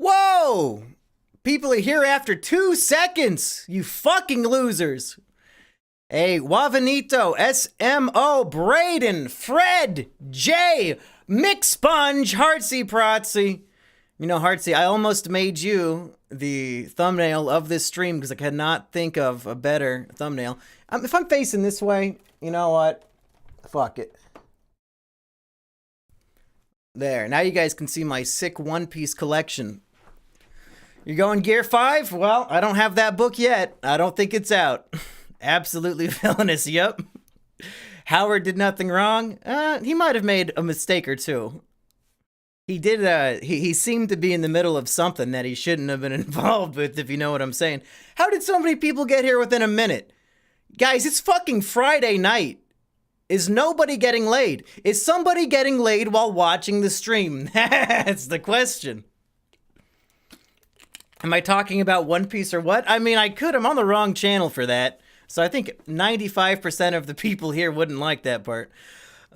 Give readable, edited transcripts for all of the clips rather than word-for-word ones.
Whoa! People are here after 2 seconds! You fucking losers! Hey, Wavanito, SMO, Braden, Fred, Jay, Mick Sponge, Heartsy Protsy. You know, Heartsy, I almost made you the thumbnail of this stream because I could not think of a better thumbnail. If I'm facing this way, you know what? Fuck it. There, now you guys can see my sick One Piece collection. You're going Gear 5? Well, I don't have that book yet. I don't think it's out. Absolutely villainous, yep. Howard did nothing wrong. He might have made a mistake or two. He did, he seemed to be in the middle of something that he shouldn't have been involved with, if you know what I'm saying. How did so many people get here within a minute? Guys, it's fucking Friday night. Is nobody getting laid? Is somebody getting laid while watching the stream? That's the question. Am I talking about One Piece or what? I mean, I could. I'm on the wrong channel for that. So I think 95% of the people here wouldn't like that part.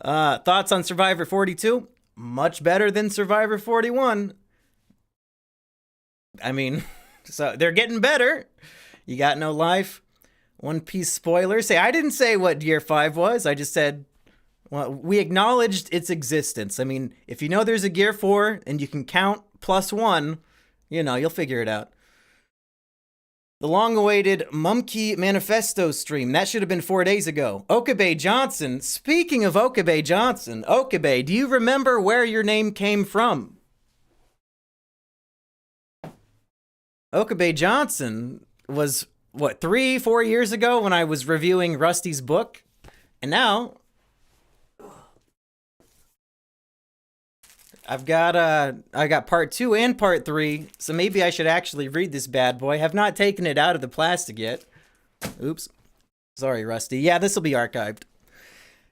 Thoughts on Survivor 42? Much better than Survivor 41. I mean, so they're getting better. You got no life. One Piece spoilers. Say, I didn't say what Gear 5 was. I just said, well, we acknowledged its existence. I mean, if you know there's a Gear 4 and you can count +1, you know, you'll figure it out. The long-awaited Mumkey Manifesto stream. That should have been 4 days ago. Okabe Johnson. Speaking of Okabe Johnson, Okabe, do you remember where your name came from? Okabe Johnson was, what, 3-4 years ago when I was reviewing Rusty's book? And now I got part 2 and part 3, so maybe I should actually read this bad boy. Have not taken it out of the plastic yet. Oops. Sorry, Rusty. Yeah, this will be archived.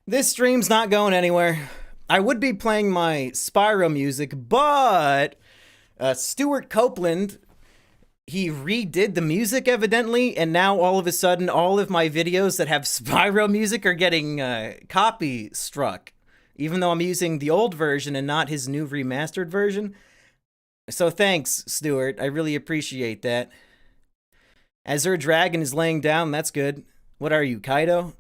This stream's not going anywhere. I would be playing my Spyro music, but Stuart Copeland, he redid the music evidently, and now all of a sudden all of my videos that have Spyro music are getting copy struck. Even though I'm using the old version and not his new remastered version. So thanks, Stuart. I really appreciate that. Azure Dragon is laying down. That's good. What are you, Kaido?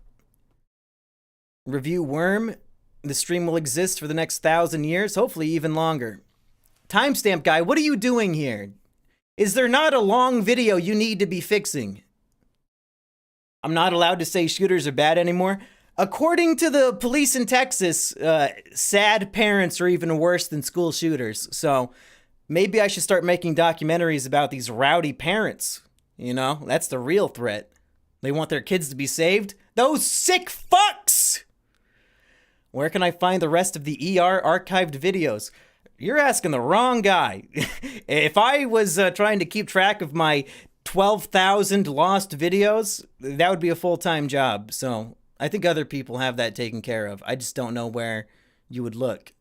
Review Worm. The stream will exist for the next 1,000 years. Hopefully even longer. Timestamp guy, what are you doing here? Is there not a long video you need to be fixing? I'm not allowed to say shooters are bad anymore. According to the police in Texas, sad parents are even worse than school shooters. So maybe I should start making documentaries about these rowdy parents. You know, that's the real threat. They want their kids to be saved. Those sick fucks! Where can I find the rest of the ER archived videos? You're asking the wrong guy. If I was trying to keep track of my 12,000 lost videos, that would be a full-time job. So I think other people have that taken care of. I just don't know where you would look.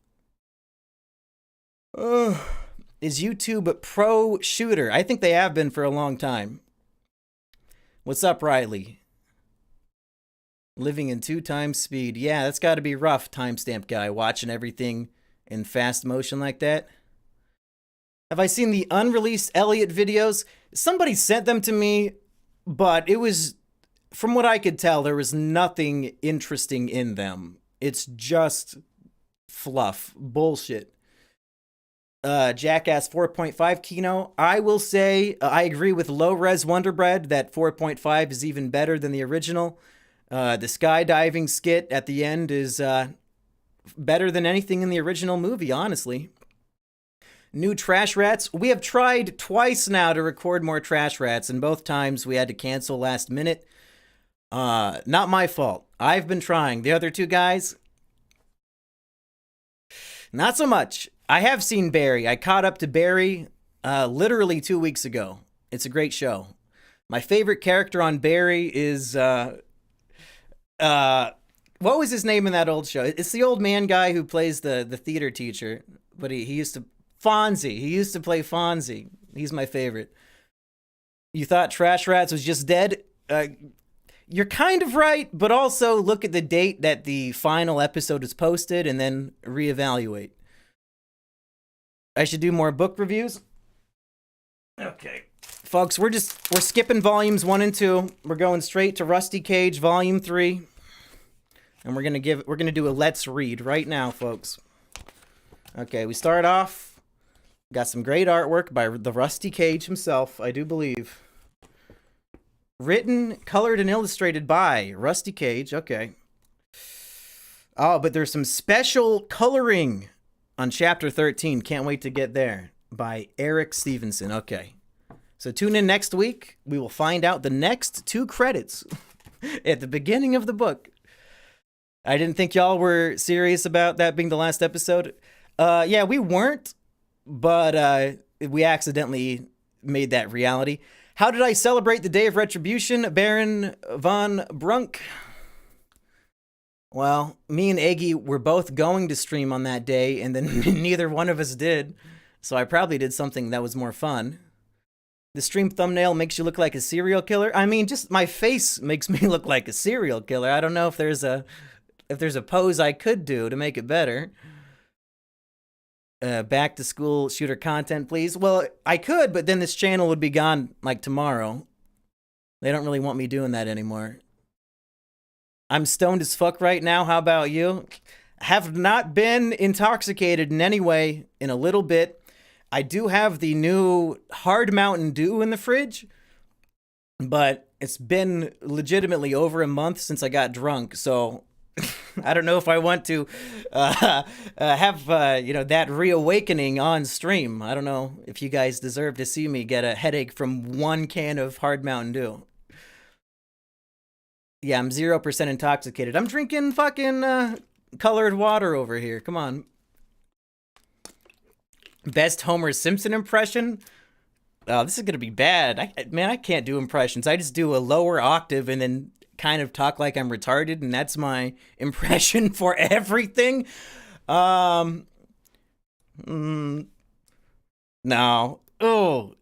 Is YouTube a pro shooter? I think they have been for a long time. What's up, Riley? Living in 2 times speed. Yeah, that's got to be rough, timestamp guy, watching everything in fast motion like that. Have I seen the unreleased Elliot videos? Somebody sent them to me, but it was, from what I could tell, there was nothing interesting in them. It's just fluff. Bullshit. Jackass 4.5 Kino. I will say, I agree with Low Res Wonderbread that 4.5 is even better than the original. The skydiving skit at the end is better than anything in the original movie, honestly. New Trash Rats. We have tried twice now to record more Trash Rats, and both times we had to cancel last minute. Not my fault. I've been trying. The other 2 guys, not so much. I have seen Barry. I caught up to Barry literally 2 weeks ago. It's a great show. My favorite character on Barry is what was his name in that old show? It's the old man guy who plays the theater teacher, but he used to Fonzie. He used to play Fonzie. He's my favorite. You thought Trash Rats was just dead? You're kind of right, but also look at the date that the final episode is posted and then reevaluate. I should do more book reviews. Okay. Folks, we're skipping volumes 1 and 2. We're going straight to Rusty Cage volume 3. And we're going to do a let's read right now, folks. Okay, we start off. Got some great artwork by the Rusty Cage himself, I do believe. Written, colored, and illustrated by Rusty Cage. Okay. Oh, but there's some special coloring on chapter 13. Can't wait to get there. By Eric Stevenson. Okay. So tune in next week. We will find out the next 2 credits at the beginning of the book. I didn't think y'all were serious about that being the last episode. Yeah, we weren't, but we accidentally made that reality. How did I celebrate the Day of Retribution, Baron von Brunk? Well, me and Eggy were both going to stream on that day, and then neither one of us did. So I probably did something that was more fun. The stream thumbnail makes you look like a serial killer. I mean, just my face makes me look like a serial killer. I don't know if there's a pose I could do to make it better. Back to school shooter content, please. Well, I could, but then this channel would be gone like tomorrow. They don't really want me doing that anymore. I'm stoned as fuck right now. How about you? Have not been intoxicated in any way in a little bit. I do have the new hard Mountain Dew in the fridge, but it's been legitimately over a month since I got drunk, so I don't know if I want to have that reawakening on stream. I don't know if you guys deserve to see me get a headache from 1 can of hard Mountain Dew. Yeah, I'm 0% intoxicated. I'm drinking fucking colored water over here. Come on. Best Homer Simpson impression? Oh, this is gonna be bad. I can't do impressions. I just do a lower octave and then kind of talk like I'm retarded, and that's my impression for everything. No. Oh,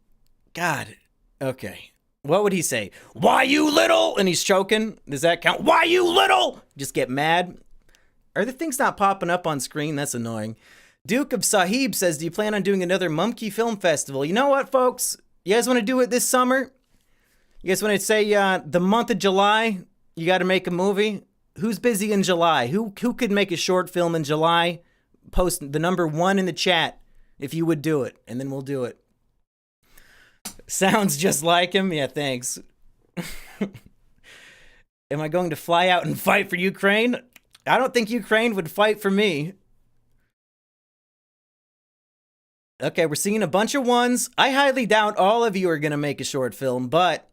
God. Okay. What would he say? Why you little? And he's choking. Does that count? Why you little? Just get mad. Are the things not popping up on screen? That's annoying. Duke of Sahib says, do you plan on doing another Mumkey Film Festival? You know what, folks? You guys want to do it this summer? You guys want to say the month of July, you got to make a movie? Who's busy in July? Who could make a short film in July? Post the number 1 in the chat if you would do it, and then we'll do it. Sounds just like him. Yeah, thanks. Am I going to fly out and fight for Ukraine? I don't think Ukraine would fight for me. Okay, we're seeing a bunch of 1s. I highly doubt all of you are going to make a short film, but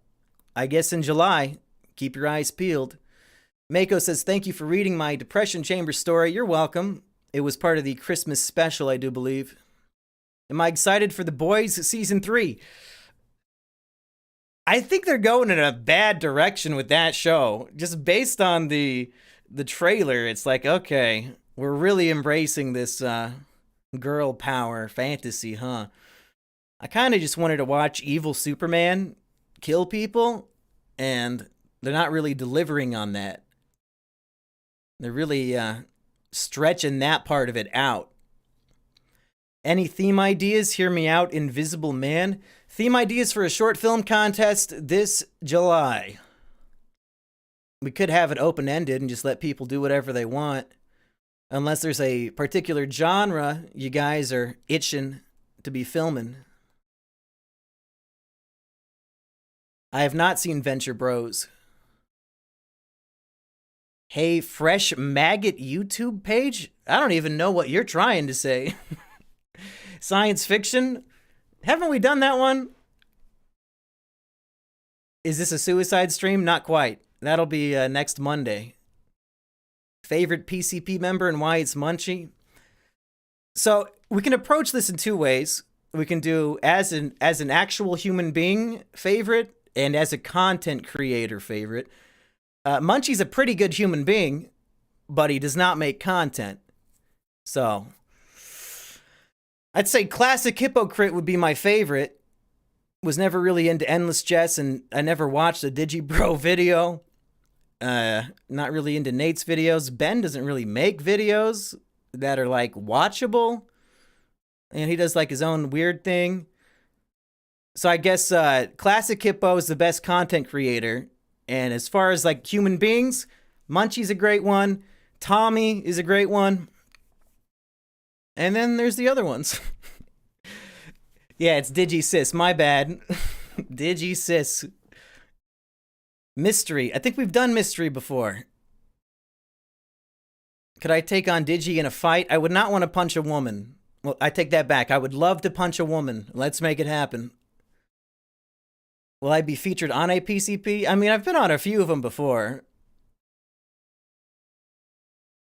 I guess in July, keep your eyes peeled. Mako says, thank you for reading my Depression Chamber story. You're welcome. It was part of the Christmas special, I do believe. Am I excited for The Boys Season 3? I think they're going in a bad direction with that show. Just based on the trailer, it's like, okay, we're really embracing this girl power fantasy, huh? I kind of just wanted to watch evil Superman kill people, and they're not really delivering on that. They're really stretching that part of it out. Any theme ideas? Hear me out, Invisible Man. Theme ideas for a short film contest this July. We could have it open-ended and just let people do whatever they want. Unless there's a particular genre you guys are itching to be filming. I have not seen Venture Bros. Hey, Fresh Maggot YouTube page? I don't even know what you're trying to say. Science fiction? Haven't we done that one? Is this a suicide stream? Not quite. That'll be next Monday. Favorite PCP member and why it's Munchie? So we can approach this in 2 ways. We can do as an actual human being favorite and as a content creator favorite. Munchie's a pretty good human being, but he does not make content. So I'd say Classic Hypocrite would be my favorite. Was never really into Endless Chess, and I never watched a Digibro video. Not really into Nate's videos. Ben doesn't really make videos that are like watchable, and he does like his own weird thing. So I guess Classic Hippo is the best content creator. And as far as like human beings, Munchie's a great one. Tommy is a great one. And then there's the other ones. Yeah, it's DigiSys. My bad. DigiSys. Mystery. I think we've done Mystery before. Could I take on Digi in a fight? I would not want to punch a woman. Well, I take that back. I would love to punch a woman. Let's make it happen. Will I be featured on a PCP? I mean, I've been on a few of them before.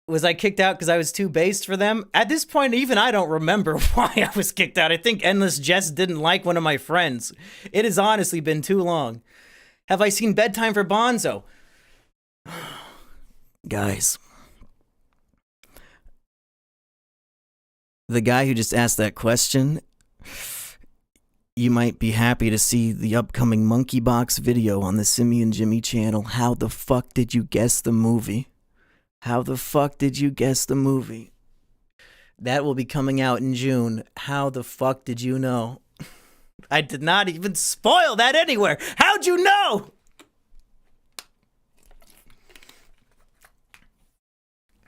Was I kicked out because I was too based for them? At this point, even I don't remember why I was kicked out. I think Endless Jess didn't like one of my friends. It has honestly been too long. Have I seen Bedtime for Bonzo? Guys. The guy who just asked that question, you might be happy to see the upcoming Monkey Box video on the Simeon Jimmy channel. How the fuck did you guess the movie? How the fuck did you guess the movie? That will be coming out in June. How the fuck did you know? I did not even spoil that anywhere. How'd you know?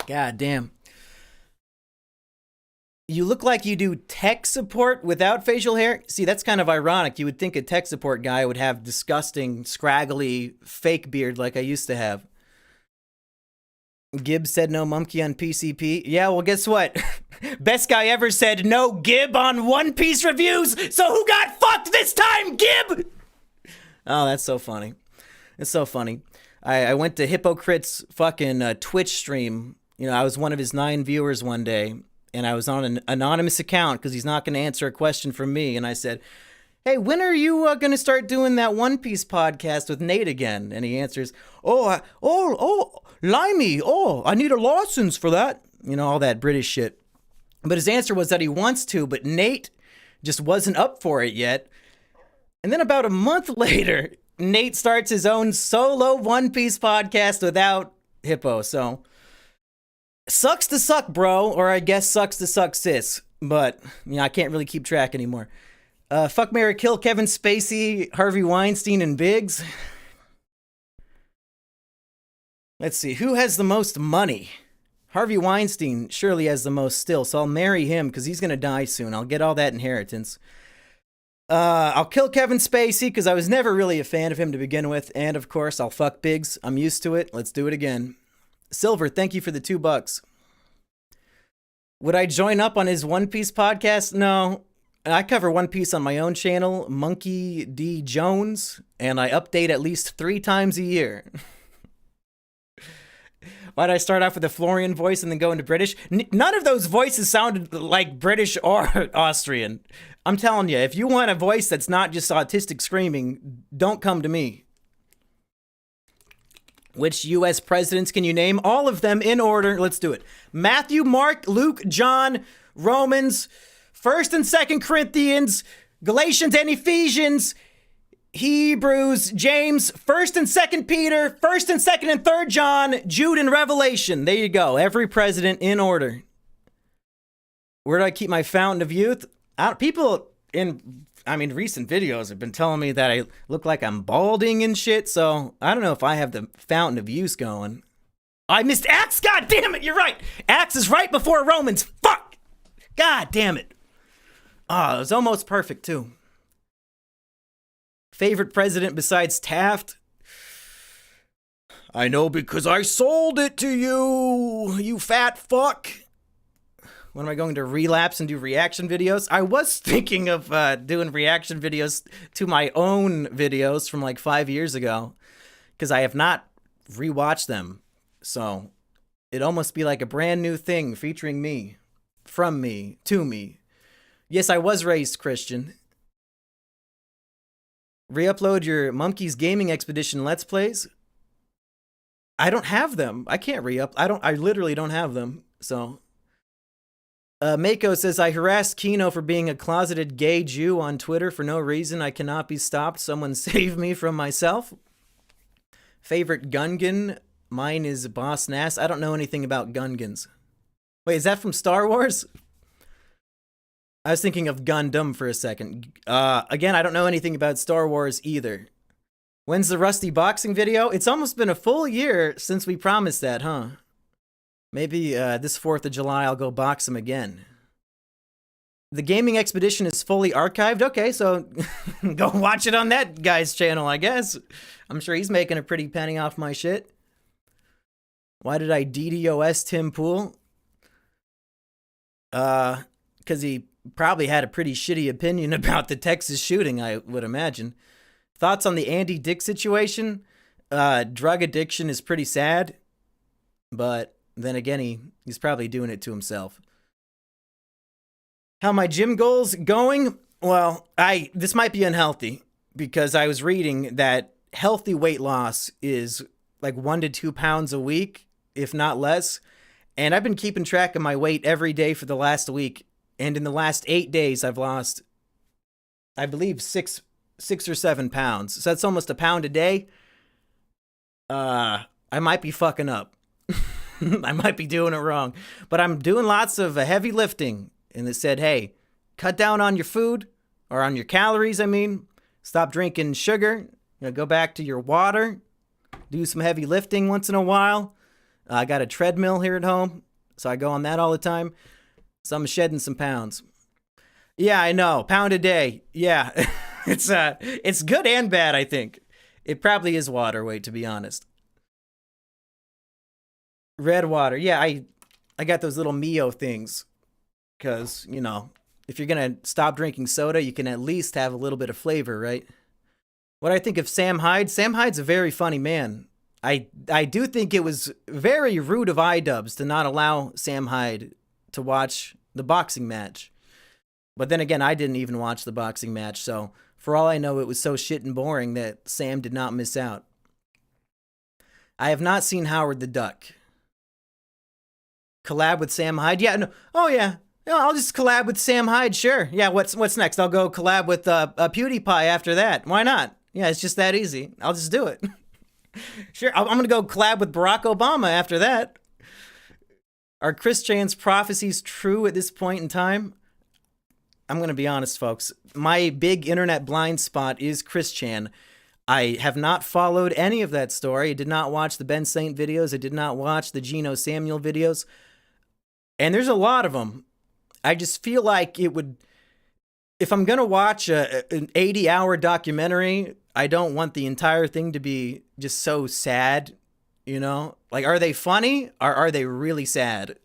God damn. You look like you do tech support without facial hair. See, that's kind of ironic. You would think a tech support guy would have disgusting, scraggly, fake beard like I used to have. Gibbs said no monkey on PCP. Yeah, well, guess what? Best guy ever said no Gib on One Piece reviews. So who got fucked this time, Gib? Oh, that's so funny. It's so funny. I went to Hypocrite's fucking Twitch stream. You know, I was one of his 9 viewers one day, and I was on an anonymous account because he's not going to answer a question from me. And I said, hey, when are you going to start doing that One Piece podcast with Nate again? And he answers, Limey, I need a license for that. You know, all that British shit. But his answer was that he wants to, but Nate just wasn't up for it yet. And then about a month later, Nate starts his own solo One Piece podcast without Hippo. So, sucks to suck, bro. Or I guess sucks to suck, sis. But, you know, I can't really keep track anymore. Fuck, marry, kill Kevin Spacey, Harvey Weinstein, and Biggs. Let's see, who has the most money? Harvey Weinstein surely has the most still, so I'll marry him because he's going to die soon. I'll get all that inheritance. I'll kill Kevin Spacey because I was never really a fan of him to begin with. And, of course, I'll fuck Biggs. I'm used to it. Let's do it again. Silver, thank you for the $2. Would I join up on his One Piece podcast? No. I cover One Piece on my own channel, Monkey D. Jones, and I update at least 3 times a year. Why'd I start off with a Florian voice and then go into British? None of those voices sounded like British or Austrian. I'm telling you, if you want a voice that's not just autistic screaming, don't come to me. Which U.S. presidents can you name? All of them in order. Let's do it. Matthew, Mark, Luke, John, Romans, 1st and 2nd Corinthians, Galatians and Ephesians, Hebrews, James, 1st and 2nd Peter, 1st and 2nd and 3rd John, Jude, and Revelation. There you go. Every president in order. Where do I keep my fountain of youth? People in, recent videos have been telling me that I look like I'm balding and shit, so I don't know if I have the fountain of youth going. I missed Acts? God damn it, you're right. Acts is right before Romans. Fuck. God damn it. Oh, it was almost perfect, too. Favorite president besides Taft? I know because I sold it to you, you fat fuck. When am I going to relapse and do reaction videos? I was thinking of doing reaction videos to my own videos from like 5 years ago, because I have not rewatched them. So it'd almost be like a brand new thing featuring me, from me, to me. Yes, I was raised Christian. Re-upload your Monkey's Gaming Expedition Let's Plays. I don't have them. I can't re-up. I literally don't have them. So Mako says, I harassed Kino for being a closeted gay Jew on Twitter for no reason. I cannot be stopped. Someone save me from myself. Favorite Gungan? Mine is Boss Nass. I don't know anything about Gungans. Wait, is that from Star Wars? I was thinking of Gundam for a second. Again, I don't know anything about Star Wars either. When's the Rusty boxing video? It's almost been a full year since we promised that, huh? Maybe this 4th of July I'll go box him again. The gaming expedition is fully archived? Okay, so go watch it on that guy's channel, I guess. I'm sure he's making a pretty penny off my shit. Why did I DDoS Tim Pool? Because he probably had a pretty shitty opinion about the Texas shooting, I would imagine. Thoughts on the Andy Dick situation? Drug addiction is pretty sad, but then again, he's probably doing it to himself. How my gym goals going? Well, this might be unhealthy because I was reading that healthy weight loss is like 1 to 2 pounds a week, if not less. And I've been keeping track of my weight every day for the last week. And in the last 8 days, I've lost, I believe, 6 or 7 pounds. So that's almost a pound a day. I might be fucking up. I might be doing it wrong. But I'm doing lots of heavy lifting. And they said, hey, cut down on your food, or on your calories, I mean. Stop drinking sugar. Go back to your water. Do some heavy lifting once in a while. I got a treadmill here at home, so I go on that all the time. So I'm shedding some pounds. Yeah, I know. Pound a day. Yeah. It's good and bad, I think. It probably is water weight, to be honest. Red water. Yeah, I got those little Mio things. Because, you know, if you're going to stop drinking soda, you can at least have a little bit of flavor, right? What I think of Sam Hyde? Sam Hyde's a very funny man. I do think it was very rude of iDubbbz to not allow Sam Hyde to watch the boxing match. But then again, I didn't even watch the boxing match, so for all I know, it was so shit and boring that Sam did not miss out. I have not seen Howard the Duck. Collab with Sam Hyde? Yeah, no. Oh, yeah. No, I'll just collab with Sam Hyde, sure. Yeah, what's next? I'll go collab with PewDiePie after that. Why not? Yeah, it's just that easy. I'll just do it. Sure, I'm going to go collab with Barack Obama after that. Are Chris Chan's prophecies true at this point in time? I'm going to be honest, folks. My big internet blind spot is Chris Chan. I have not followed any of that story. I did not watch the Ben Saint videos. I did not watch the Geno Samuel videos. And there's a lot of them. I just feel like it would, if I'm going to watch an 80-hour documentary, I don't want the entire thing to be just so sad, you know? Like, are they funny or are they really sad?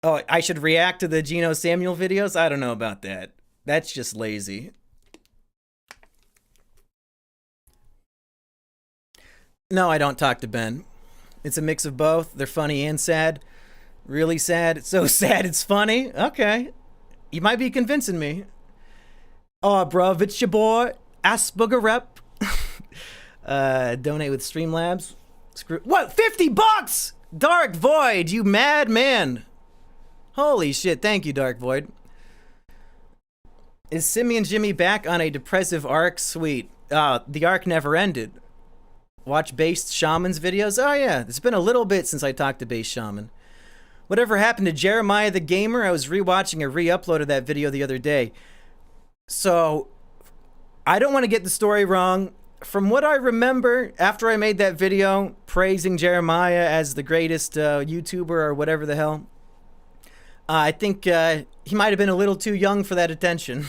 Oh, I should react to the Geno Samuel videos? I don't know about that. That's just lazy. No, I don't talk to Ben. It's a mix of both. They're funny and sad. Really sad. It's so sad it's funny. Okay. You might be convincing me. Oh, bruv, it's your boy, Asperger Rep. Donate with Streamlabs. Screw. What? $50? Dark Void, you mad man. Holy shit. Thank you, Dark Void. Is Simeon Jimmy back on a depressive arc? Sweet. The arc never ended. Watch Based Shaman's videos? Oh yeah, it's been a little bit since I talked to Based Shaman. Whatever happened to Jeremiah the Gamer? I was rewatching a re-upload of that video the other day. So, I don't want to get the story wrong. From what I remember, after I made that video praising Jeremiah as the greatest YouTuber or whatever the hell, I think he might have been a little too young for that attention.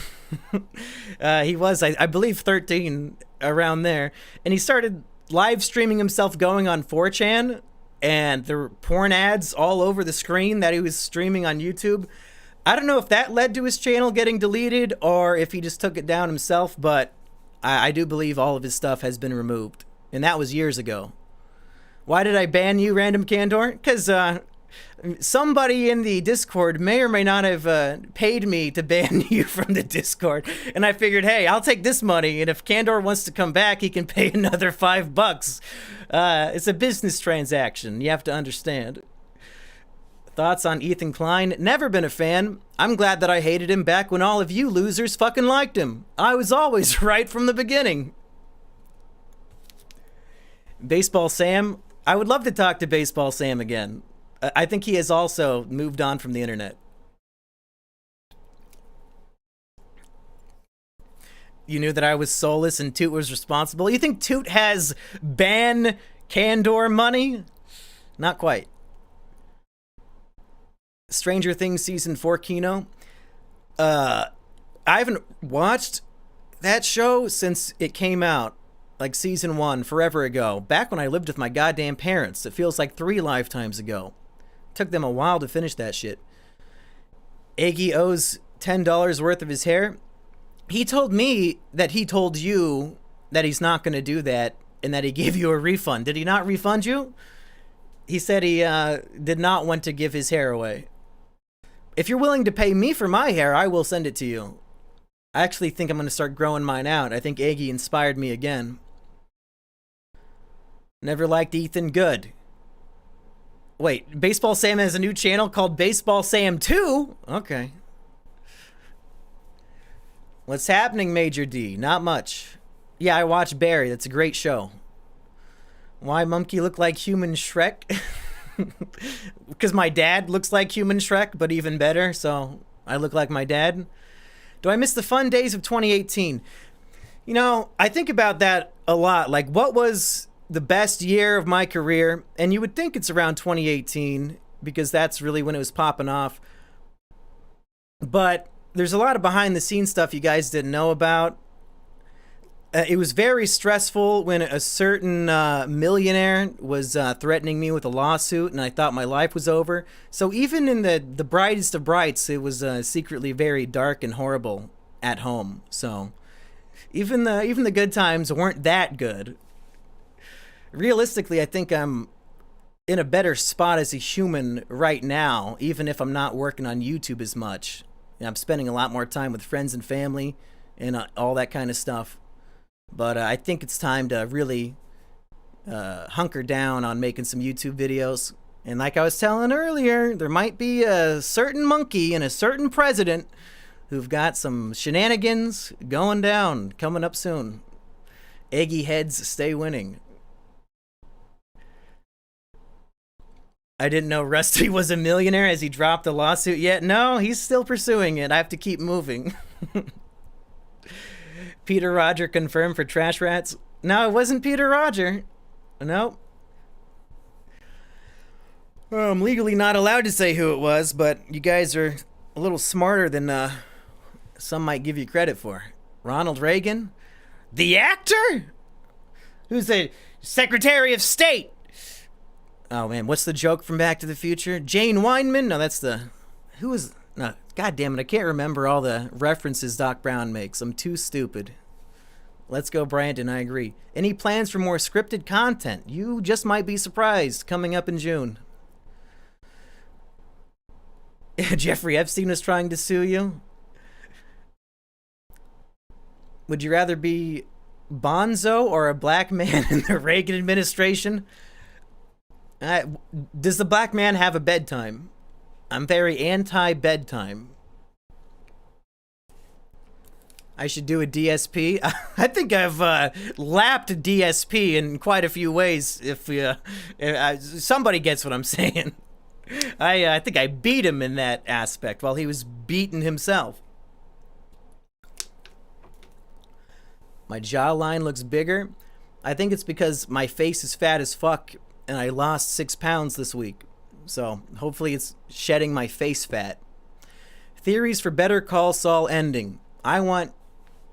He was, I believe, 13, around there. And he started live streaming himself going on 4chan, and there were porn ads all over the screen that he was streaming on YouTube. I don't know if that led to his channel getting deleted or if he just took it down himself, but I do believe all of his stuff has been removed. And that was years ago. Why did I ban you, Random Candor? Because somebody in the Discord may or may not have paid me to ban you from the Discord. And I figured, hey, I'll take this money, and if Candor wants to come back, he can pay another $5. It's a business transaction, you have to understand. Thoughts on Ethan Klein? Never been a fan. I'm glad that I hated him back when all of you losers fucking liked him. I was always right from the beginning. Baseball Sam? I would love to talk to Baseball Sam again. I think he has also moved on from the internet. You knew that I was soulless and Toot was responsible? You think Toot has ban Candor money? Not quite. Stranger Things Season 4 Kino. I haven't watched that show since it came out. Like Season 1, forever ago. Back when I lived with my goddamn parents. It feels like 3 lifetimes ago. Took them a while to finish that shit. Iggy owes $10 worth of his hair. He told me that he told you that he's not going to do that and that he gave you a refund. Did he not refund you? He said he did not want to give his hair away. If you're willing to pay me for my hair, I will send it to you. I actually think I'm going to start growing mine out. I think Iggy inspired me again. Never liked Ethan Good. Wait, Baseball Sam has a new channel called Baseball Sam 2? Okay. What's happening, Major D? Not much. Yeah, I watched Barry. That's a great show. Why Monkey look like human Shrek? Because my dad looks like human Shrek, but even better, so I look like my dad. Do I miss the fun days of 2018? You know, I think about that a lot. Like, what was the best year of my career? And you would think it's around 2018, because that's really when it was popping off. But there's a lot of behind the scenes stuff you guys didn't know about. It was very stressful when a certain millionaire was threatening me with a lawsuit, and I thought my life was over. So even in the brightest of brights, it was secretly very dark and horrible at home. So even the good times weren't that good. Realistically, I think I'm in a better spot as a human right now, even if I'm not working on YouTube as much. I'm spending a lot more time with friends and family and all that kind of stuff. But I think it's time to really hunker down on making some YouTube videos. And like I was telling earlier, there might be a certain monkey and a certain president who've got some shenanigans going down coming up soon. Eggy heads stay winning. I didn't know Rusty was a millionaire. Has he dropped the lawsuit yet? No, he's still pursuing it. I have to keep moving. Peter Roger confirmed for Trash Rats. No, it wasn't Peter Roger. No. Well, I'm legally not allowed to say who it was, but you guys are a little smarter than some might give you credit for. Ronald Reagan? The actor? Who's the Secretary of State? Oh man, what's the joke from Back to the Future? Jane Weinman? No, that's the... Who was... No, God damn it, I can't remember all the references Doc Brown makes. I'm too stupid. Let's go, Brandon, I agree. Any plans for more scripted content? You just might be surprised, coming up in June. Jeffrey Epstein was trying to sue you? Would you rather be Bonzo or a black man in the Reagan administration? Does the black man have a bedtime? I'm very anti-bedtime. I should do a DSP. I think I've lapped DSP in quite a few ways. If somebody gets what I'm saying. I think I beat him in that aspect while he was beating himself. My jawline looks bigger. I think it's because my face is fat as fuck and I lost 6 pounds this week. So hopefully it's shedding my face fat. Theories for Better Call Saul ending. I want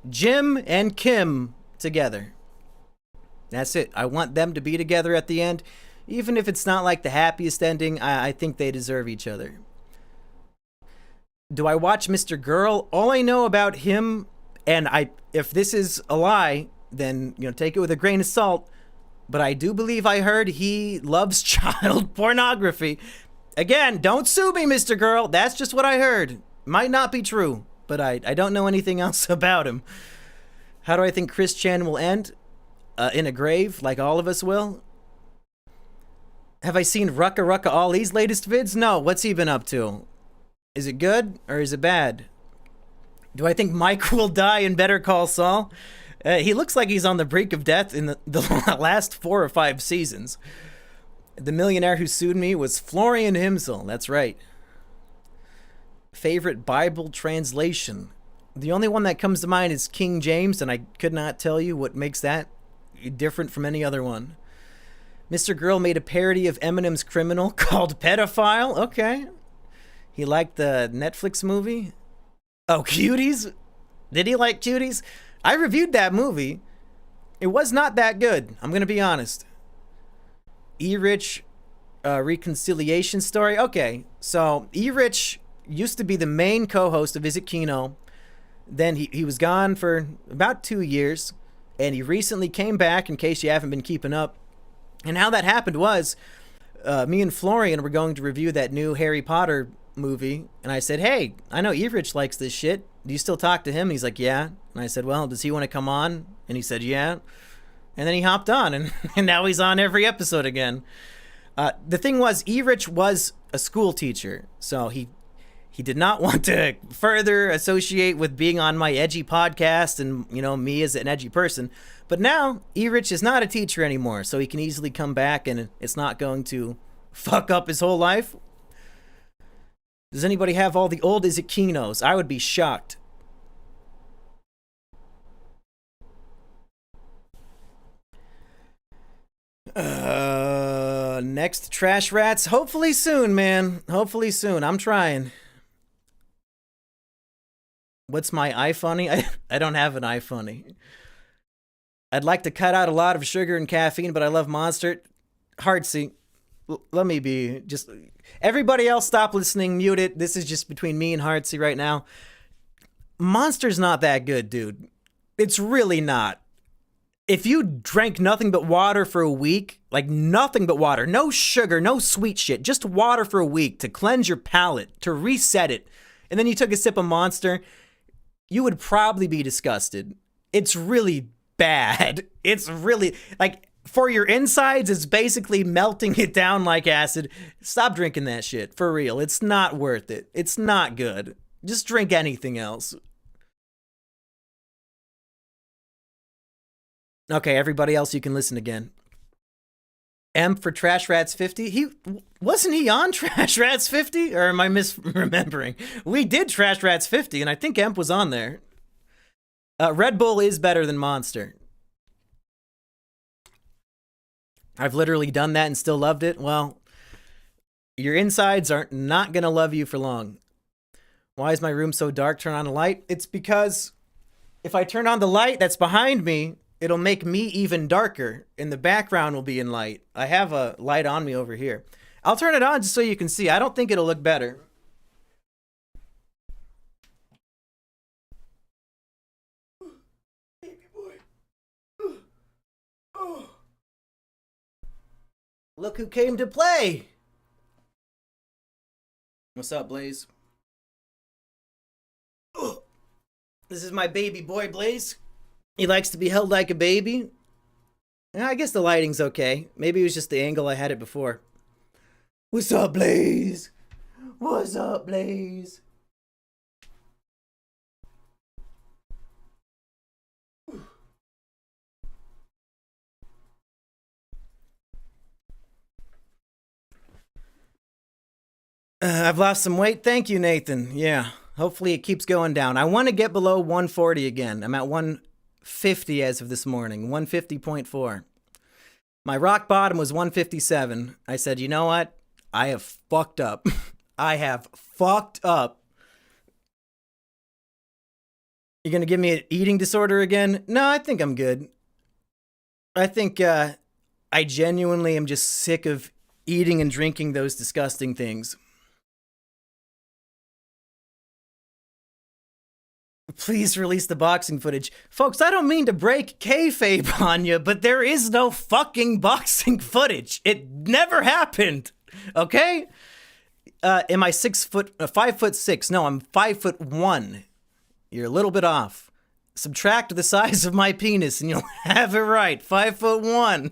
Jim and Kim together. That's it. I want them to be together at the end. Even if it's not like the happiest ending, I think they deserve each other. Do I watch Mr. Girl? All I know about him, and if this is a lie, then take it with a grain of salt. But I do believe I heard he loves child pornography. Again, don't sue me, Mr. Girl. That's just what I heard. Might not be true, but I don't know anything else about him. How do I think Chris Chan will end? In a grave, like all of us will? Have I seen Rucka Rucka Ali's latest vids? No. What's he been up to? Is it good or is it bad? Do I think Mike will die in Better Call Saul? He looks like he's on the brink of death in the last 4 or 5 seasons. The millionaire who sued me was Florian Himsel. That's right. Favorite Bible translation. The only one that comes to mind is King James, and I could not tell you what makes that different from any other one. Mr. Girl made a parody of Eminem's Criminal called Pedophile. Okay. He liked the Netflix movie. Oh, Cuties? Did he like Cuties? I reviewed that movie. It was not that good. I'm going to be honest. E-Rich reconciliation story. Okay, so E-Rich used to be the main co-host of Is It Kino. Then he was gone for about 2 years, and he recently came back, in case you haven't been keeping up. And how that happened was, me and Florian were going to review that new Harry Potter movie, and I said, hey, I know E-Rich likes this shit. Do you still talk to him? And he's like, yeah. And I said, well, does he want to come on? And he said, yeah. And then he hopped on, and now he's on every episode again. The thing was, E-Rich was a school teacher, so he did not want to further associate with being on my edgy podcast and, you know, me as an edgy person. But now, E-Rich is not a teacher anymore, so he can easily come back, and it's not going to fuck up his whole life. Does anybody have all the old Is It Kinos? I would be shocked. Next, Trash Rats. Hopefully soon, man. Hopefully soon. I'm trying. What's my iFunny? I don't have an iFunny. I'd like to cut out a lot of sugar and caffeine, but I love Monster. Heartsy, let me be. Just everybody else stop listening, mute it. This is just between me and Heartsy right now. Monster's not that good, dude. It's really not. If you drank nothing but water for a week, like nothing but water, no sugar, no sweet shit, just water for a week to cleanse your palate, to reset it, and then you took a sip of Monster, you would probably be disgusted. It's really bad. It's really, like, for your insides, it's basically melting it down like acid. Stop drinking that shit, for real. It's not worth it. It's not good. Just drink anything else. Okay, everybody else, you can listen again. M for Trash Rats 50. Wasn't he on Trash Rats 50? Or am I misremembering? We did Trash Rats 50, and I think Emp was on there. Red Bull is better than Monster. I've literally done that and still loved it. Well, your insides are not going to love you for long. Why is my room so dark? Turn on a light. It's because if I turn on the light that's behind me, it'll make me even darker, and the background will be in light. I have a light on me over here. I'll turn it on just so you can see. I don't think it'll look better. Baby boy. Look who came to play. What's up, Blaze? This is my baby boy, Blaze. He likes to be held like a baby. Yeah, I guess the lighting's okay. Maybe it was just the angle I had it before. What's up, Blaze? What's up, Blaze? I've lost some weight. Thank you, Nathan. Yeah, hopefully it keeps going down. I want to get below 140 again. I'm at 150 as of this morning, 150.4. My rock bottom was 157. I said, you know what? I have fucked up. I have fucked up. You're going to give me an eating disorder again? No, I think I'm good. I think I genuinely am just sick of eating and drinking those disgusting things. Please release the boxing footage. Folks, I don't mean to break kayfabe on you, but there is no fucking boxing footage. It never happened. Okay? Am I 5'6"? No, I'm 5'1". You're a little bit off. Subtract the size of my penis and you'll have it right. 5'1".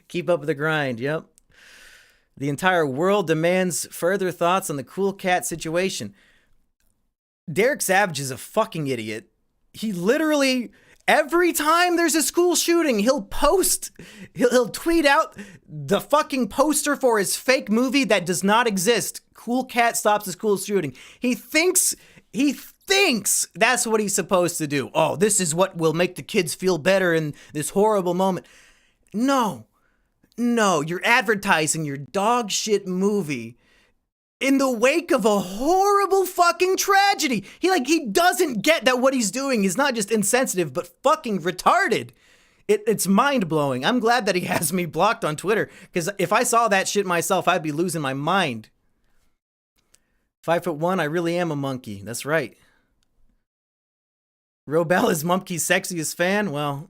Keep up the grind, yep. The entire world demands further thoughts on the Cool Cat situation. Derek Savage is a fucking idiot. He literally, Every time there's a school shooting, he'll tweet out the fucking poster for his fake movie that does not exist. Cool cat stops a school shooting. He thinks that's what he's supposed to do. Oh, this is what will make the kids feel better in this horrible moment. No, you're advertising your dog shit movie in the wake of a horrible fucking tragedy. He doesn't get that what he's doing is not just insensitive, but fucking retarded. It's mind-blowing. I'm glad that he has me blocked on Twitter, because if I saw that shit myself, I'd be losing my mind. 5'1", I really am a monkey. That's right. Robel is Mumpke's sexiest fan? Well,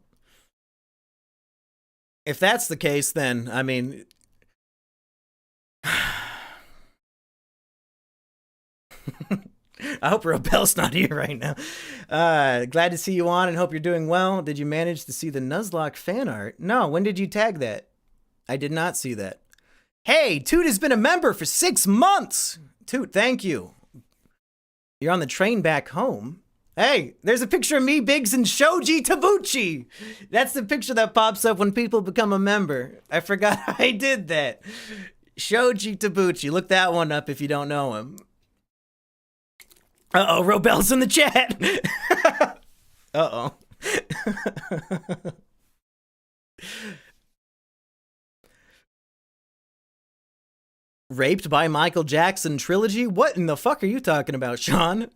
if that's the case, then, I mean... I hope Robel's not here right now. Glad to see you on and hope you're doing well. Did you manage to see the Nuzlocke fan art? No, when did you tag that? I did not see that. Hey, Toot has been a member for 6 months. Toot, thank you. You're on the train back home. Hey, there's a picture of me, Biggs, and Shoji Tabuchi. That's the picture that pops up when people become a member. I forgot I did that. Shoji Tabuchi. Look that one up if you don't know him. Uh-oh, Robel's in the chat. Uh-oh. Raped by Michael Jackson trilogy? What in the fuck are you talking about, Sean?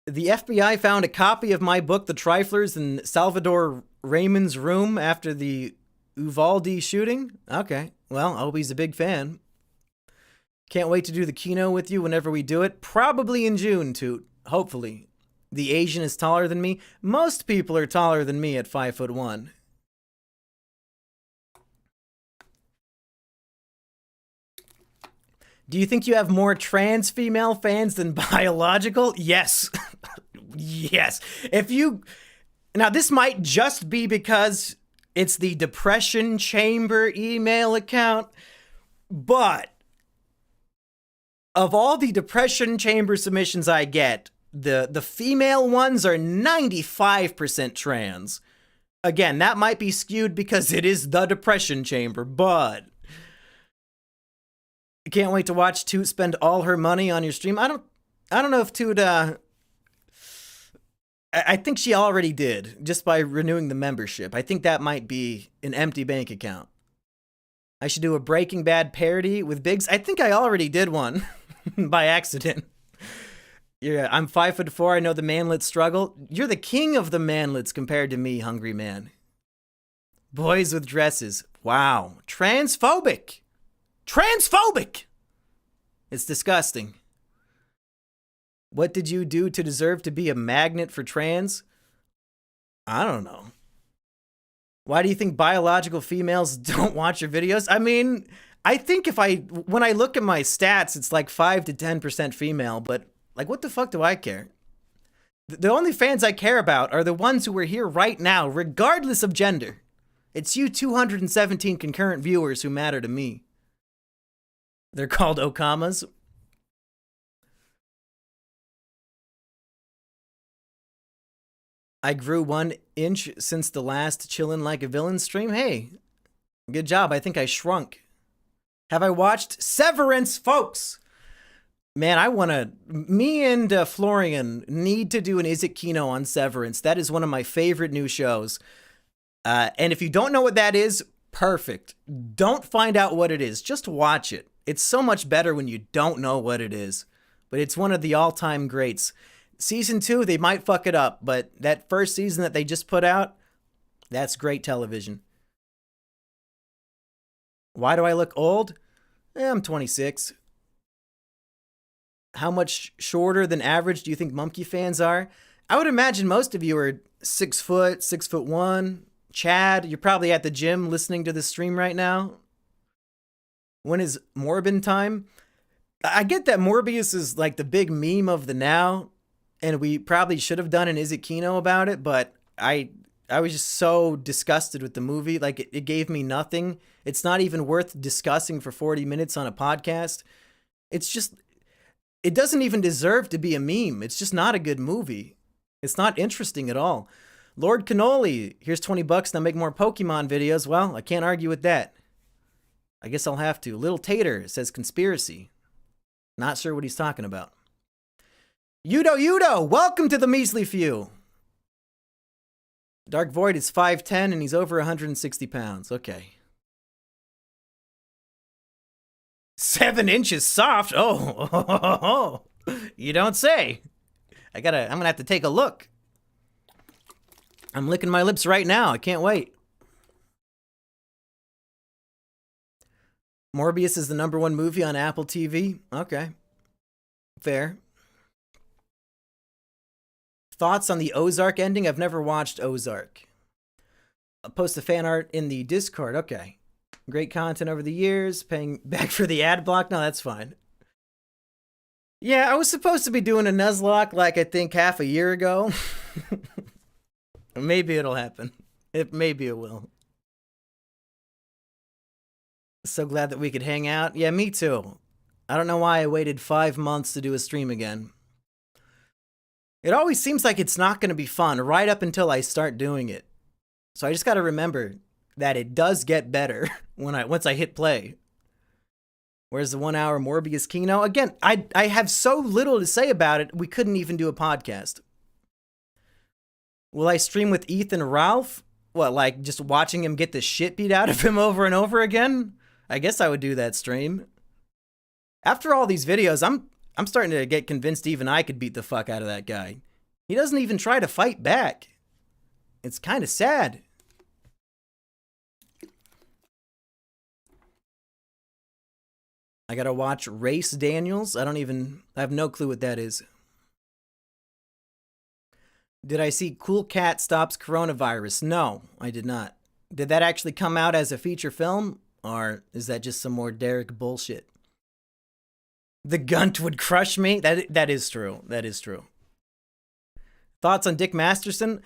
The FBI found a copy of my book, The Triflers, in Salvador Raymond's room after the Uvalde shooting? Okay, well, I hope he's a big fan. Can't wait to do the keynote with you whenever we do it. Probably in June, Toot. Hopefully. The Asian is taller than me. Most people are taller than me at 5'1". Do you think you have more trans female fans than biological? Yes. Yes. Now, this might just be because it's the Depression Chamber email account, but of all the Depression Chamber submissions I get, the female ones are 95% trans. Again, that might be skewed because it is the Depression Chamber, but I can't wait to watch Toot spend all her money on your stream. I don't know if Toot, I think she already did, just by renewing the membership. I think that might be an empty bank account. I should do a Breaking Bad parody with Biggs. I think I already did one by accident. Yeah, I'm 5'4". I know the manlets struggle. You're the king of the manlets compared to me, hungry man. Boys with dresses. Wow. Transphobic. Transphobic. It's disgusting. What did you do to deserve to be a magnet for trans? I don't know. Why do you think biological females don't watch your videos? I mean, I think when I look at my stats, it's like 5 to 10% female, but like, what the fuck do I care? The only fans I care about are the ones who are here right now, regardless of gender. It's you 217 concurrent viewers who matter to me. They're called Okamas. I grew 1 inch since the last Chillin' Like a Villain stream. Hey, good job. I think I shrunk. Have I watched Severance, folks? Man, me and Florian need to do an Is It Kino on Severance. That is one of my favorite new shows. And if you don't know what that is, perfect. Don't find out what it is. Just watch it. It's so much better when you don't know what it is. But it's one of the all-time greats. Season 2, they might fuck it up, but that first season that they just put out, that's great television. Why do I look old? I'm 26. How much shorter than average do you think Mumpke fans are? I would imagine most of you are 6 foot, 6'1". Chad, you're probably at the gym listening to the stream right now. When is Morbin time? I get that Morbius is like the big meme of the now, and we probably should have done an Is It Kino about it, but I was just so disgusted with the movie. Like, it gave me nothing. It's not even worth discussing for 40 minutes on a podcast. It's just, it doesn't even deserve to be a meme. It's just not a good movie. It's not interesting at all. Lord Cannoli, here's 20 bucks, now make more Pokemon videos. Well, I can't argue with that. I guess I'll have to. Little Tater says conspiracy. Not sure what he's talking about. Yudo, welcome to the measly few. Dark Void is 5'10" and he's over 160 pounds. Okay. 7 inches soft? Oh, you don't say. I'm gonna have to take a look. I'm licking my lips right now. I can't wait. Morbius is the #1 movie on Apple TV. Okay. Fair. Thoughts on the Ozark ending? I've never watched Ozark. I'll post the fan art in the Discord. Okay. Great content over the years. Paying back for the ad block? No, that's fine. Yeah, I was supposed to be doing a Nuzlocke like I think half a year ago. Maybe it'll happen. Maybe it will. So glad that we could hang out. Yeah, me too. I don't know why I waited 5 months to do a stream again. It always seems like it's not going to be fun right up until I start doing it. So I just got to remember that it does get better once I hit play. Where's the 1 hour Morbius Kino? Again, I have so little to say about it, we couldn't even do a podcast. Will I stream with Ethan Ralph? What, like just watching him get the shit beat out of him over and over again? I guess I would do that stream. After all these videos, I'm starting to get convinced even I could beat the fuck out of that guy. He doesn't even try to fight back. It's kind of sad. I gotta watch Race Daniels. I have no clue what that is. Did I see Cool Cat Stops Coronavirus? No, I did not. Did that actually come out as a feature film? Or is that just some more Derek bullshit? The Gunt would crush me? That is true. That is true. Thoughts on Dick Masterson?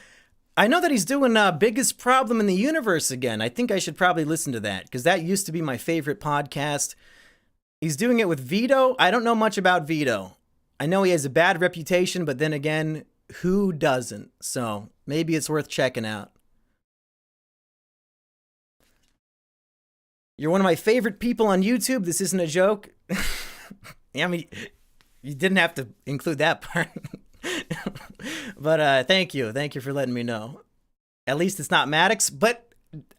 I know that he's doing Biggest Problem in the Universe again. I think I should probably listen to that, because that used to be my favorite podcast. He's doing it with Vito. I don't know much about Vito. I know he has a bad reputation, but then again, who doesn't? So maybe it's worth checking out. You're one of my favorite people on YouTube. This isn't a joke. I mean, you didn't have to include that part. But thank you. Thank you for letting me know. At least it's not Maddox, but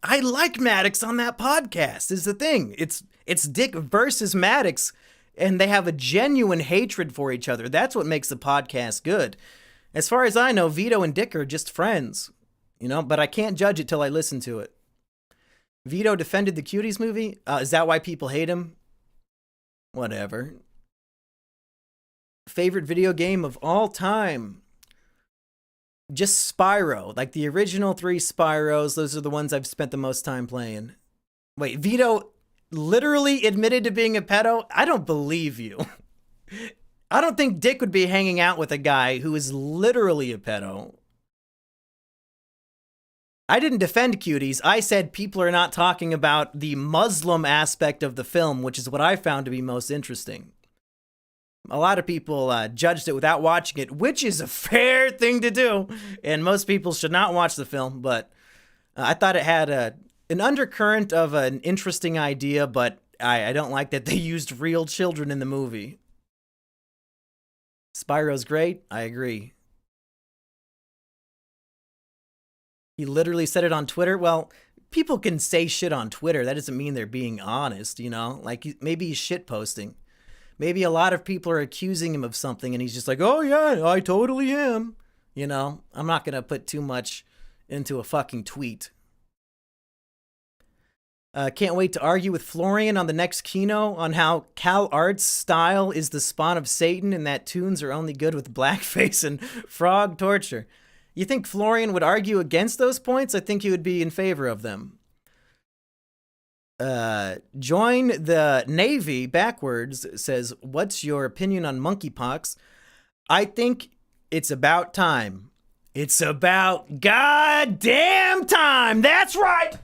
I like Maddox on that podcast, is the thing. It's Dick versus Maddox, and they have a genuine hatred for each other. That's what makes the podcast good. As far as I know, Vito and Dick are just friends, but I can't judge it till I listen to it. Vito defended the Cuties movie? Is that why people hate him? Whatever. Favorite video game of all time? Just Spyro. Like the original 3 Spyros. Those are the ones I've spent the most time playing. Wait, Vito literally admitted to being a pedo? I don't believe you. I don't think Dick would be hanging out with a guy who is literally a pedo. I didn't defend Cuties. I said people are not talking about the Muslim aspect of the film, which is what I found to be most interesting. A lot of people judged it without watching it, which is a fair thing to do. And most people should not watch the film, but I thought it had an undercurrent of an interesting idea, but I don't like that they used real children in the movie. Spyro's great. I agree. He literally said it on Twitter. Well, people can say shit on Twitter. That doesn't mean they're being honest, Like, maybe he's shit posting. Maybe a lot of people are accusing him of something, and he's just like, oh, yeah, I totally am. I'm not going to put too much into a fucking tweet. Can't wait to argue with Florian on the next Kino on how Cal Arts style is the spawn of Satan and that tunes are only good with blackface and frog torture. You think Florian would argue against those points? I think he would be in favor of them. Join the Navy backwards says, what's your opinion on monkeypox? I think it's about time. It's about goddamn time. That's right.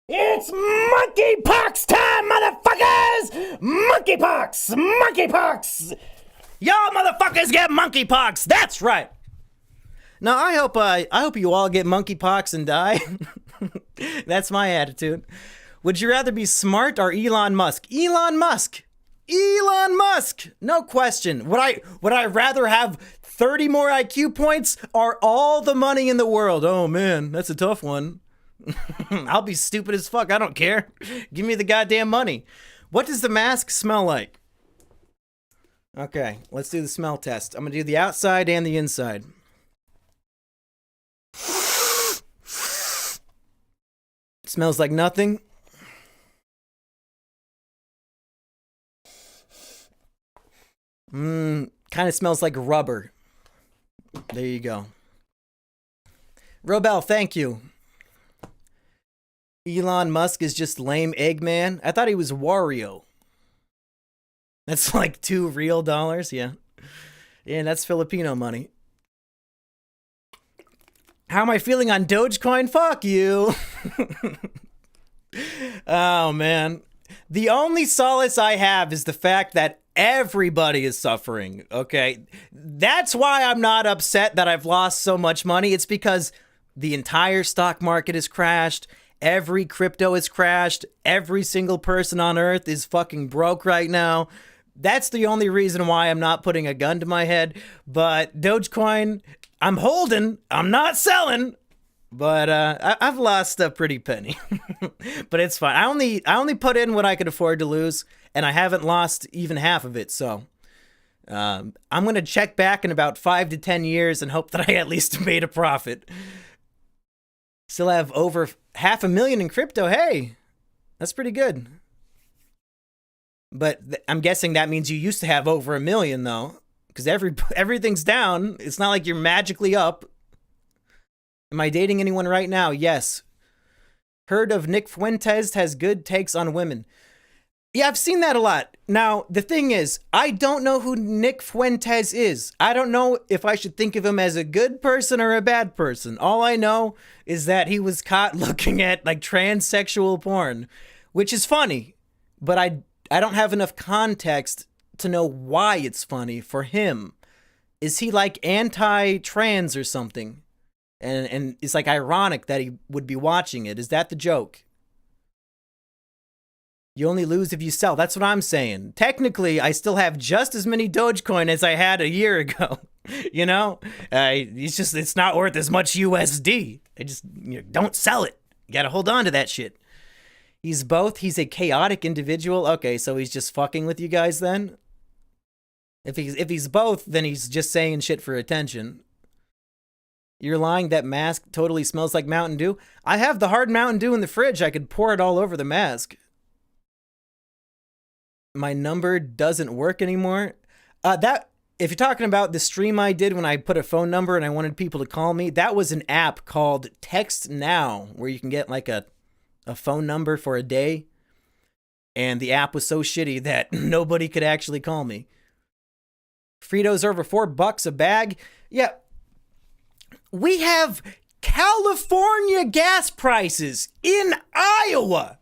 It's monkeypox time, motherfuckers! Monkeypox! Monkeypox! Y'all motherfuckers get monkeypox! That's right! Now, I hope you all get monkeypox and die. That's my attitude. Would you rather be smart or Elon Musk? Elon Musk! Elon Musk! No question. Would I rather have 30 more IQ points or all the money in the world? Oh man, that's a tough one. I'll be stupid as fuck. I don't care. Give me the goddamn money. What does the mask smell like? Okay, let's do the smell test. I'm gonna do the outside and the inside. It smells like nothing. Kind of smells like rubber. There you go. Robel, thank you. Elon Musk is just lame Eggman. I thought he was Wario. That's like $2 real. Yeah. Yeah, that's Filipino money. How am I feeling on Dogecoin? Fuck you. Oh, man. The only solace I have is the fact that everybody is suffering, okay? That's why I'm not upset that I've lost so much money. It's because the entire stock market has crashed. Every crypto has crashed. Every single person on earth is fucking broke right now. That's the only reason why I'm not putting a gun to my head. But Dogecoin, I'm holding. I'm not selling. But I've lost a pretty penny. But it's fine. I only put in what I could afford to lose, and I haven't lost even half of it. So I'm going to check back in about 5 to 10 years and hope that I at least made a profit. Still have over $500,000 in crypto. Hey, that's pretty good. But I'm guessing that means you used to have over $1 million, though, because everything's down. It's not like you're magically up. Am I dating anyone right now? Yes. Heard of Nick Fuentes has good takes on women. Yeah, I've seen that a lot. Now, the thing is, I don't know who Nick Fuentes is. I don't know if I should think of him as a good person or a bad person. All I know is that he was caught looking at like transsexual porn, which is funny, but I don't have enough context to know why it's funny for him. Is he like anti-trans or something? And it's like ironic that he would be watching it. Is that the joke? You only lose if you sell. That's what I'm saying. Technically, I still have just as many Dogecoin as I had a year ago. You know? It's not worth as much USD. Don't sell it. You gotta hold on to that shit. He's both. He's a chaotic individual. Okay, so he's just fucking with you guys then? If he's both, then he's just saying shit for attention. You're lying, that mask totally smells like Mountain Dew. I have the hard Mountain Dew in the fridge. I could pour it all over the mask. My number doesn't work anymore. If you're talking about the stream I did when I put a phone number and I wanted people to call me, that was an app called Text Now, where you can get like a phone number for a day. And the app was so shitty that nobody could actually call me. Fritos over $4 a bag. Yeah. We have California gas prices in Iowa.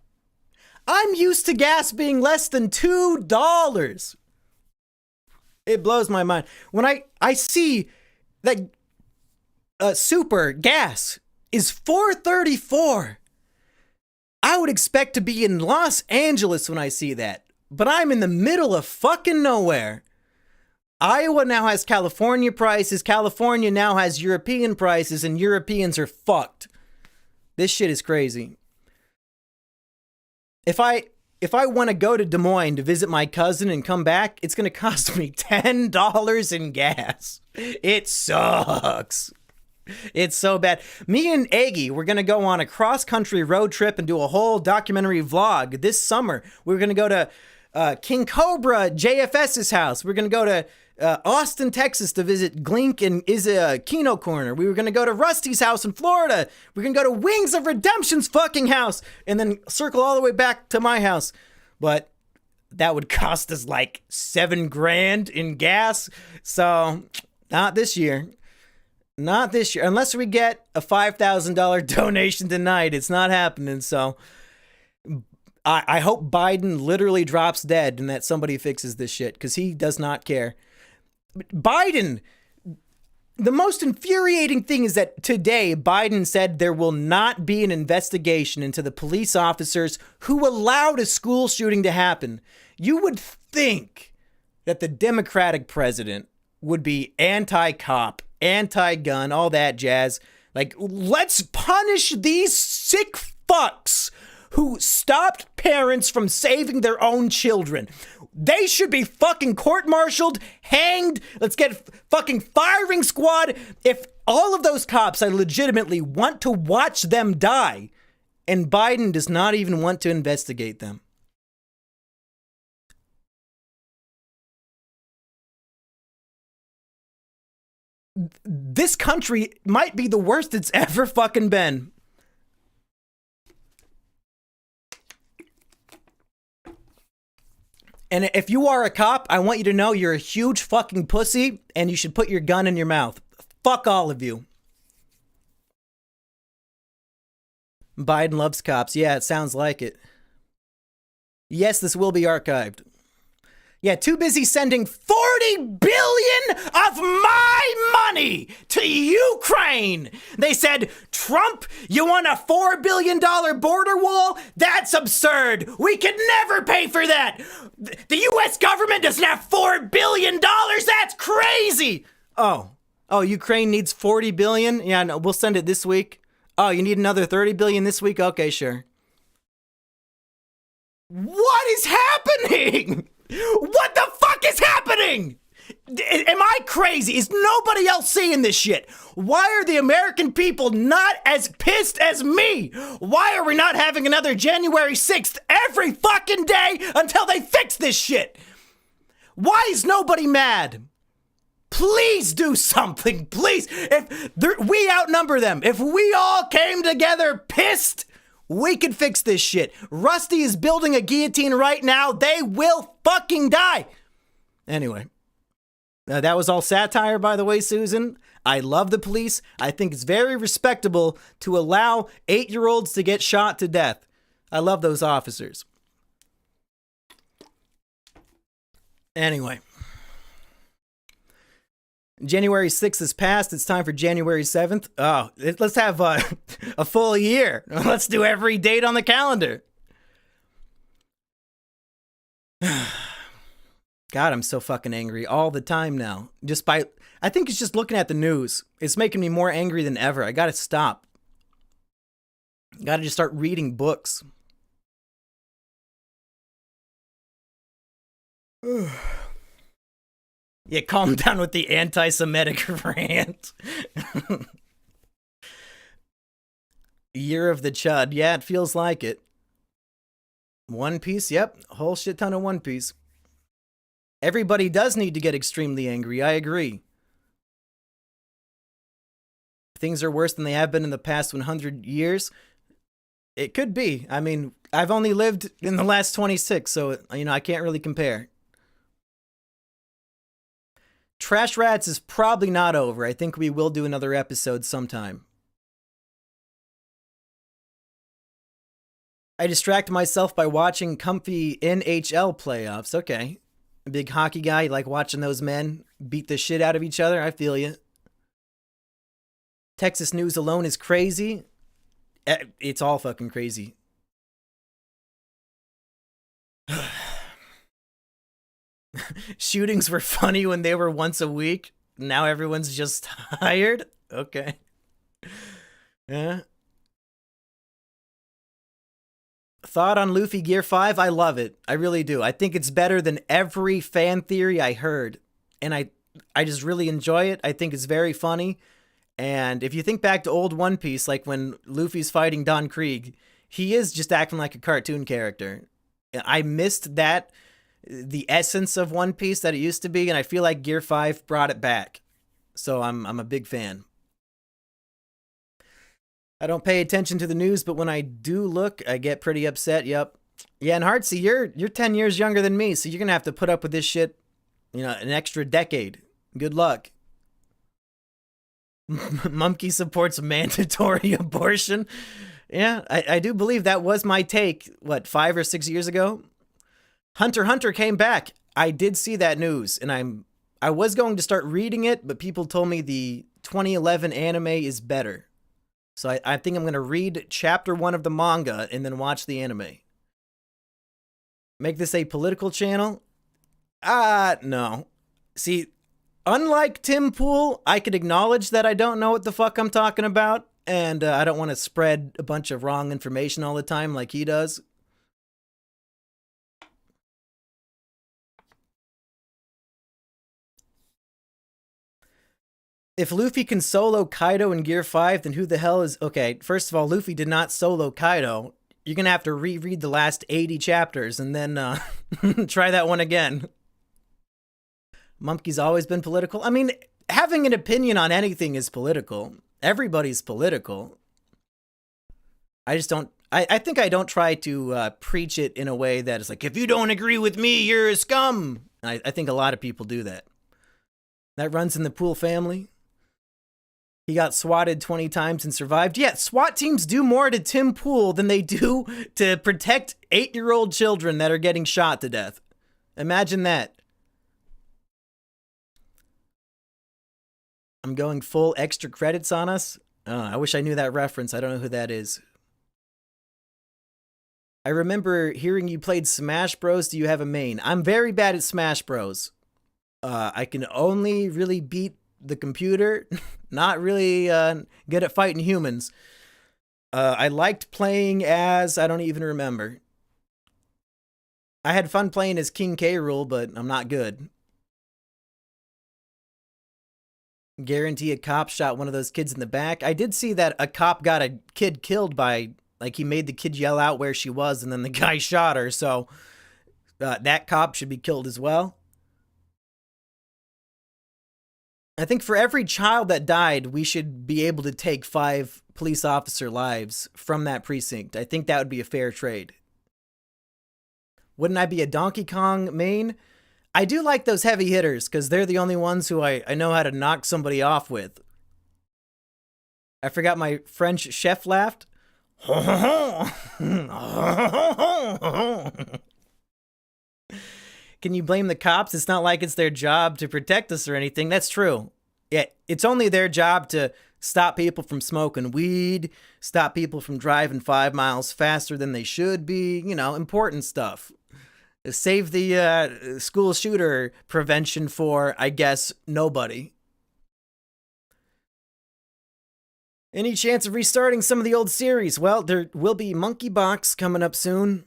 I'm used to gas being less than $2. It blows my mind. When I see that super gas is $4.34, I would expect to be in Los Angeles when I see that. But I'm in the middle of fucking nowhere. Iowa now has California prices. California now has European prices, and Europeans are fucked. This shit is crazy. If I want to go to Des Moines to visit my cousin and come back, it's going to cost me $10 in gas. It sucks. It's so bad. Me and Aggie, we're going to go on a cross-country road trip and do a whole documentary vlog this summer. We're going to go to King Cobra JFS's house. We're going to go to Austin, Texas to visit Glink and Kino Corner. We were going to go to Rusty's house in Florida. We're going to go to Wings of Redemption's fucking house and then circle all the way back to my house. But that would cost us like $7,000 in gas. So not this year. Not this year. Unless we get a $5,000 donation tonight, it's not happening. So I hope Biden literally drops dead and that somebody fixes this shit, because he does not care. Biden, the most infuriating thing is that today Biden said there will not be an investigation into the police officers who allowed a school shooting to happen. You would think that the Democratic president would be anti-cop, anti-gun, all that jazz. Like, let's punish these sick fucks who stopped parents from saving their own children. They should be fucking court-martialed, hanged. Let's get fucking firing squad. If all of those cops, I legitimately want to watch them die, and Biden does not even want to investigate them. This country might be the worst it's ever fucking been. And if you are a cop, I want you to know you're a huge fucking pussy and you should put your gun in your mouth. Fuck all of you. Biden loves cops. Yeah, it sounds like it. Yes, this will be archived. Yeah, too busy sending $40 billion of my money to Ukraine. They said, Trump, you want a $4 billion border wall? That's absurd. We could never pay for that. The U.S. government doesn't have $4 billion. That's crazy. Oh, Ukraine needs $40 billion? Yeah, no, we'll send it this week. Oh, you need another $30 billion this week? Okay, sure. What is happening? What the fuck is happening? Am I crazy? Is nobody else seeing this shit? Why are the American people not as pissed as me? Why are we not having another January 6th every fucking day until they fix this shit? Why is nobody mad? Please do something, please. We outnumber them. If we all came together pissed, we could fix this shit. Rusty is building a guillotine right now. They will fucking die. Anyway, that was all satire, by the way, Susan. I love the police. I think it's very respectable to allow 8-year-olds to get shot to death. I love those officers. Anyway. January 6th has passed. It's time for January 7th. Oh, let's have a full year. Let's do every date on the calendar. God, I'm so fucking angry all the time now. I think it's just looking at the news. It's making me more angry than ever. I gotta stop. Gotta just start reading books. Yeah, calm down with the anti-Semitic rant. Year of the Chud. Yeah, it feels like it. One Piece, yep. A whole shit ton of One Piece. Everybody does need to get extremely angry, I agree. Things are worse than they have been in the past 100 years. It could be. I mean, I've only lived in the last 26, so, I can't really compare. Trash Rats is probably not over. I think we will do another episode sometime. I distract myself by watching comfy NHL playoffs. Okay. A big hockey guy, you like watching those men beat the shit out of each other? I feel you. Texas news alone is crazy. It's all fucking crazy. Shootings were funny when they were once a week. Now everyone's just tired. Okay. Yeah. Thought on Luffy Gear 5? I love it. I really do. I think it's better than every fan theory I heard. And I just really enjoy it. I think it's very funny. And if you think back to old One Piece, like when Luffy's fighting Don Krieg, he is just acting like a cartoon character. I missed that, the essence of One Piece that it used to be, and I feel like Gear 5 brought it back. So I'm a big fan. I don't pay attention to the news, but when I do look, I get pretty upset. Yep. Yeah, and Heartsy, you're 10 years younger than me, so you're going to have to put up with this shit, an extra decade. Good luck. Mumkey supports mandatory abortion. Yeah, I do believe that was my take, what, 5 or 6 years ago? Hunter x Hunter came back. I did see that news, and I was going to start reading it, but people told me the 2011 anime is better. So I think I'm going to read chapter 1 of the manga and then watch the anime. Make this a political channel? No. See, unlike Tim Pool, I could acknowledge that I don't know what the fuck I'm talking about, and I don't want to spread a bunch of wrong information all the time like he does. If Luffy can solo Kaido in Gear 5, then who the hell is... Okay, first of all, Luffy did not solo Kaido. You're gonna have to reread the last 80 chapters and then try that one again. Mumke's always been political. I mean, having an opinion on anything is political. Everybody's political. I just don't... I think I don't try to preach it in a way that is like, if you don't agree with me, you're a scum. I think a lot of people do that. That runs in the Pool family. He got swatted 20 times and survived. Yeah, SWAT teams do more to Tim Pool than they do to protect 8-year-old children that are getting shot to death. Imagine that. I'm going full extra credits on us. I wish I knew that reference. I don't know who that is. I remember hearing you played Smash Bros. Do you have a main? I'm very bad at Smash Bros. I can only really beat the computer. Not really good at fighting humans. I liked playing as... I don't even remember. I had fun playing as King K. Rool, but I'm not good. Guarantee a cop shot one of those kids in the back. I did see that a cop got a kid killed by... Like, he made the kid yell out where she was, and then the guy shot her, so... that cop should be killed as well. I think for every child that died, we should be able to take 5 police officer lives from that precinct. I think that would be a fair trade. Wouldn't I be a Donkey Kong main? I do like those heavy hitters, because they're the only ones who I know how to knock somebody off with. I forgot my French chef laughed. Can you blame the cops? It's not like it's their job to protect us or anything. That's true. Yeah, it's only their job to stop people from smoking weed, stop people from driving 5 miles faster than they should be, you know, important stuff. Save the school shooter prevention for, I guess, nobody. Any chance of restarting some of the old series? Well, there will be Monkey Box coming up soon.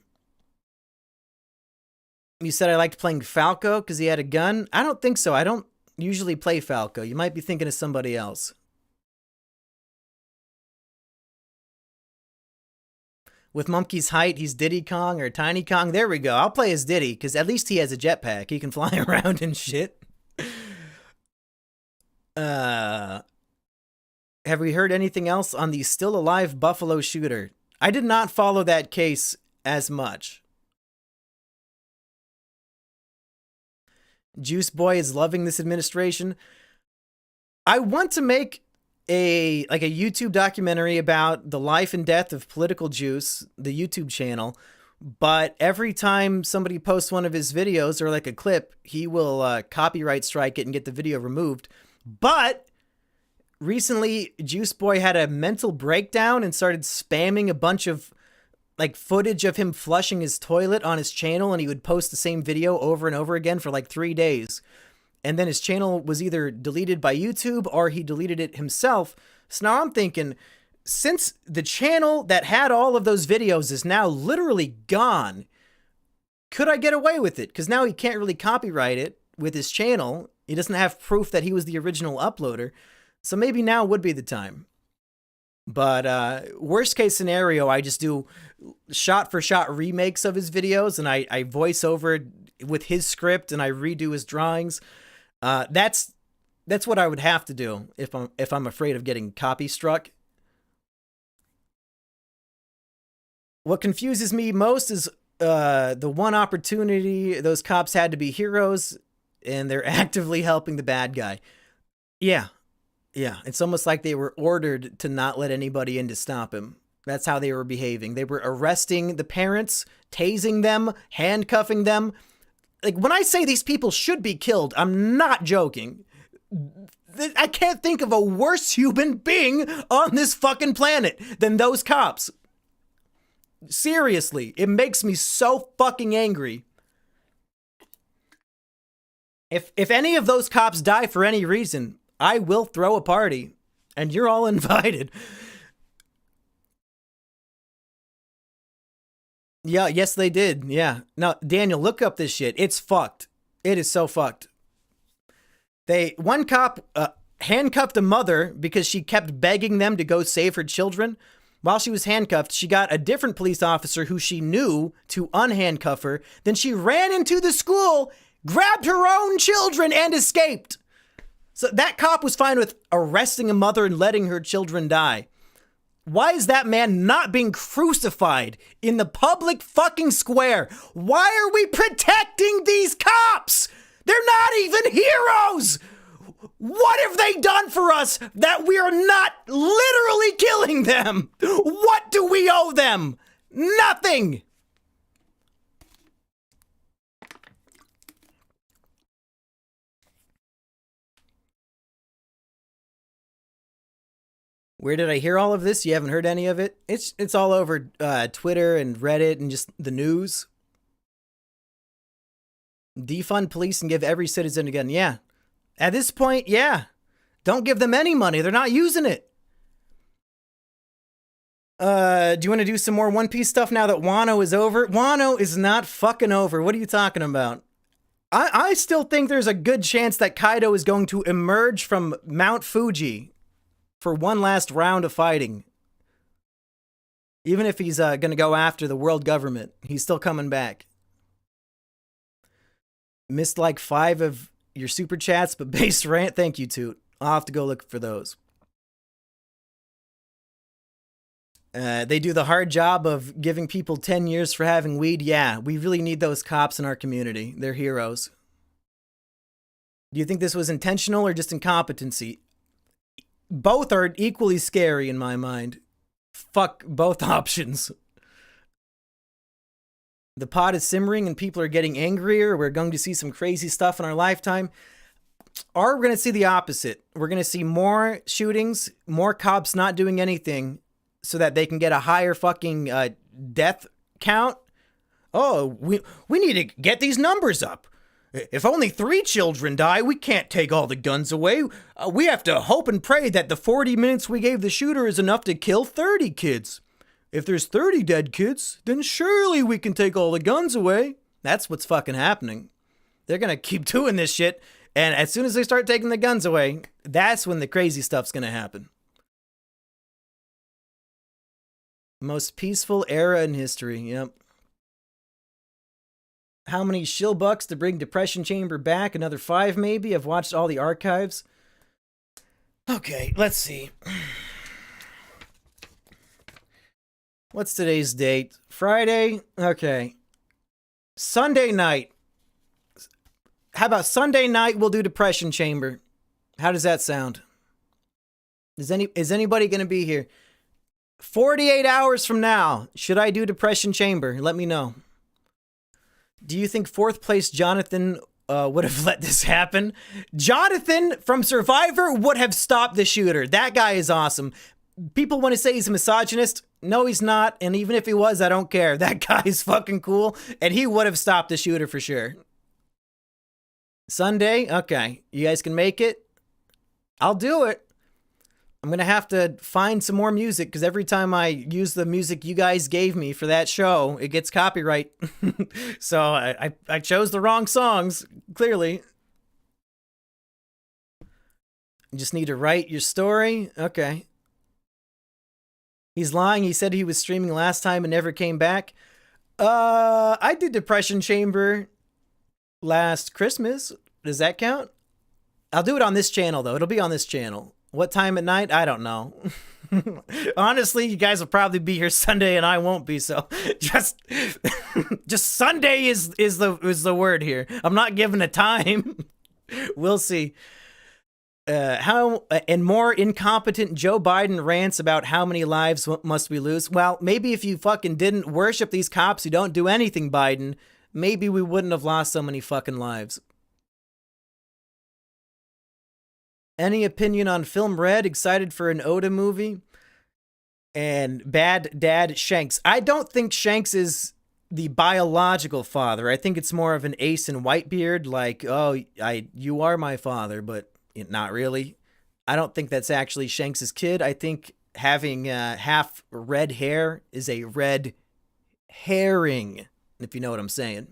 You said I liked playing Falco because he had a gun? I don't think so. I don't usually play Falco. You might be thinking of somebody else. With Mumke's height, he's Diddy Kong or Tiny Kong. There we go. I'll play as Diddy because at least he has a jetpack. He can fly around and shit. Have we heard anything else on the still alive Buffalo shooter? I did not follow that case as much. Juice Boy is loving this administration. I want to make a YouTube documentary about the life and death of Political Juice, the YouTube channel, but every time somebody posts one of his videos or like a clip, he will copyright strike it and get the video removed. But recently, Juice Boy had a mental breakdown and started spamming a bunch of like footage of him flushing his toilet on his channel, and he would post the same video over and over again for like 3 days. And then his channel was either deleted by YouTube or he deleted it himself. So now I'm thinking, since the channel that had all of those videos is now literally gone, could I get away with it? Because now he can't really copyright it with his channel. He doesn't have proof that he was the original uploader. So maybe now would be the time. But worst case scenario, I just do shot for shot remakes of his videos, and I voice over with his script and I redo his drawings. That's what I would have to do if I'm afraid of getting copy struck. What confuses me most is the one opportunity those cops had to be heroes, and they're actively helping the bad guy. Yeah, it's almost like they were ordered to not let anybody in to stop him. That's how they were behaving. They were arresting the parents, tasing them, handcuffing them. Like, when I say these people should be killed, I'm not joking. I can't think of a worse human being on this fucking planet than those cops. Seriously, it makes me so fucking angry. If any of those cops die for any reason, I will throw a party, and you're all invited. Yeah, yes they did. Yeah. Now, Daniel, look up this shit. It's fucked. It is so fucked. One cop handcuffed a mother because she kept begging them to go save her children. While she was handcuffed, she got a different police officer who she knew to unhandcuff her. Then she ran into the school, grabbed her own children, and escaped. So that cop was fine with arresting a mother and letting her children die. Why is that man not being crucified in the public fucking square? Why are we protecting these cops? They're not even heroes! What have they done for us that we are not literally killing them? What do we owe them? Nothing! Where did I hear all of this? You haven't heard any of it? It's all over Twitter and Reddit and just the news. Defund police and give every citizen a gun. Yeah. At this point, yeah. Don't give them any money. They're not using it. Do you want to do some more One Piece stuff now that Wano is over? Wano is not fucking over. What are you talking about? I still think there's a good chance that Kaido is going to emerge from Mount Fuji for one last round of fighting. Even if he's going to go after the world government, he's still coming back. Missed like 5 of your super chats, but base rant, thank you, Toot. I'll have to go look for those. They do the hard job of giving people 10 years for having weed. Yeah, we really need those cops in our community. They're heroes. Do you think this was intentional or just incompetency? Both are equally scary in my mind. Fuck both options. The pot is simmering and people are getting angrier. We're going to see some crazy stuff in our lifetime. Or we're going to see the opposite. We're going to see more shootings, more cops not doing anything so that they can get a higher fucking death count. Oh, we need to get these numbers up. If only 3 children die, we can't take all the guns away. We have to hope and pray that the 40 minutes we gave the shooter is enough to kill 30 kids. If there's 30 dead kids, then surely we can take all the guns away. That's what's fucking happening. They're gonna keep doing this shit, and as soon as they start taking the guns away, that's when the crazy stuff's gonna happen. Most peaceful era in history, yep. How many shill bucks to bring Depression Chamber back? Another 5 maybe? I've watched all the archives. Okay, let's see. What's today's date? Friday? Okay. Sunday night. How about Sunday night we'll do Depression Chamber? How does that sound? Is anybody going to be here? 48 hours from now, should I do Depression Chamber? Let me know. Do you think 4th place Jonathan would have let this happen? Jonathan from Survivor would have stopped the shooter. That guy is awesome. People want to say he's a misogynist. No, he's not. And even if he was, I don't care. That guy is fucking cool. And he would have stopped the shooter for sure. Sunday? Okay. You guys can make it? I'll do it. I'm going to have to find some more music because every time I use the music you guys gave me for that show, it gets copyright. So I chose the wrong songs, clearly. You just need to write your story. Okay. He's lying. He said he was streaming last time and never came back. I did Depression Chamber last Christmas. Does that count? I'll do it on this channel, though. It'll be on this channel. What time at night? I don't know. Honestly, you guys will probably be here Sunday and I won't be, so just Sunday is the word here. I'm not giving a time. We'll see. How and more incompetent Joe Biden rants about how many lives must we lose. Well, maybe if you fucking didn't worship these cops who don't do anything, Biden, maybe we wouldn't have lost so many fucking lives. Any opinion on Film Red? Excited for an Oda movie? And Bad Dad Shanks. I don't think Shanks is the biological father. I think it's more of an Ace and Whitebeard, like, oh, you are my father, but not really. I don't think that's actually Shanks's kid. I think having half red hair is a red herring, if you know what I'm saying.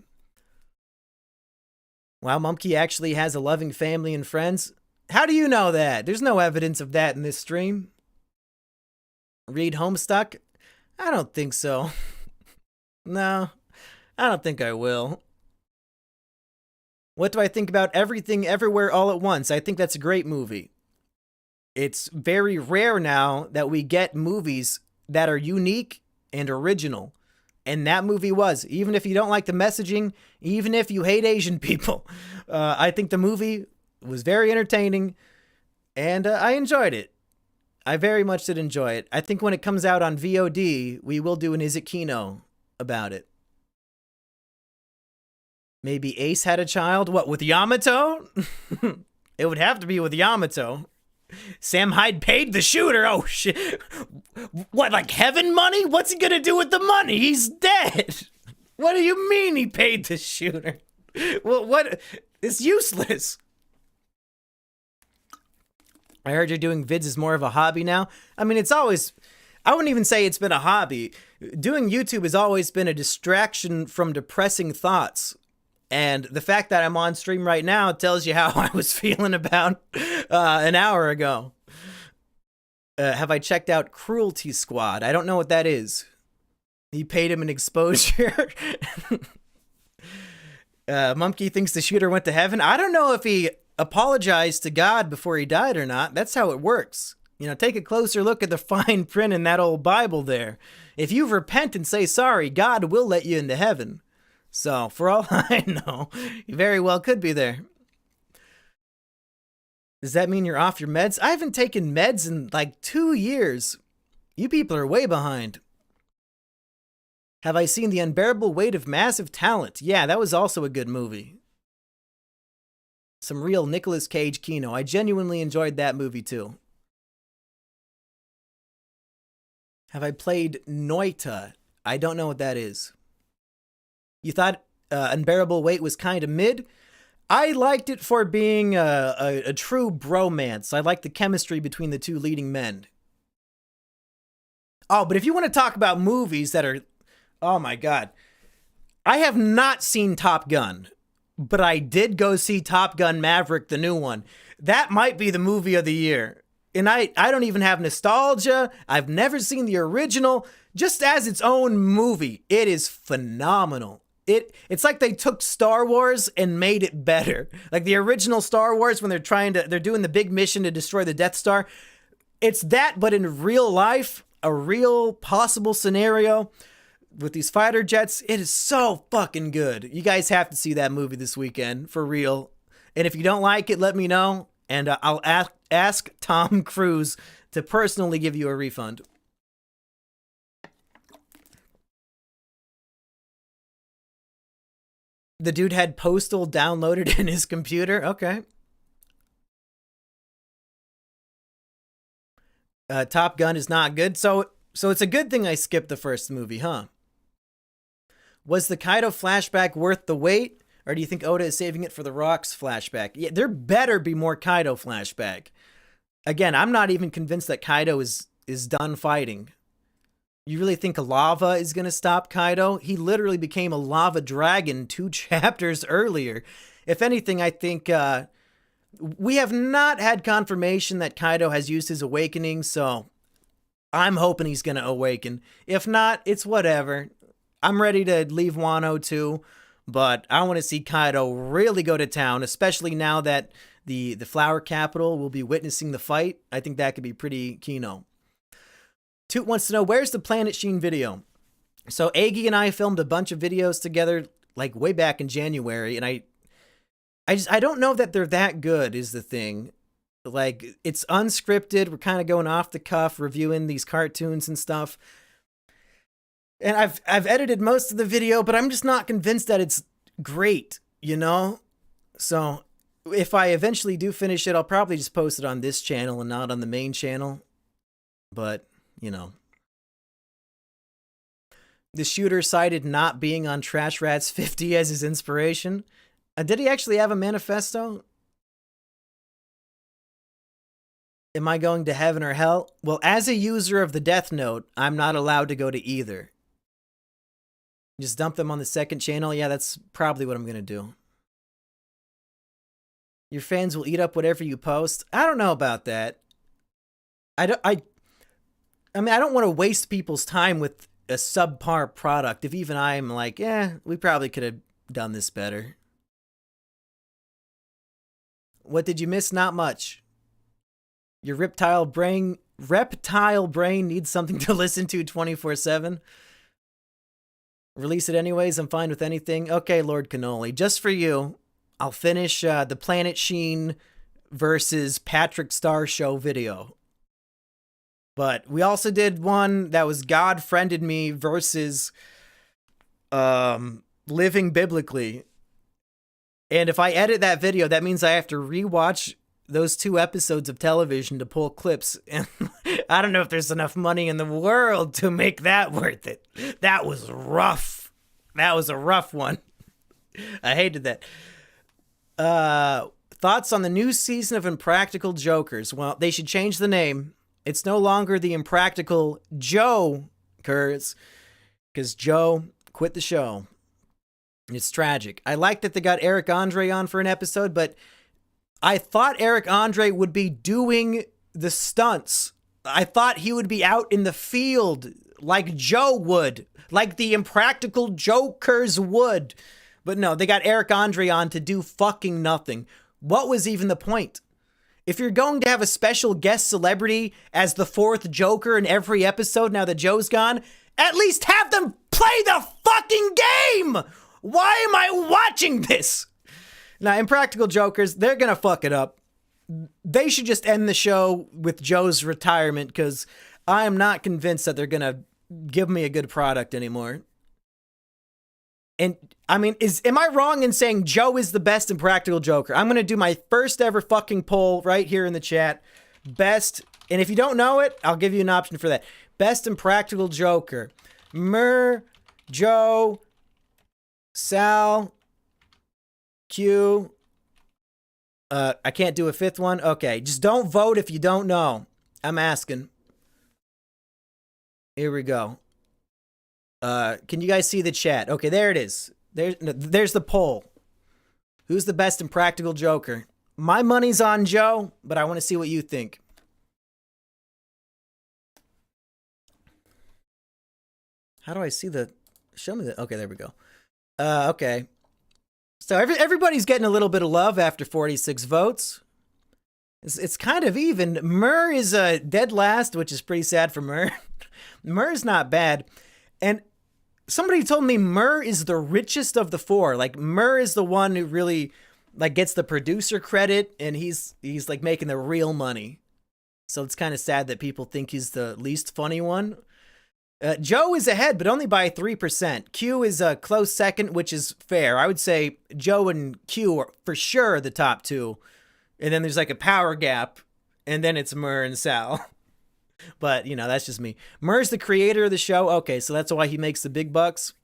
Wow, Mumkey actually has a loving family and friends. How do you know that? There's no evidence of that in this stream. Read Homestuck? I don't think so. No, I don't think I will. What do I think about Everything Everywhere All at Once? I think that's a great movie. It's very rare now that we get movies that are unique and original. And that movie was. Even if you don't like the messaging, even if you hate Asian people, I think the movie was very entertaining, and I enjoyed it. I very much did enjoy it. I think when it comes out on VOD, we will do an Is It Kino about it. Maybe Ace had a child? What, with Yamato? It would have to be with Yamato. Sam Hyde paid the shooter. Oh, shit. What, like heaven money? What's he gonna do with the money? He's dead. What do you mean he paid the shooter? Well, what? It's useless. I heard you're doing vids is more of a hobby now. I mean, it's always... I wouldn't even say it's been a hobby. Doing YouTube has always been a distraction from depressing thoughts. And the fact that I'm on stream right now tells you how I was feeling about an hour ago. Have I checked out Cruelty Squad? I don't know what that is. He paid him an exposure. Mumkey thinks the shooter went to heaven. I don't know if he apologized to God before he died or not. That's how it works. You know, take a closer look at the fine print in that old Bible there. If you repent and say sorry, God will let you into heaven. So, for all I know, you very well could be there. Does that mean you're off your meds? I haven't taken meds in like 2 years. You people are way behind. Have I seen The Unbearable Weight of Massive Talent? Yeah, that was also a good movie. Some real Nicolas Cage Kino. I genuinely enjoyed that movie too. Have I played Noita? I don't know what that is. You thought Unbearable Weight was kind of mid? I liked it for being a true bromance. I liked the chemistry between the two leading men. Oh, but if you want to talk about movies that are... Oh my God. I have not seen Top Gun, but I did go see Top Gun Maverick, the new one. That might be the movie of the year. And I don't even have nostalgia. I've never seen the original. Just as its own movie, it is phenomenal. It's like they took Star Wars and made it better. Like the original Star Wars when they're doing the big mission to destroy the Death Star. It's that, but in real life, a real possible scenario with these fighter jets. It is so fucking good. You guys have to see that movie this weekend, for real. And if you don't like it, let me know. And I'll ask Tom Cruise to personally give you a refund. The dude had Postal downloaded in his computer? Okay. Top Gun is not good. So it's a good thing I skipped the first movie, huh? Was the Kaido flashback worth the wait? Or do you think Oda is saving it for the Rocks flashback? Yeah, there better be more Kaido flashback. Again, I'm not even convinced that Kaido is done fighting. You really think lava is going to stop Kaido? He literally became a lava dragon 2 chapters earlier. If anything, I think we have not had confirmation that Kaido has used his awakening, so I'm hoping he's going to awaken. If not, it's whatever. I'm ready to leave Wano too, but I want to see Kaido really go to town, especially now that the Flower Capital will be witnessing the fight. I think that could be pretty kino. Toot wants to know, where's the Planet Sheen video? So Aggie and I filmed a bunch of videos together, like way back in January, and I don't know that they're that good is the thing. Like, it's unscripted. We're kind of going off the cuff, reviewing these cartoons and stuff. And I've edited most of the video, but I'm just not convinced that it's great, you know? So if I eventually do finish it, I'll probably just post it on this channel and not on the main channel. But, you know. The shooter cited not being on Trash Rats 50 as his inspiration. Did he actually have a manifesto? Am I going to heaven or hell? Well, as a user of the Death Note, I'm not allowed to go to either. Just dump them on the second channel? Yeah, that's probably what I'm going to do. Your fans will eat up whatever you post? I don't know about that. I mean, I don't want to waste people's time with a subpar product if even I'm like, we probably could have done this better. What did you miss? Not much. Your reptile brain needs something to listen to 24/7. Release it anyways. I'm fine with anything. Okay, Lord Cannoli, just for you, I'll finish the Planet Sheen versus Patrick Star Show video. But we also did one that was God Friended Me versus Living Biblically. And if I edit that video, that means I have to rewatch those 2 episodes of television to pull clips. And I don't know if there's enough money in the world to make that worth it. That was rough. That was a rough one. I hated that. Thoughts on the new season of Impractical Jokers? Well, they should change the name. It's no longer the Impractical Jokers, because Joe quit the show. It's tragic. I like that they got Eric Andre on for an episode, but I thought Eric Andre would be doing the stunts. I thought he would be out in the field like Joe would, like the Impractical Jokers would. But no, they got Eric Andre on to do fucking nothing. What was even the point? If you're going to have a special guest celebrity as the 4th Joker in every episode now that Joe's gone, at least have them play the fucking game! Why am I watching this? Now, Impractical Jokers, they're gonna fuck it up. They should just end the show with Joe's retirement, because I am not convinced that they're gonna give me a good product anymore. And, I mean, am I wrong in saying Joe is the best Impractical Joker? I'm gonna do my first ever fucking poll right here in the chat. Best, and if you don't know it, I'll give you an option for that. Best Impractical Joker. Joe, Sal, Q. I can't do a 5th one. Okay, just don't vote if you don't know. I'm asking. Here we go. Can you guys see the chat? Okay, there it is. There's the poll. Who's the best Impractical Joker? My money's on Joe, but I want to see what you think. How do I see the... Show me the... Okay, there we go. Okay. So everybody's getting a little bit of love after 46 votes. It's kind of even. Murr is dead last, which is pretty sad for Murr. Murr's not bad. And somebody told me Murr is the richest of the 4. Like, Murr is the one who really, like, gets the producer credit, and he's like making the real money. So it's kind of sad that people think he's the least funny one. Joe is ahead, but only by 3%. Q is a close second, which is fair. I would say Joe and Q are for sure the top 2. And then there's like a power gap, and then it's Murr and Sal. But, you know, that's just me. Murr's the creator of the show. Okay, so that's why he makes the big bucks.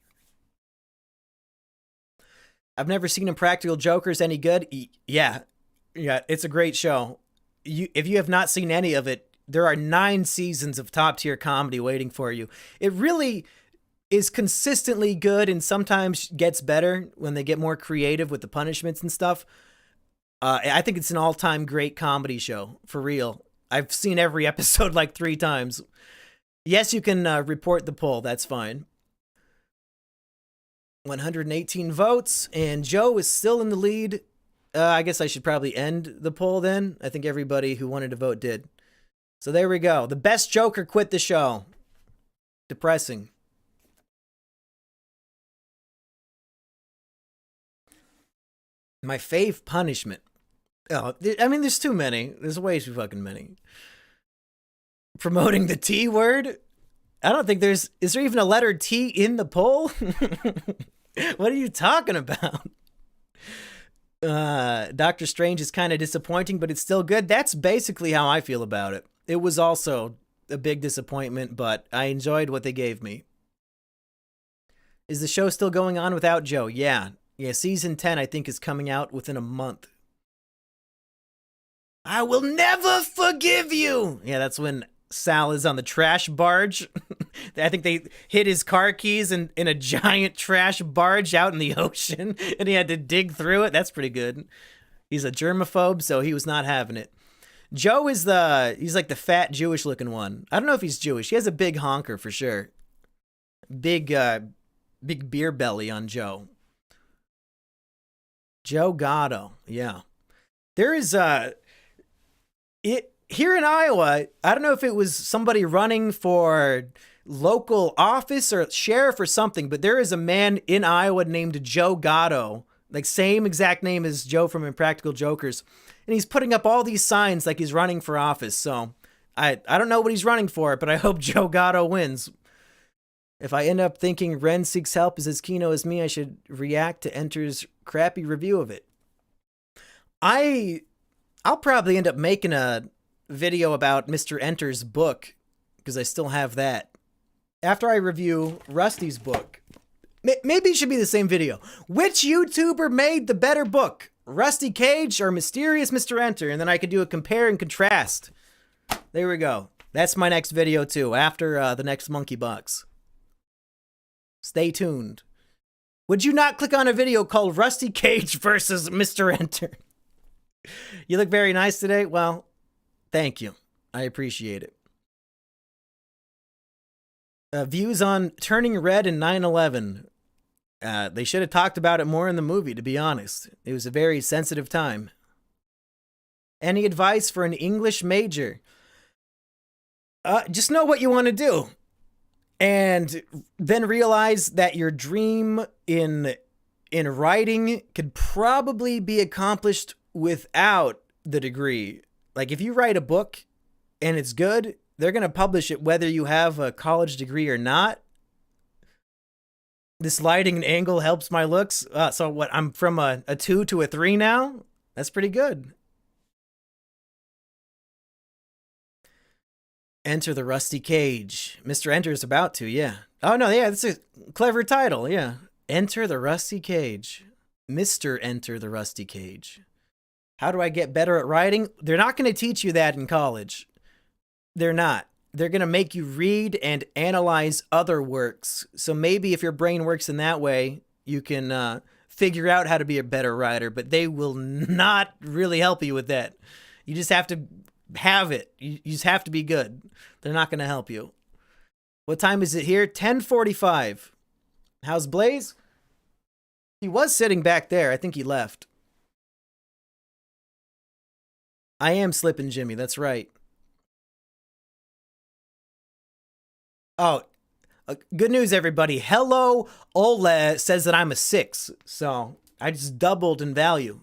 I've never seen Impractical Jokers any good. Yeah, it's a great show. If you have not seen any of it, there are 9 seasons of top-tier comedy waiting for you. It really is consistently good and sometimes gets better when they get more creative with the punishments and stuff. I think it's an all-time great comedy show, for real. I've seen every episode like 3 times. Yes, you can report the poll. That's fine. 118 votes, and Joe is still in the lead. I guess I should probably end the poll then. I think everybody who wanted to vote did. So there we go. The best Joker quit the show. Depressing. My fave punishment. Oh, I mean, there's too many. There's way too fucking many. Promoting the T word? I don't think there's. Is there even a letter T in the poll? What are you talking about? Doctor Strange is kind of disappointing, but it's still good. That's basically how I feel about it. It was also a big disappointment, but I enjoyed what they gave me. Is the show still going on without Joe? Yeah. Yeah, season 10, I think, is coming out within a month. I will never forgive you! Yeah, that's when Sal is on the trash barge. I think they hid his car keys in a giant trash barge out in the ocean, and he had to dig through it. That's pretty good. He's a germaphobe, so he was not having it. Joe is he's like the fat Jewish looking one. I don't know if he's Jewish. He has a big honker for sure. Big beer belly on Joe. Joe Gatto, yeah. There is it here in Iowa. I don't know if it was somebody running for local office or sheriff or something, but there is a man in Iowa named Joe Gatto, like same exact name as Joe from Impractical Jokers, and he's putting up all these signs like he's running for office. So I don't know what he's running for, but I hope Joe Gatto wins. If I end up thinking Ren Seeks Help is as kino as me, I should react to Enter's crappy review of it. I'll probably end up making a video about Mr. Enter's book, because I still have that. After I review Rusty's book. Maybe it should be the same video. Which YouTuber made the better book? Rusty Cage or Mysterious Mr. Enter? And then I could do a compare and contrast. There we go. That's my next video too, after the next Monkey Box. Stay tuned. Would you not click on a video called Rusty Cage versus Mr. Enter? You look very nice today. Well, thank you. I appreciate it. Views on Turning Red and 9/11. They should have talked about it more in the movie, to be honest. It was a very sensitive time. Any advice for an English major? Just know what you want to do. And then realize that your dream in writing could probably be accomplished without the degree. Like if you write a book and it's good, they're going to publish it whether you have a college degree or not. This lighting and angle helps my looks. So what, I'm from a 2 to a 3 now? That's pretty good. Enter the Rusty Cage. Mr. Enter's about to, yeah. Oh, no, yeah, that's a clever title, yeah. Enter the Rusty Cage. Mr. Enter the Rusty Cage. How do I get better at writing? They're not going to teach you that in college. They're not. They're going to make you read and analyze other works. So maybe if your brain works in that way, you can figure out how to be a better writer, but they will not really help you with that. You just have to have it. You just have to be good. They're not going to help you. What time is it here? 10:45. How's Blaze? He was sitting back there. I think he left. I am Slippin' Jimmy. That's right. Oh, good news, everybody. Hello, Ole says that I'm a 6. So I just doubled in value.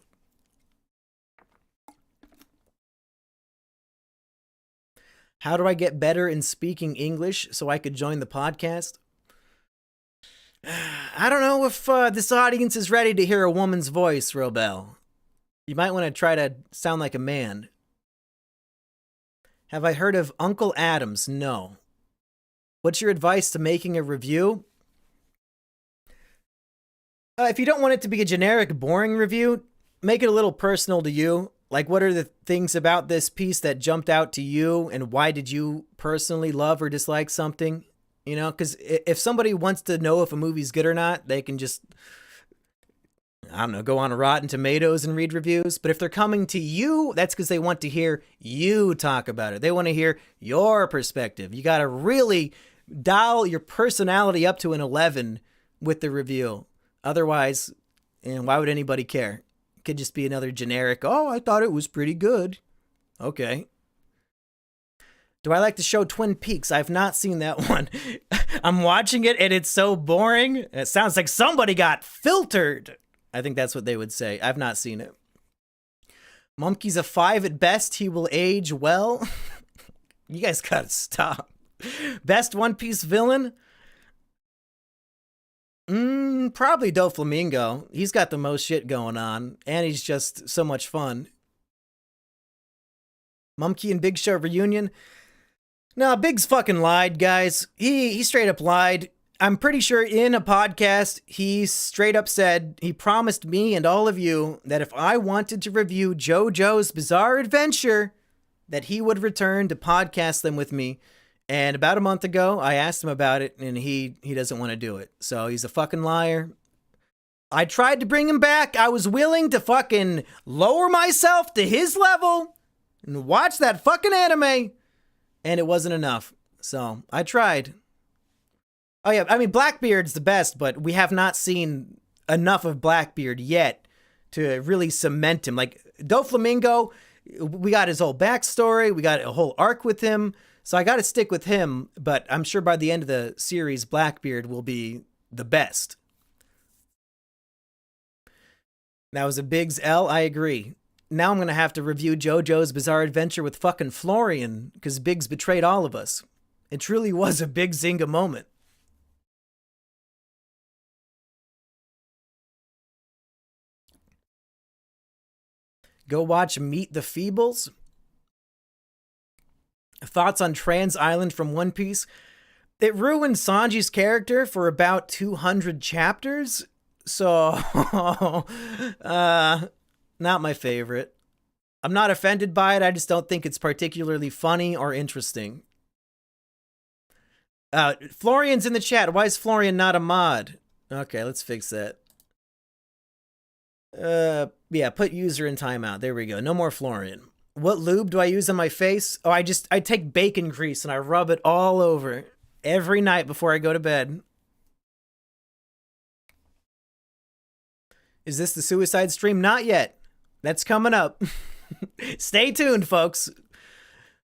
How do I get better in speaking English so I could join the podcast? I don't know if this audience is ready to hear a woman's voice, Robel. You might want to try to sound like a man. Have I heard of Uncle Adams? No. What's your advice to making a review? If you don't want it to be a generic, boring review, make it a little personal to you. Like, what are the things about this piece that jumped out to you, and why did you personally love or dislike something? You know, because if somebody wants to know if a movie's good or not, they can just, I don't know, go on Rotten Tomatoes and read reviews. But if they're coming to you, that's because they want to hear you talk about it. They want to hear your perspective. You got to really dial your personality up to an 11 with the review. Otherwise, why would anybody care? It could just be another generic, oh, I thought it was pretty good. Okay. Do I like the show Twin Peaks? I've not seen that one. I'm watching it and it's so boring. It sounds like somebody got filtered. I think that's what they would say. I've not seen it. Mumkey's a 5 at best. He will age well. You guys gotta stop. Best One Piece villain? Probably Doflamingo. He's got the most shit going on, and he's just so much fun. Mumkey and Big Show reunion? No, Big's fucking lied, guys. He straight up lied. I'm pretty sure in a podcast, he straight up said he promised me and all of you that if I wanted to review JoJo's Bizarre Adventure, that he would return to podcast them with me. And about a month ago, I asked him about it, and he doesn't want to do it. So he's a fucking liar. I tried to bring him back. I was willing to fucking lower myself to his level and watch that fucking anime, and it wasn't enough. So I tried. Oh yeah, I mean, Blackbeard's the best, but we have not seen enough of Blackbeard yet to really cement him. Like, Doflamingo, we got his whole backstory, we got a whole arc with him, so I gotta stick with him, but I'm sure by the end of the series, Blackbeard will be the best. That was a Big's L, I agree. Now I'm gonna have to review JoJo's Bizarre Adventure with fucking Florian, because Biggs betrayed all of us. It truly was a big Zynga moment. Go watch Meet the Feebles. Thoughts on Trans Island from One Piece? It ruined Sanji's character for about 200 chapters, so not my favorite. I'm not offended by it, I just don't think it's particularly funny or interesting. Florian's in the chat. Why is Florian not a mod? Okay, let's fix that. Yeah, put user in timeout. There we go. No more Florian. What lube do I use on my face? Oh, I take bacon grease and I rub it all over every night before I go to bed. Is this the suicide stream? Not yet. That's coming up. Stay tuned, folks.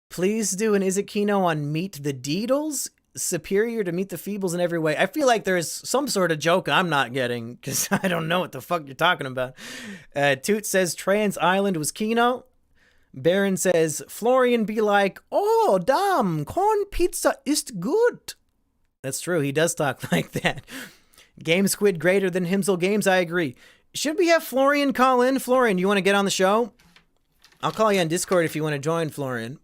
Please do an Is It Kino on Meet the Deedles? Superior to Meet the Feebles in every way. I feel like there's some sort of joke I'm not getting because I don't know what the fuck you're talking about. Toot says Trans Island was Kino. Baron says Florian be like, oh, damn, corn pizza is good. That's true. He does talk like that. Game Squid greater than Himsel Games. I agree. Should we have Florian call in? Florian, you want to get on the show? I'll call you on Discord if you want to join, Florian.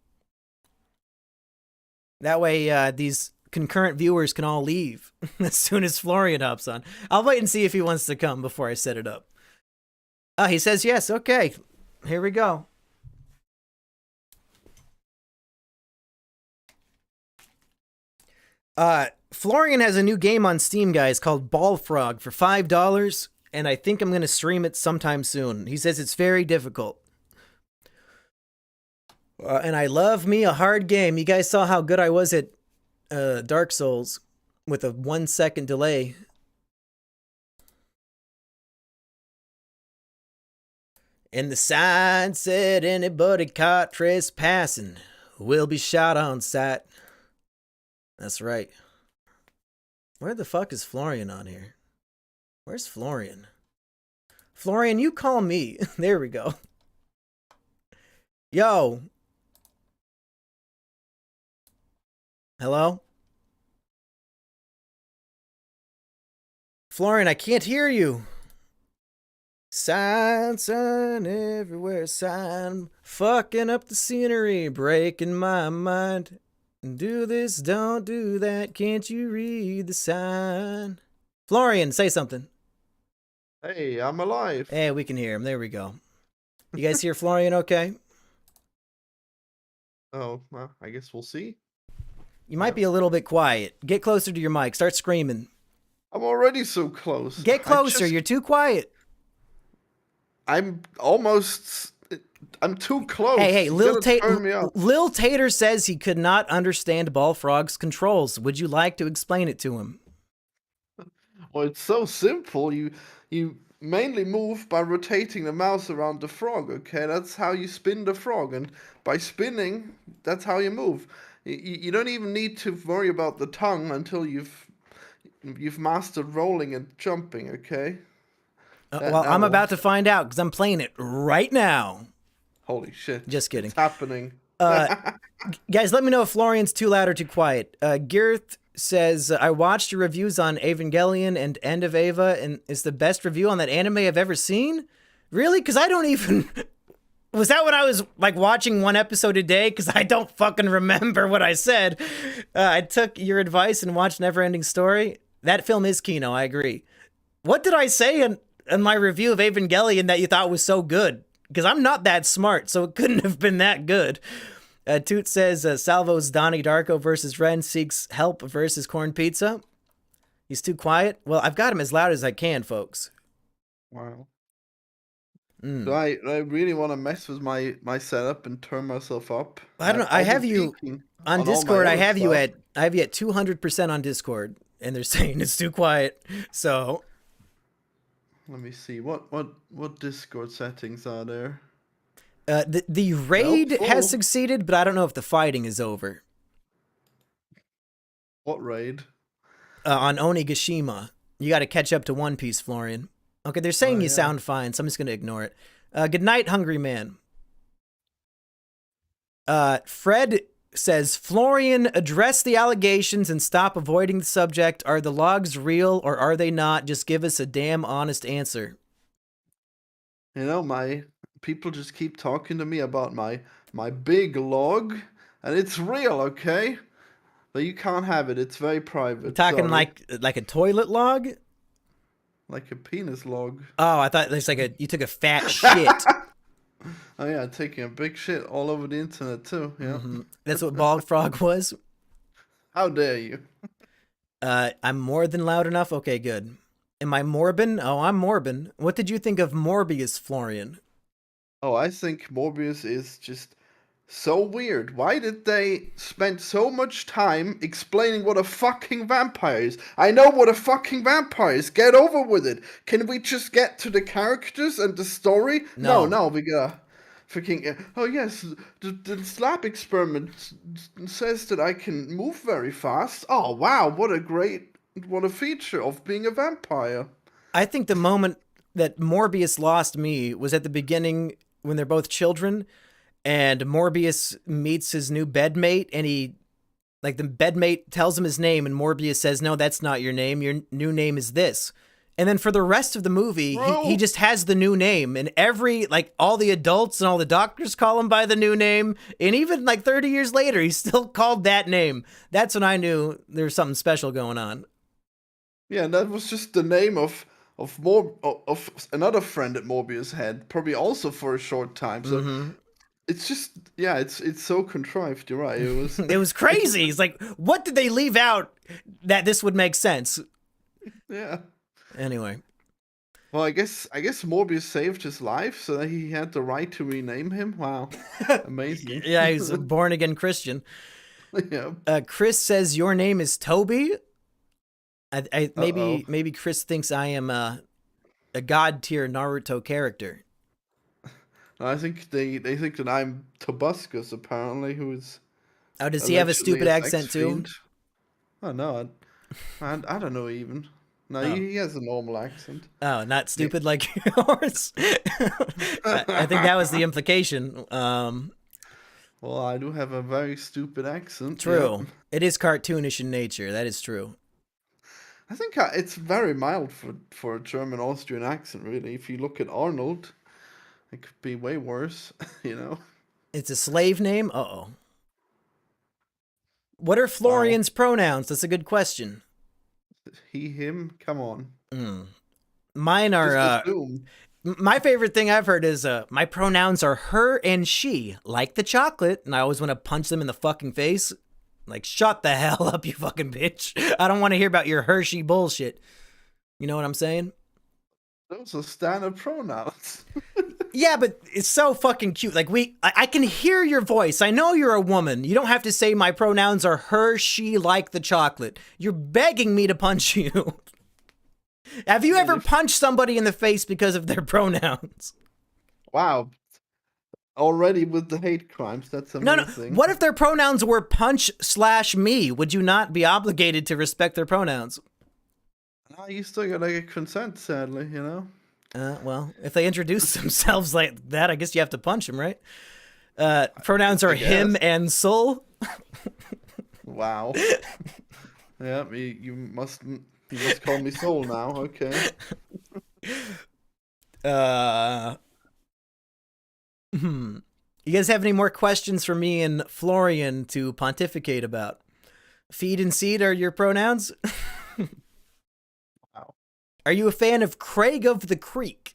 That way, these concurrent viewers can all leave as soon as Florian hops on. I'll wait and see if he wants to come before I set it up. He says yes. Okay, here we go. Florian has a new game on Steam, guys, called Ball Frog for $5, and I think I'm going to stream it sometime soon. He says it's very difficult. And I love me a hard game. You guys saw how good I was at Dark Souls with a 1 second delay. And the sign said anybody caught trespassing will be shot on sight. That's right. Where the fuck is Florian on here? Where's Florian? Florian, you call me. There we go. Yo. Hello? Florian, I can't hear you. Sign, sign, everywhere, sign. Fucking up the scenery, breaking my mind. Do this, don't do that, can't you read the sign? Florian, say something. Hey, I'm alive. Hey, we can hear him. There we go. You guys hear Florian okay? Oh, well, I guess we'll see. You might be a little bit quiet. Get closer to your mic. Start screaming. I'm already so close. Get closer. You're too quiet. I'm too close. Hey, Lil Tater says he could not understand Ball Frog's controls. Would you like to explain it to him? Well, it's so simple. You mainly move by rotating the mouse around the frog, okay? That's how you spin the frog, and by spinning, that's how you move. You don't even need to worry about the tongue until you've mastered rolling and jumping, okay? Well, I'm about to find out because I'm playing it right now. Holy shit. Just kidding. It's happening. Guys, let me know if Florian's too loud or too quiet. Girth says, I watched your reviews on Evangelion and End of Eva, and it's the best review on that anime I've ever seen. Really? Because I don't even... Was that when I was like watching one episode a day? Because I don't fucking remember what I said. I took your advice and watched Neverending Story. That film is Kino, I agree. What did I say in my review of Evangelion that you thought was so good? Because I'm not that smart, so it couldn't have been that good. Toot says, Salvo's Donnie Darko versus Ren seeks help versus Corn Pizza. He's too quiet. Well, I've got him as loud as I can, folks. Wow. Do I really want to mess with my setup and turn myself up? I don't know. I have you on Discord. I have you at 200% on Discord, and they're saying it's too quiet. So let me see what Discord settings are there. The raid has succeeded, but I don't know if the fighting is over. What raid? On Onigashima. You got to catch up to One Piece, Florian. Okay, they're saying you sound fine, so I'm just going to ignore it. Good night, hungry man. Fred says, Florian, address the allegations and stop avoiding the subject. Are the logs real or are they not? Just give us a damn honest answer. You know, my people just keep talking to me about my big log, and it's real, okay? But you can't have it. It's very private. You're talking like a toilet log? Like a penis log. Oh, I thought it's like you took a fat shit. Oh yeah, taking a big shit all over the internet too. Yeah, That's what Bald Frog was. How dare you? I'm more than loud enough. Okay, good. Am I Morbin? Oh, I'm Morbin. What did you think of Morbius, Florian? Oh, I think Morbius is just so weird. Why did they spend so much time explaining what a fucking vampire is? I know what a fucking vampire is. Get over with it. Can we just get to the characters and the story? No, we gotta freaking... Oh yes, the slap experiment says that I can move very fast. Oh wow, what a feature of being a vampire. I think the moment that Morbius lost me was at the beginning when they're both children. And Morbius meets his new bedmate, and the bedmate tells him his name, and Morbius says, no, that's not your name. Your new name is this. And then for the rest of the movie, he just has the new name. And all the adults and all the doctors call him by the new name. And even 30 years later, he's still called that name. That's when I knew there was something special going on. Yeah, and that was just the name of another friend that Morbius had, probably also for a short time. So... It's just, yeah, it's so contrived. You're right. It was it was crazy. It's like, what did they leave out that this would make sense? Yeah. Anyway. Well, I guess Morbius saved his life, so that he had the right to rename him. Wow, amazing. Yeah, he's a born again Christian. Yeah. Chris says your name is Toby. Maybe Chris thinks I am a god tier Naruto character. I think they think that I'm Tobuscus, apparently, who is... Oh, does he have a stupid accent, too? Oh, no. I don't know, even. No, he has a normal accent. Oh, not stupid like yours? I think that was the implication. Well, I do have a very stupid accent. True. Yeah. It is cartoonish in nature. That is true. I think it's very mild for a German-Austrian accent, really. If you look at Arnold... It could be way worse, you know? It's a slave name? Uh-oh. What are Florian's pronouns? That's a good question. He, him? Come on. Mine are... my favorite thing I've heard is my pronouns are her and she, like the chocolate, and I always want to punch them in the fucking face. Like, shut the hell up, you fucking bitch. I don't want to hear about your Hershey bullshit. You know what I'm saying? Those are standard pronouns. Yeah, but it's so fucking cute. Like, I can hear your voice. I know you're a woman. You don't have to say my pronouns are her, she, like the chocolate. You're begging me to punch you. Have you ever punched somebody in the face because of their pronouns? Wow. Already with the hate crimes, that's amazing. No. What if their pronouns were punch/me? Would you not be obligated to respect their pronouns? No, you still gotta get consent, sadly, you know? Well, if they introduce themselves like that, I guess you have to punch them, right? Pronouns are I him guess. and Saul. Wow. Yeah, you must call me Soul now. Okay. Uh, hmm. You guys have any more questions for me and Florian to pontificate about? Feed and seed are your pronouns? Wow. Are you a fan of Craig of the Creek?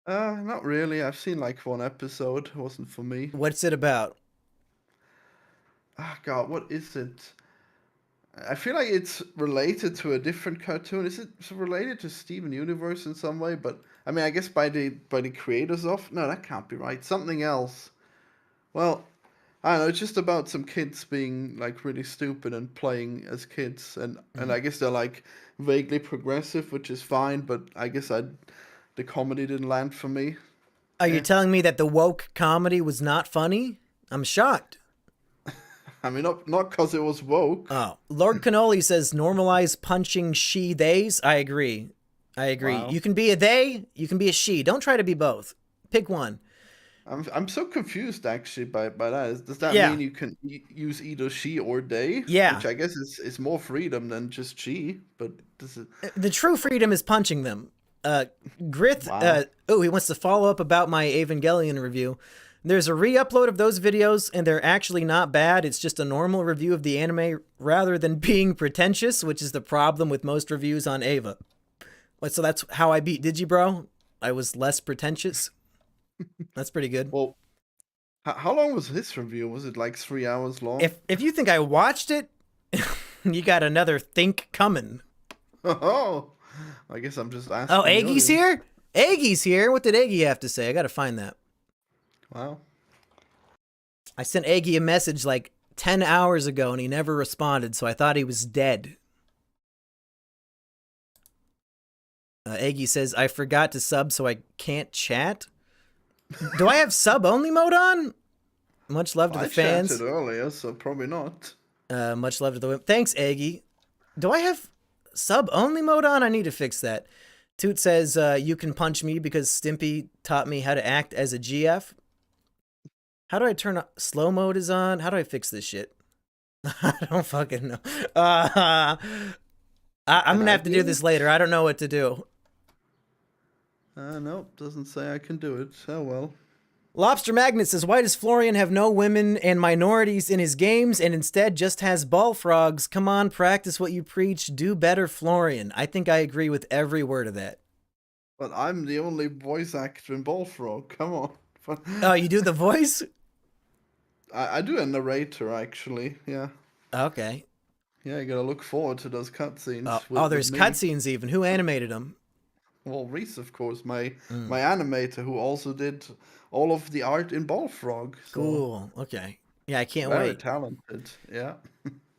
Not really. I've seen like one episode. It wasn't for me. What's it about? Ah, God, what is it? I feel like it's related to a different cartoon. Is it related to Steven Universe in some way? But I mean, I guess by the creators of. No, that can't be right. Something else. Well, I don't know. It's just about some kids being like really stupid and playing as kids, and I guess they're like vaguely progressive, which is fine. But I guess the comedy didn't land for me. Are you Eh. telling me that the woke comedy was not funny? I'm shocked. I mean, not because it was woke. Oh, Lord Cannoli says normalize punching she theys. I agree. I agree. Wow. You can be a they, you can be a she. Don't try to be both. Pick one. I'm so confused actually by that. Does that Yeah. mean you can use either she or they? Yeah. Which I guess is more freedom than just she. But this is The true freedom is punching them. Grith, wow. he wants to follow up about my Evangelion review. There's a re-upload of those videos, and they're actually not bad. It's just a normal review of the anime rather than being pretentious, which is the problem with most reviews on Ava. So that's how I beat Digibro. I was less pretentious. That's pretty good. Well, how long was this review? Was it like 3 hours long? If you think I watched it, you got another think coming. Oh, I guess I'm just asking. Oh, the Aggie's audience. here? Aggie's here. What did Aggie have to say? I gotta find that. Wow. I sent Aggie a message like 10 hours ago and he never responded, so I thought he was dead. Aggie says, I forgot to sub, so I can't chat. Do I have sub only mode on? Much love to the I fans. chatted earlier, so probably not. Much love to the women. Thanks, Aggie. Do I have sub only mode on? I need to fix that. Toot says, you can punch me because Stimpy taught me how to act as a GF. How do I turn slow mode is on? How do I fix this shit? I don't fucking know. I'm gonna have to do this later. I don't know what to do. Nope, doesn't say I can do it. Oh well. Lobster Magnet says, why does Florian have no women and minorities in his games and instead just has ball frogs? Come on, practice what you preach. Do better, Florian. I think I agree with every word of that. But I'm the only voice actor in Bullfrog. Come on. Oh, you do the voice? I do a narrator actually. Yeah. Okay. Yeah, you gotta look forward to those cutscenes. Oh, there's with me. cutscenes even. Who animated them? Well, Reese, of course, my animator, who also did all of the art in Bullfrog. So Cool. Okay. Yeah, I can't very wait. talented. Yeah.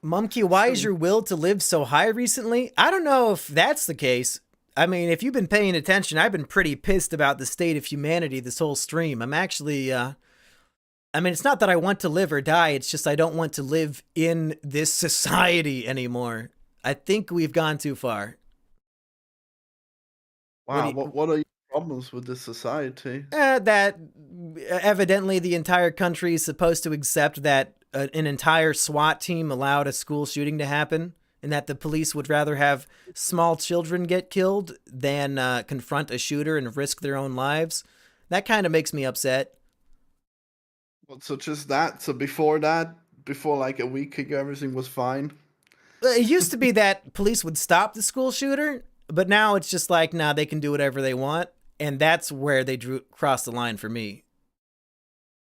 Mumkey, why is your will to live so high recently? I don't know if that's the case. I mean, if you've been paying attention, I've been pretty pissed about the state of humanity this whole stream. I'm actually, I mean, it's not that I want to live or die. It's just I don't want to live in this society anymore. I think we've gone too far. Wow. What are your problems with this society? That evidently the entire country is supposed to accept that an entire SWAT team allowed a school shooting to happen, and that the police would rather have small children get killed than confront a shooter and risk their own lives. That kind of makes me upset. Well, so just that. So before that, before like a week ago, everything was fine. It used to be that police would stop the school shooter, but now it's just like, nah, they can do whatever they want. And that's where they crossed the line for me.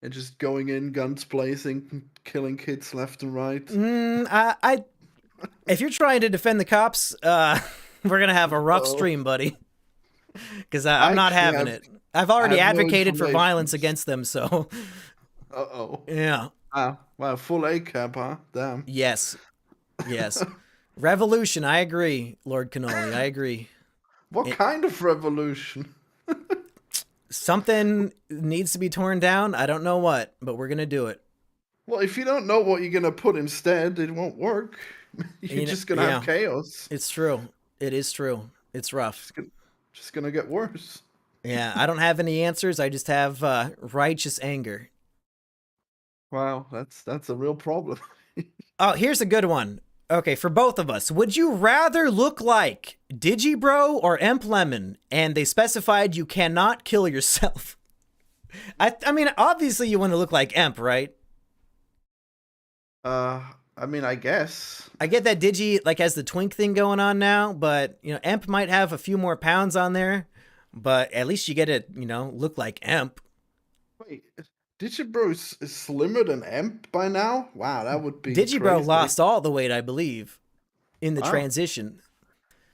And just going in, guns blazing, killing kids left and right. If you're trying to defend the cops, we're gonna have a rough Uh-oh. stream, buddy. Because I'm not Actually, having it. I've already have no advocated for violence information. against them, so Uh-oh. yeah. Wow, full ACAB, huh? Damn. Yes. Revolution, I agree, Lord Cannoli, I agree. What kind of revolution? Something needs to be torn down. I don't know what, but we're gonna do it. Well, if you don't know what you're gonna put instead, it won't work. You're just gonna have chaos. It's true. It is true. It's rough. just gonna get worse. Yeah, I don't have any answers. I just have righteous anger. Wow, that's a real problem. Oh, here's a good one. Okay, for both of us, would you rather look like Digibro or Emp Lemon? And they specified you cannot kill yourself. I mean, obviously you want to look like Emp, right? I mean, I guess. I get that Digi like has the twink thing going on now, but you know, Emp might have a few more pounds on there, but at least you get to, you know, look like Emp. Wait, Digibro is slimmer than Emp by now? Wow, that would be Digibro crazy. lost all the weight, I believe, in the Wow. transition.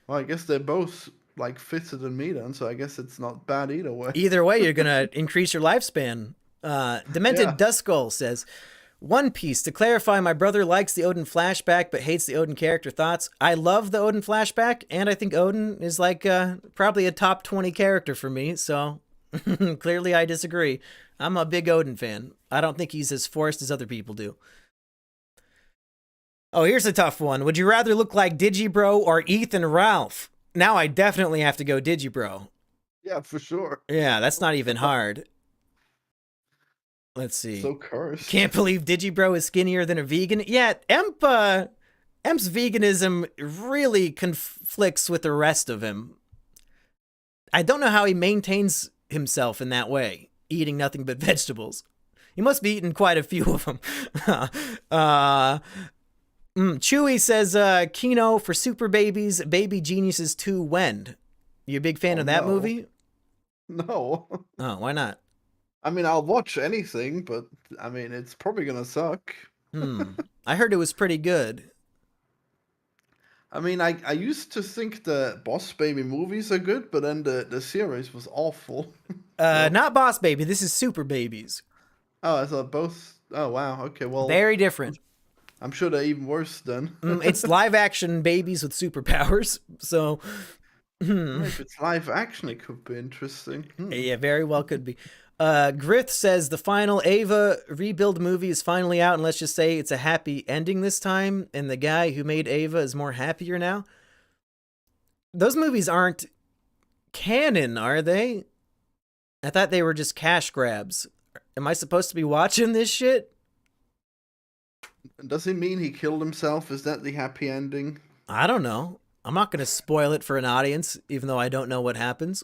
Well, I guess they're both like fitter than me then, so I guess it's not bad either way. Either way, you're gonna increase your lifespan. Demented Yeah. Duskull says, One Piece. To clarify, my brother likes the Odin flashback but hates the Odin character. Thoughts? I love the Odin flashback, and I think Odin is like probably a top 20 character for me, so clearly I disagree. I'm a big Odin fan. I don't think he's as forced as other people do. Oh, here's a tough one. Would you rather look like Digibro or Ethan Ralph? Now I definitely have to go Digibro. Yeah, for sure. Yeah, that's not even hard. Let's see. So cursed. Can't believe Digibro is skinnier than a vegan. Yeah, Emp's veganism really conflicts with the rest of him. I don't know how he maintains himself in that way, eating nothing but vegetables. He must be eating quite a few of them. Chewy says, Kino for Super Babies, Baby Geniuses 2 when? You a big fan of that no. movie? No. Oh, why not? I mean, I'll watch anything, but I mean, it's probably gonna suck. I heard it was pretty good. I mean, I used to think the Boss Baby movies are good, but then the series was awful. Not Boss Baby. This is Super Babies. Oh, I thought both. Oh, wow. Okay, well, Very different. I'm sure they're even worse then. It's live action babies with superpowers. So, If it's live action, it could be interesting. yeah, very well could be. Grith says the final Ava rebuild movie is finally out, and let's just say it's a happy ending this time, and the guy who made Ava is more happier now. Those movies aren't canon, are they? I thought they were just cash grabs. Am I supposed to be watching this shit? Does it mean he killed himself? Is that the happy ending? I don't know. I'm not going to spoil it for an audience, even though I don't know what happens.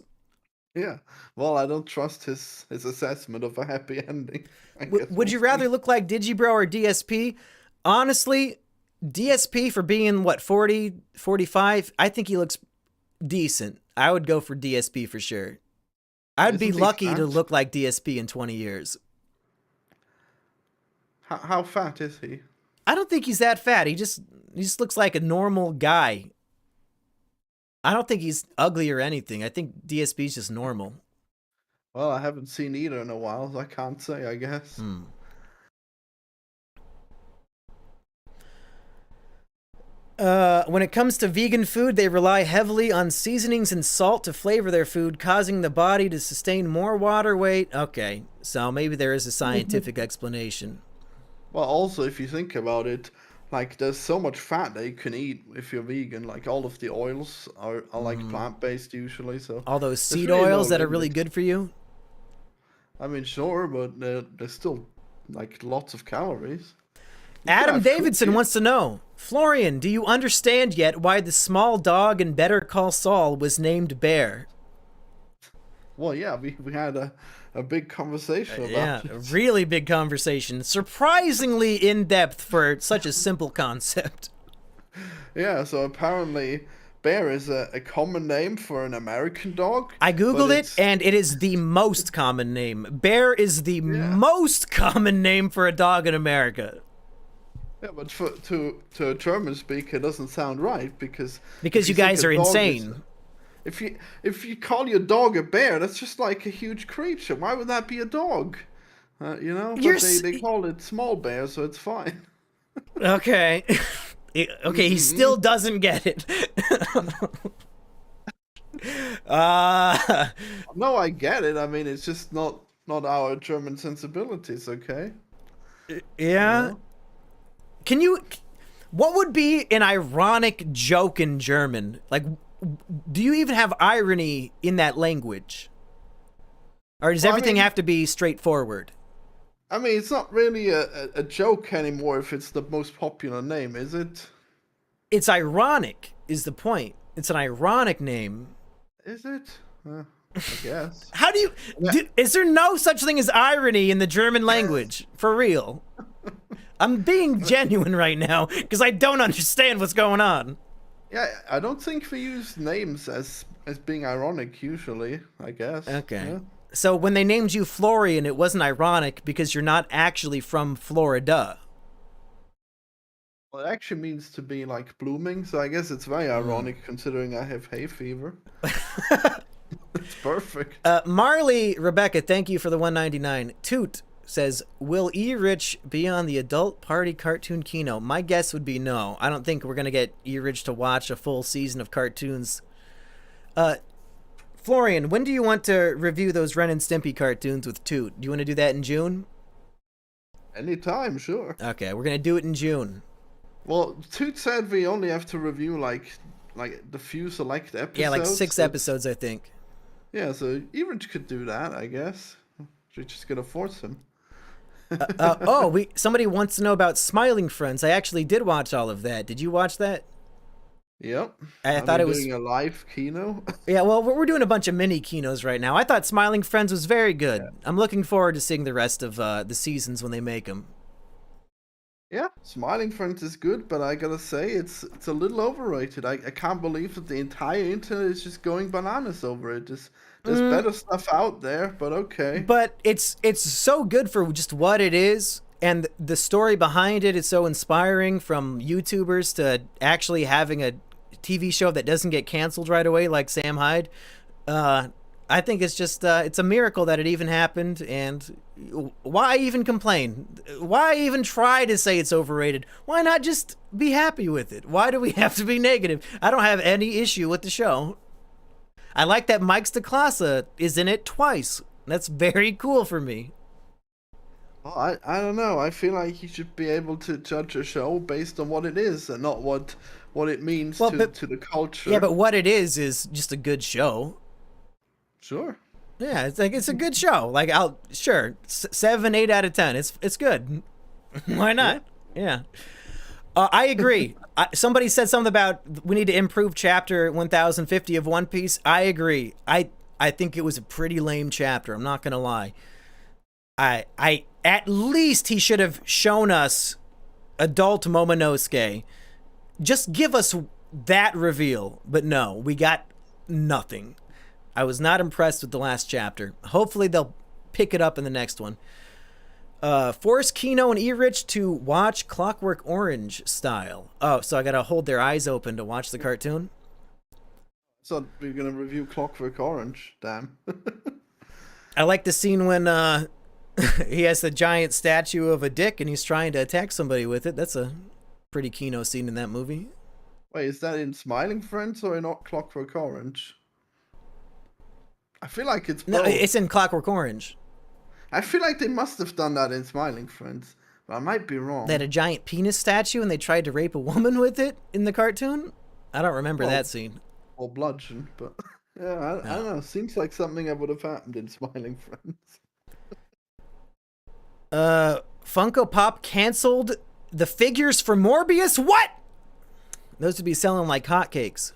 Yeah. Well, I don't trust his assessment of a happy ending. Would you rather look like Digibro or DSP? Honestly, DSP for being, 40, 45, I think he looks decent. I would go for DSP for sure. I'd be Isn't he lucky to fat? look like DSP in 20 years. How fat is he? I don't think he's that fat. He just looks like a normal guy. I don't think he's ugly or anything. I think DSP's just normal. Well, I haven't seen either in a while, so I can't say, I guess. When it comes to vegan food, they rely heavily on seasonings and salt to flavor their food, causing the body to sustain more water weight. Okay, so maybe there is a scientific explanation. Well, also, if you think about it, like, there's so much fat that you can eat if you're vegan. Like, all of the oils are like plant-based usually, so... All those there's seed really no oils that are really limit. good for you? I mean, sure, but there's still, like, lots of calories. You Adam have Davidson cookies. wants to know, Florian, do you understand yet why the small dog in Better Call Saul was named Bear? Well, yeah, we had a big conversation Yeah, about a it. really big conversation. Surprisingly in-depth for such a simple concept. Yeah, so apparently bear is a common name for an American dog. I but googled it, it's- and it is the most common name. Bear is the most common name for a dog in America. Yeah, but to a German speaker, it doesn't sound right because if Because you think guys a are dog is- insane. if you call your dog a bear, that's just like a huge creature. Why would that be a dog? You know, You're but s- they call it small bear, so it's fine. Okay. Okay, he still doesn't get it. No, I get it. I mean, it's just not our German sensibilities, okay? Yeah. know? Can you... What would be an ironic joke in German? Like, do you even have irony in that language? Or does Well, I everything mean- have to be straightforward? I mean, it's not really a joke anymore if it's the most popular name, is it? It's ironic, is the point. It's an ironic name. Is it? I guess. How do you... is there no such thing as irony in the German language? For real. I'm being genuine right now, because I don't understand what's going on. Yeah, I don't think we use names as being ironic usually, I guess. Okay. Yeah. So when they named you Florian, it wasn't ironic because you're not actually from Florida. Well, it actually means to be like blooming, so I guess it's very ironic considering I have hay fever. It's perfect. Marley Rebecca, thank you for the 199. Toot says, will E-Rich be on the Adult Party Cartoon Kino? My guess would be no. I don't think we're going to get E-Rich to watch a full season of cartoons. Florian, when do you want to review those Ren and Stimpy cartoons with Toot? Do you want to do that in June? Anytime, sure. Okay, we're going to do it in June. Well, Toot said we only have to review like the few select episodes. Yeah, like 6 so- episodes, I think. Yeah, so even could do that, I guess. We're just gonna force him. Somebody wants to know about Smiling Friends. I actually did watch all of that. Did you watch that? Yep. I Are thought we it was... doing a live kino. Yeah, well, we're doing a bunch of mini kinos right now. I thought Smiling Friends was very good. I'm looking forward to seeing the rest of the seasons when they make them. Yeah, Smiling Friends is good, but I gotta say it's a little overrated. I can't believe that the entire internet is just going bananas over it. There's better stuff out there, but okay. But it's so good for just what it is, and the story behind it is so inspiring, from YouTubers to actually having a TV show that doesn't get canceled right away like Sam Hyde. I think it's just it's a miracle that it even happened, and why even complain? Why even try to say it's overrated? Why not just be happy with it? Why do we have to be negative? I don't have any issue with the show. I like that Mike Stacklasa is in it twice. That's very cool for me. Well, I don't know. I feel like you should be able to judge a show based on what it is and not what it means to the culture. Yeah, but what it is just a good show. Sure. Yeah, it's a good show. Like, 7, 8 out of 10. It's good. Why not? Yeah. I agree. Somebody said something about we need to improve chapter 1050 of One Piece. I agree. I think it was a pretty lame chapter. I'm not gonna lie. I at least he should have shown us adult Momonosuke. Just give us that reveal. But no, we got nothing. I was not impressed with the last chapter. Hopefully they'll pick it up in the next one. Force Kino and E-Rich to watch Clockwork Orange style. Oh, so I gotta hold their eyes open to watch the cartoon? So we're gonna review Clockwork Orange, damn. I like the scene when he has the giant statue of a dick and he's trying to attack somebody with it. That's a pretty Kino scene in that movie. Wait, is that in Smiling Friends or in Clockwork Orange? I feel like it's both. No, it's in Clockwork Orange. I feel like they must have done that in Smiling Friends, but I might be wrong. They had a giant penis statue and they tried to rape a woman with it in the cartoon? I don't remember that scene. Or bludgeon, but yeah, I don't know. Seems like something that would have happened in Smiling Friends. Funko Pop canceled the figures for Morbius? What? Those would be selling like hotcakes.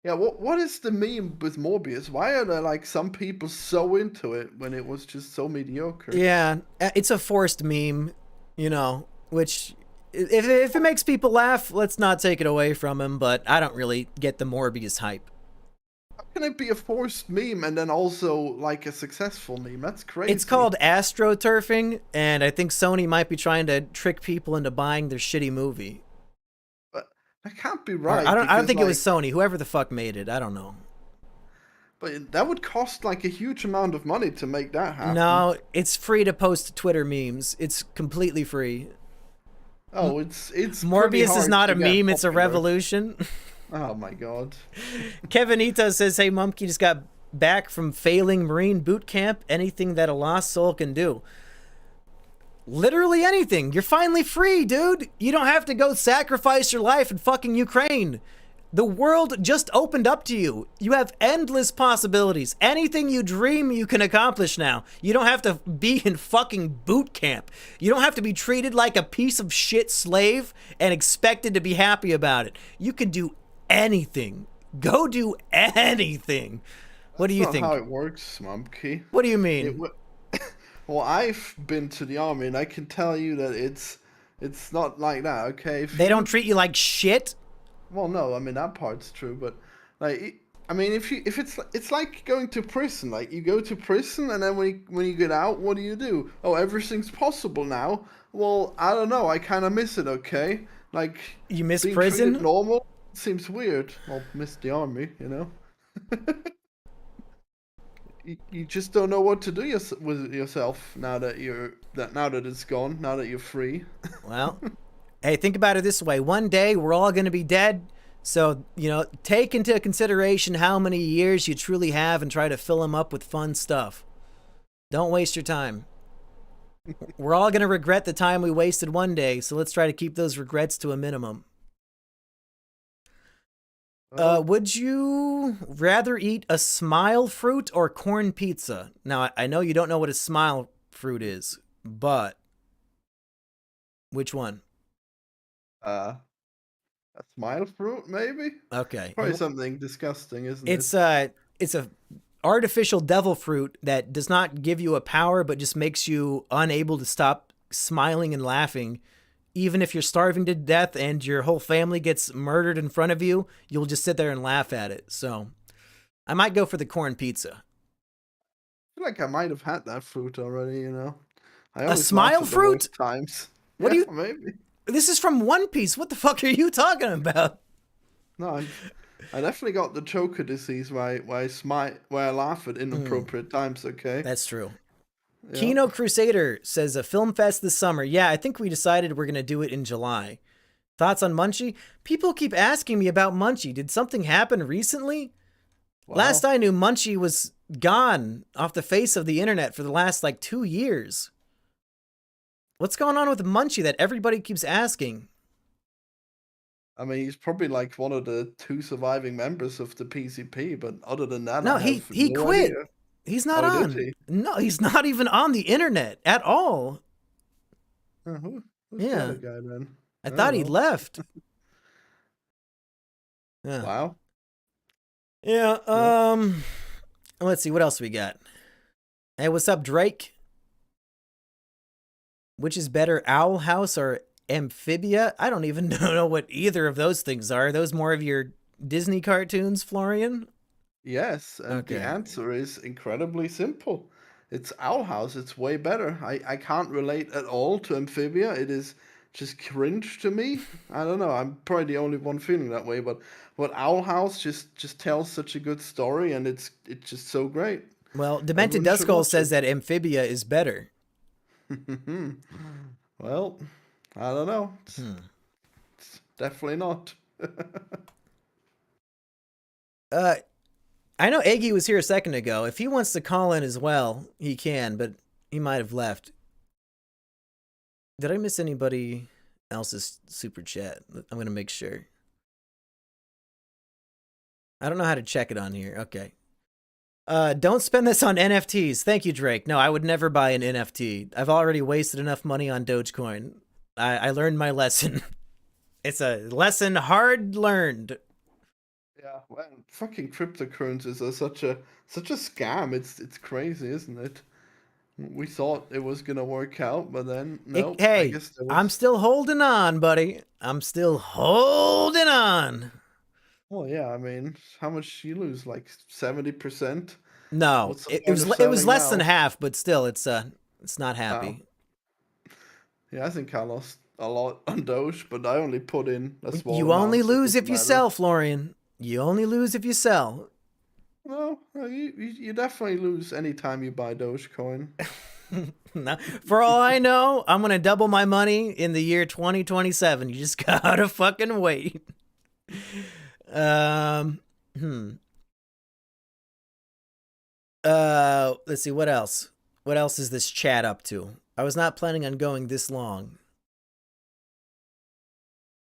Yeah, what is the meme with Morbius? Why are there like some people so into it when it was just so mediocre? Yeah, it's a forced meme, you know, which if it makes people laugh, let's not take it away from him, but I don't really get the Morbius hype. How can it be a forced meme and then also like a successful meme? That's crazy. It's called astroturfing, and I think Sony might be trying to trick people into buying their shitty movie. That can't be right. I don't think it was Sony. Whoever the fuck made it, I don't know. But that would cost like a huge amount of money to make that happen. No, it's free to post Twitter memes. It's completely free. Oh, it's Morbius is not a meme, it's a revolution. Oh my god. Kevin Ito says, hey, Mumkey just got back from failing Marine boot camp. Anything that a lost soul can do. Literally anything. You're finally free, dude. You don't have to go sacrifice your life in fucking Ukraine. The world just opened up to you. You have endless possibilities. Anything you dream, you can accomplish now. You don't have to be in fucking boot camp. You don't have to be treated like a piece of shit slave and expected to be happy about it. You can do anything. Go do anything. What do you think? That's not how it works, Mumkey. What do you mean? Well, I've been to the army, and I can tell you that it's not like that. Okay, They don't treat you like shit? Well, no, I mean that part's true, but like, I mean, if it's like going to prison. Like you go to prison, and then when you get out, what do? Oh, everything's possible now. Well, I don't know. I kind of miss it. Okay, like You miss being prison? treated normal seems weird. Well, miss the army, you know. You just don't know what to do with yourself now that it's gone. Now that you're free. Well, hey, think about it this way. One day, we're all going to be dead. So, take into consideration how many years you truly have and try to fill them up with fun stuff. Don't waste your time. We're all going to regret the time we wasted one day, so let's try to keep those regrets to a minimum. Would you rather eat a smile fruit or corn pizza? Now, I know you don't know what a smile fruit is, but which one? A smile fruit, maybe? Okay. Probably something disgusting, isn't it? It's a artificial devil fruit that does not give you a power, but just makes you unable to stop smiling and laughing. Even if you're starving to death and your whole family gets murdered in front of you, you'll just sit there and laugh at it. So I might go for the corn pizza. I feel like I might have had that fruit already, you know. I A always smile laugh at the fruit? worst times. What do Yeah, you? maybe. This is from One Piece. What the fuck are you talking about? No, I definitely got the choker disease where I laugh at inappropriate times. Okay. That's true. Yeah. Kino Crusader says a film fest this summer. Yeah, I think we decided we're going to do it in July. Thoughts on Munchie? People keep asking me about Munchie. Did something happen recently? Wow. Last I knew, Munchie was gone off the face of the internet for the last 2 years. What's going on with Munchie that everybody keeps asking? I mean, he's probably like one of the 2 surviving members of the PCP, but other than that, No, I have he no quit. idea. He's not Oh, did on. he? No, he's not even on the internet at all. Who's Yeah. the other guy then? I thought he'd know. left. Yeah. Wow. Yeah, let's see, what else we got? Hey, what's up, Drake? Which is better, Owl House or Amphibia? I don't even know what either of those things are. Are those more of your Disney cartoons, Florian? Yes, and Okay. the answer is incredibly simple. It's Owl House. It's way better. I can't relate at all to Amphibia. It is just cringe to me. I don't know. I'm probably the only one feeling that way, but Owl House just tells such a good story, and it's just so great. Well, Demented Everyone should Duskull watch says it. that Amphibia is better. Well, I don't know. It's definitely not. I know Eggy was here a second ago. If he wants to call in as well, he can, but he might have left. Did I miss anybody else's super chat? I'm going to make sure. I don't know how to check it on here. Okay. Don't spend this on NFTs. Thank you, Drake. No, I would never buy an NFT. I've already wasted enough money on Dogecoin. I learned my lesson. It's a lesson hard learned. Yeah, well, fucking cryptocurrencies are such a scam. It's crazy, isn't it? We thought it was gonna work out, but then no. I Hey, guess there I'm was. still holding on, buddy. I'm still holding on. Well, yeah. I mean, how much you lose? Like 70%. No, What's the it point of was selling less than now? half, but still, it's not Oh, happy. yeah. I think I lost a lot on Doge, but I only put in a small You only amount, so it lose doesn't if you matter. sell, Florian. You only lose if you sell. No, you definitely lose anytime you buy Dogecoin. No, for all I know, I'm gonna double my money in the year 2027. You just gotta fucking wait. Um. Let's see, what else? What else is this chat up to? I was not planning on going this long.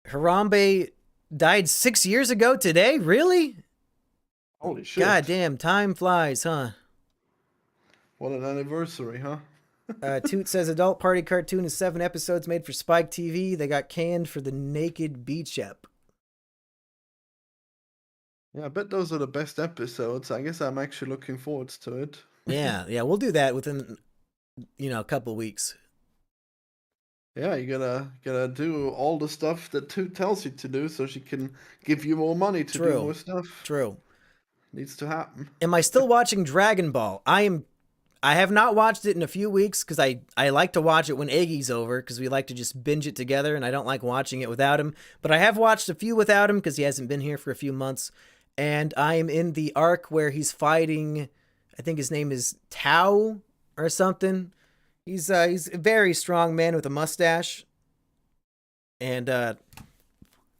Harambe died 6 years ago today? Really? Holy shit. God damn, time flies, huh? What an anniversary, huh? Toot says adult party cartoon is 7 episodes made for Spike TV. They got canned for the Naked Beach ep. Yeah, I bet those are the best episodes. I guess I'm actually looking forward to it. Yeah, we'll do that within, a couple weeks. Yeah, you gotta do all the stuff that Toot tells you to do so she can give you more money to do more stuff. True. Needs to happen. Am I still watching Dragon Ball? I have not watched it in a few weeks because I like to watch it when Iggy's over because we like to just binge it together and I don't like watching it without him. But I have watched a few without him because he hasn't been here for a few months. And I am in the arc where he's fighting, I think his name is Tao or something. He's a very strong man with a mustache. And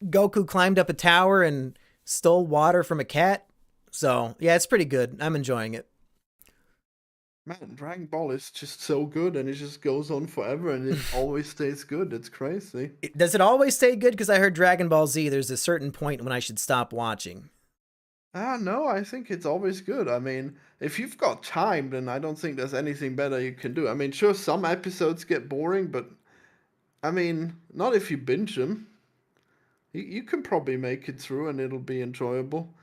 Goku climbed up a tower and stole water from a cat. So, yeah, it's pretty good. I'm enjoying it. Man, Dragon Ball is just so good and it just goes on forever and it always stays good. It's crazy. Does it always stay good? Because I heard Dragon Ball Z, there's a certain point when I should stop watching. No, I think it's always good. I mean, if you've got time, then I don't think there's anything better you can do. I mean, sure, some episodes get boring, but I mean, not if you binge them. You can probably make it through and it'll be enjoyable.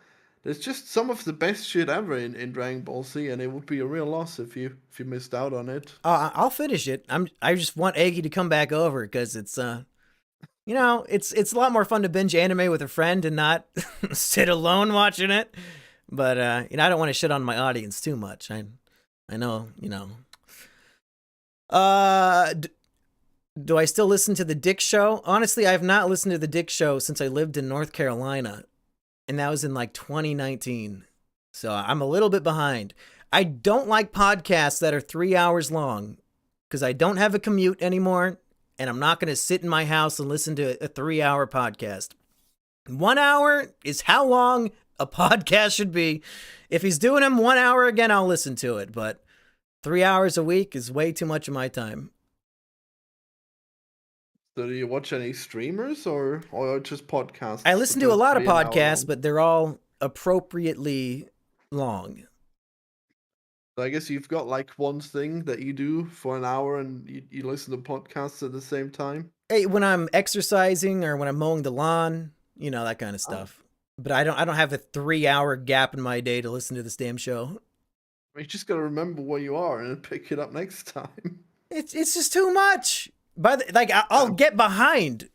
There's just some of the best shit ever in Dragon Ball Z, and it would be a real loss if you missed out on it. I'll finish it. I just want Eggy to come back over because it's it's a lot more fun to binge anime with a friend and not sit alone watching it. But I don't want to shit on my audience too much. I know, do I still listen to the Dick Show? Honestly, I have not listened to the Dick Show since I lived in North Carolina. And that was in like 2019. So I'm a little bit behind. I don't like podcasts that are 3 hours long because I don't have a commute anymore. And I'm not going to sit in my house and listen to a 3-hour podcast. 1 hour is how long a podcast should be. If he's doing them 1 hour again, I'll listen to it. But 3 hours a week is way too much of my time. So do you watch any streamers or just podcasts? I listen to a lot of podcasts, but they're all appropriately long. So I guess you've got like one thing that you do for an hour and you listen to podcasts at the same time? Hey, when I'm exercising or when I'm mowing the lawn, that kind of stuff. But I don't have a 3-hour gap in my day to listen to this damn show. You just gotta remember where you are and pick it up next time. It's just too much. I'll get behind.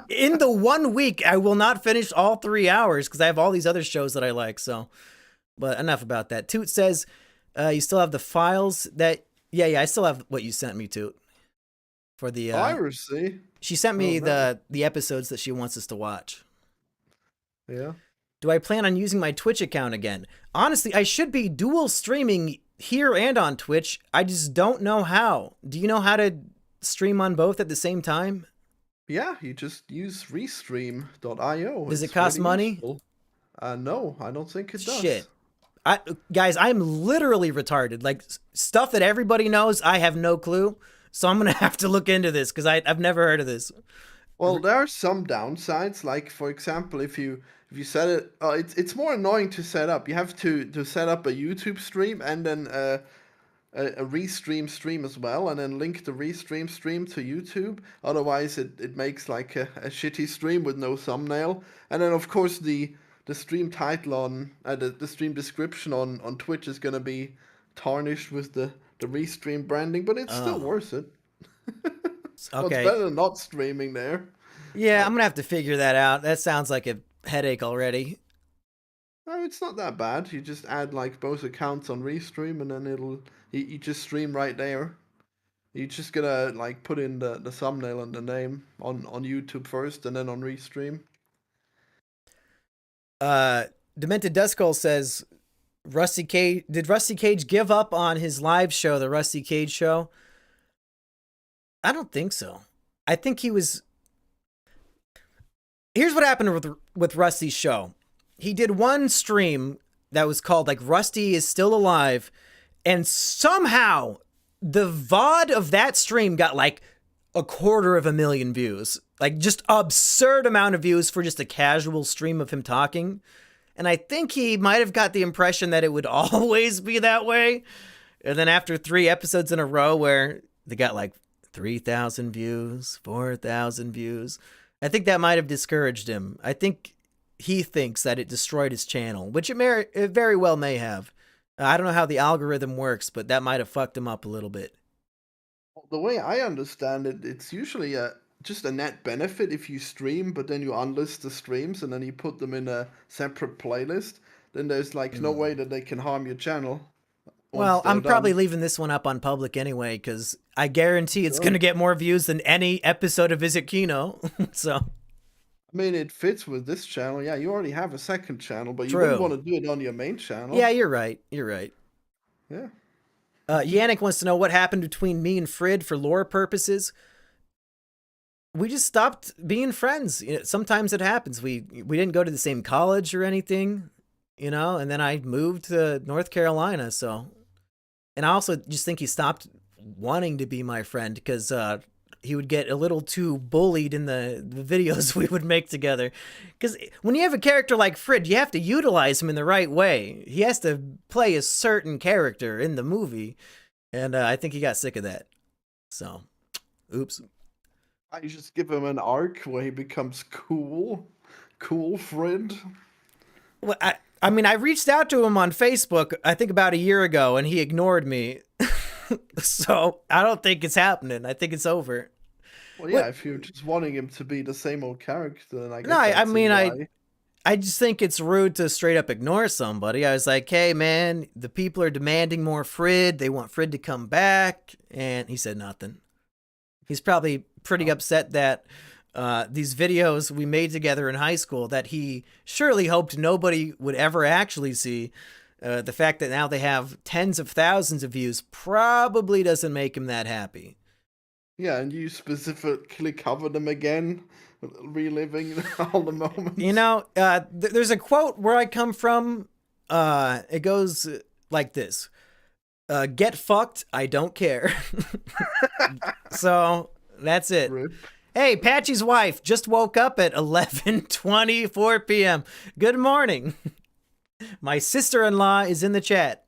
In the 1 week, I will not finish all 3 hours because I have all these other shows that I like. So, but enough about that. Toot says, you still have the files that, yeah, I still have what you sent me, Toot. For the piracy. She sent me the episodes that she wants us to watch. Yeah. Do I plan on using my Twitch account again? Honestly, I should be dual streaming here and on Twitch. I just don't know how. Do you know how to stream on both at the same time? Yeah, you just use restream.io. Does it cost money? Useful. No, I don't think it does. Shit. Guys, I'm literally retarded. Like, stuff that everybody knows, I have no clue. So I'm going to have to look into this because I've never heard of this. Well, there are some downsides. Like, for example, if you set it... it's more annoying to set up. You have to set up a YouTube stream and then a restream stream as well, and then link the restream stream to YouTube. Otherwise, it makes like a shitty stream with no thumbnail. And then, of course, the stream title on... the stream description on Twitch is going to be tarnished with the restream branding, but it's still worth it. Well, Okay. it's better than not streaming there. Yeah, I'm going to have to figure that out. That sounds like a headache already. No, it's not that bad. You just add like both accounts on Restream and then you just stream right there. You just gotta like put in the thumbnail and the name on YouTube first and then on Restream. Demented Duskull says, did Rusty Cage give up on his live show, the Rusty Cage show? I don't think so. I think he was... Here's what happened with Rusty's show. He did one stream that was called like Rusty is Still Alive, and somehow the VOD of that stream got like 250,000 views. Like just absurd amount of views for just a casual stream of him talking. And I think he might have got the impression that it would always be that way. And then after 3 episodes in a row where they got like 3,000 views, 4,000 views, I think that might have discouraged him. I think he thinks that it destroyed his channel, which it very well may have. I don't know how the algorithm works, but that might have fucked him up a little bit. The way I understand it, it's usually just a net benefit if you stream, but then you unlist the streams and then you put them in a separate playlist. Then there's like no way that they can harm your channel once Well, they're I'm probably done. leaving this one up on public anyway, because I guarantee it's Sure. going to get more views than any episode of Visit Kino. So, I mean, it fits with this channel. Yeah, you already have a second channel, but you wouldn't true. want to do it on your main channel. Yeah, you're right. You're right. Yeah. Yannick wants to know what happened between me and Frid for lore purposes. We just stopped being friends. Sometimes it happens. We didn't go to the same college or anything, and then I moved to North Carolina. So, and I also just think he stopped wanting to be my friend because he would get a little too bullied in the videos we would make together. Because when you have a character like Frid, you have to utilize him in the right way. He has to play a certain character in the movie. And I think he got sick of that. So, oops. I just give him an arc where he becomes cool. Cool friend. Well, I mean, I reached out to him on Facebook, I think about a year ago, and he ignored me. So I don't think it's happening. I think it's over. Well, yeah, if you're just wanting him to be the same old character, then I guess No, I that's mean, why. I just think it's rude to straight up ignore somebody. I was like, hey, man, the people are demanding more Frid. They want Frid to come back. And he said nothing. He's probably pretty upset that these videos we made together in high school that he surely hoped nobody would ever actually see. The fact that now they have tens of thousands of views probably doesn't make him that happy. Yeah, and you specifically cover them again, reliving all the moments. There's a quote where I come from. It goes like this. Get fucked, I don't care. So that's it. Rip. Hey, Patchy's wife just woke up at 11:24 p.m. Good morning. My sister-in-law is in the chat.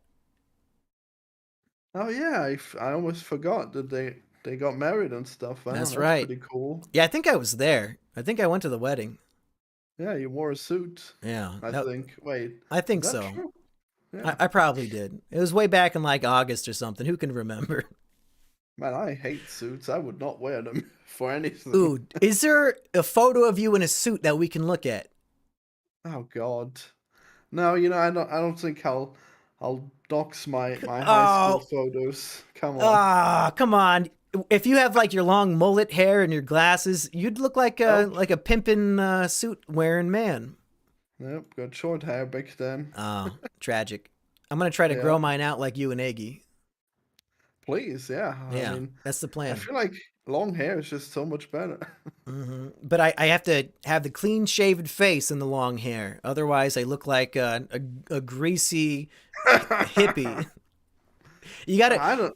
Oh yeah, I almost forgot that they got married and stuff. Wow, That's right. pretty cool. Yeah, I think I was there. I think I went to the wedding. Yeah, you wore a suit. Yeah. I think. Wait, I think is that so. true? Yeah. I probably did. It was way back in like August or something. Who can remember? Man, I hate suits. I would not wear them for anything. Ooh, is there a photo of you in a suit that we can look at? Oh God. No, I don't think I'll dox my high Oh, school photos. Come on. ah, come on. If you have like your long mullet hair and your glasses, you'd look like a Nope. like a pimpin' suit wearing man. Nope, got short hair back then. Oh, tragic. I'm gonna try to Yeah. grow mine out like you and Iggy. Please, yeah. Yeah, I mean, that's the I plan. feel like long hair is just so much better. But I have to have the clean shaven face and the long hair. Otherwise, I look like a greasy hippie. You gotta, I don't.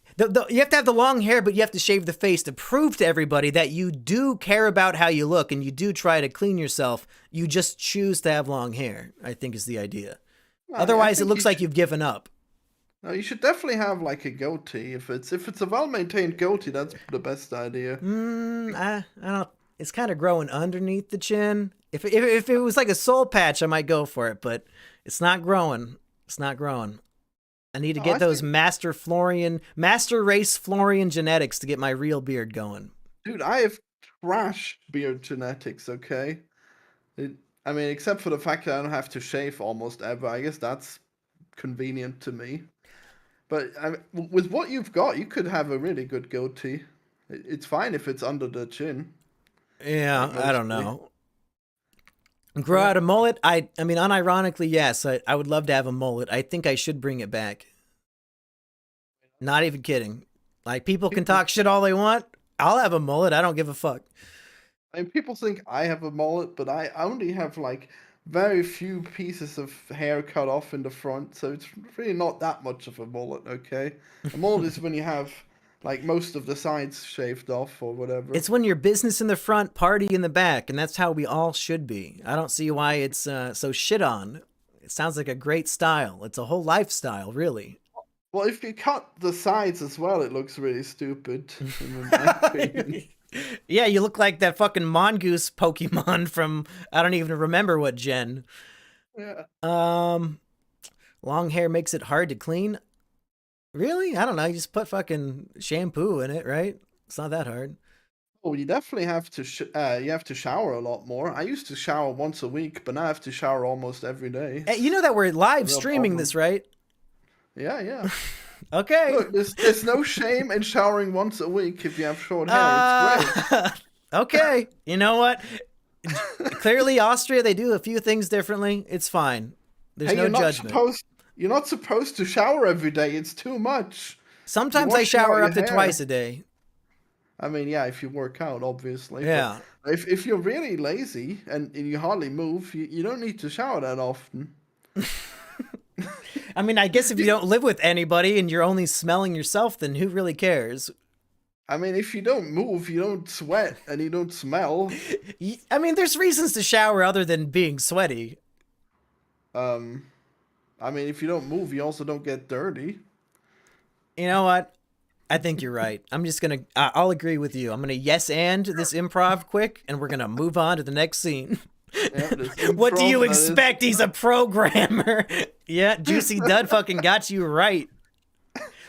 you have to have the long hair, but you have to shave the face to prove to everybody that you do care about how you look and you do try to clean yourself. You just choose to have long hair, I think is the idea. I Otherwise, it think looks like you've given up. no, you should definitely have like a goatee. If it's a well-maintained goatee, that's the best idea. I don't. It's kind of growing underneath the chin. If it was like a soul patch, I might go for it, but it's not growing. It's not growing. I need to No, get I those think, master race Florian genetics to get my real beard going. dude, I have trash beard genetics. Okay, it, I mean, except for the fact that I don't have to shave almost ever. I guess that's convenient to me. But with what you've got, you could have a really good goatee. It's fine if it's under the chin, Yeah, like I don't mostly. know. Grow Yeah. out a mullet? I mean, unironically, yes. I would love to have a mullet. I think I should bring it back. Not even kidding. Like, people can People, talk shit all they want. I'll have a mullet. I don't give a fuck. I mean, people think I have a mullet, but I only have like very few pieces of hair cut off in the front, so it's really not that much of a mullet. Okay, a mullet is when you have like most of the sides shaved off or whatever. It's when you're business in the front, party in the back, and that's how we all should be. I don't see why it's so shit on. It sounds like a great style. It's a whole lifestyle, really. Well, if you cut the sides as well, it looks really stupid, in my opinion. Yeah, you look like that fucking mongoose Pokemon from I don't even remember what gen. Yeah. Long hair makes it hard to clean. Really? I don't know. You just put fucking shampoo in it, right? It's not that hard. Oh, you definitely have to you have to shower a lot more. I used to shower once a week, but now I have to shower almost every day. Hey, you know that we're It's a live real streaming problem. this, right? Yeah, yeah. Okay. Look, there's no shame in showering once a week if you have short hair. It's great. Okay. You know what? Clearly, Austria, they do a few things differently. It's fine. There's Hey, no judgment. You're not supposed to shower every day. It's too much. Sometimes You're I washing out shower your up to hair. twice a day. I mean, yeah, if you work out, obviously. Yeah. But if you're really lazy and you hardly move, you don't need to shower that often. I mean, I guess if you don't live with anybody and you're only smelling yourself, then who really cares? I mean, if you don't move, you don't sweat and you don't smell. I mean, there's reasons to shower other than being sweaty. I mean, if you don't move, you also don't get dirty. You know what? I think you're right. I'm just gonna. I'll agree with you. I'm gonna yes and this improv quick, and we're gonna move on to the next scene. Yeah, What do you improv, that is- expect? He's a programmer. Yeah, Juicy Dud fucking got you right.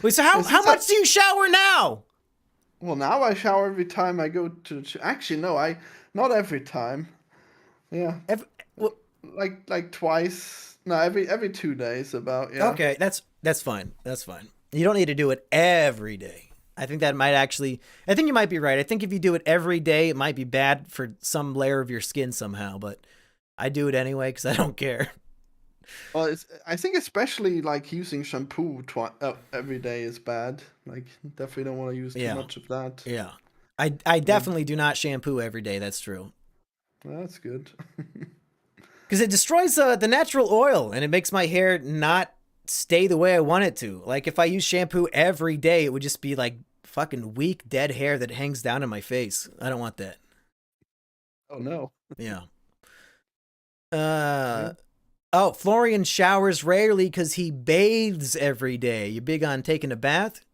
Wait, so how much do you shower now? Well, now I shower every time I go to. Actually, no, not every time. Yeah, Well, like twice. No, every 2 days about. Yeah. okay, that's fine. That's fine. You don't need to do it every day. I think that might actually. I think you might be right. I think if you do it every day, it might be bad for some layer of your skin somehow. But I do it anyway because I don't care. Well, I think especially like using shampoo every day is bad. Like, definitely don't want to use too much of that. Yeah, I definitely do not shampoo every day. That's true. Well, that's good. Because it destroys the natural oil and it makes my hair not stay the way I want it to. Like if I use shampoo every day, it would just be like fucking weak, dead hair that hangs down in my face. I don't want that. Oh no. Yeah. Oh, Florian showers rarely because he bathes every day. You big on taking a bath?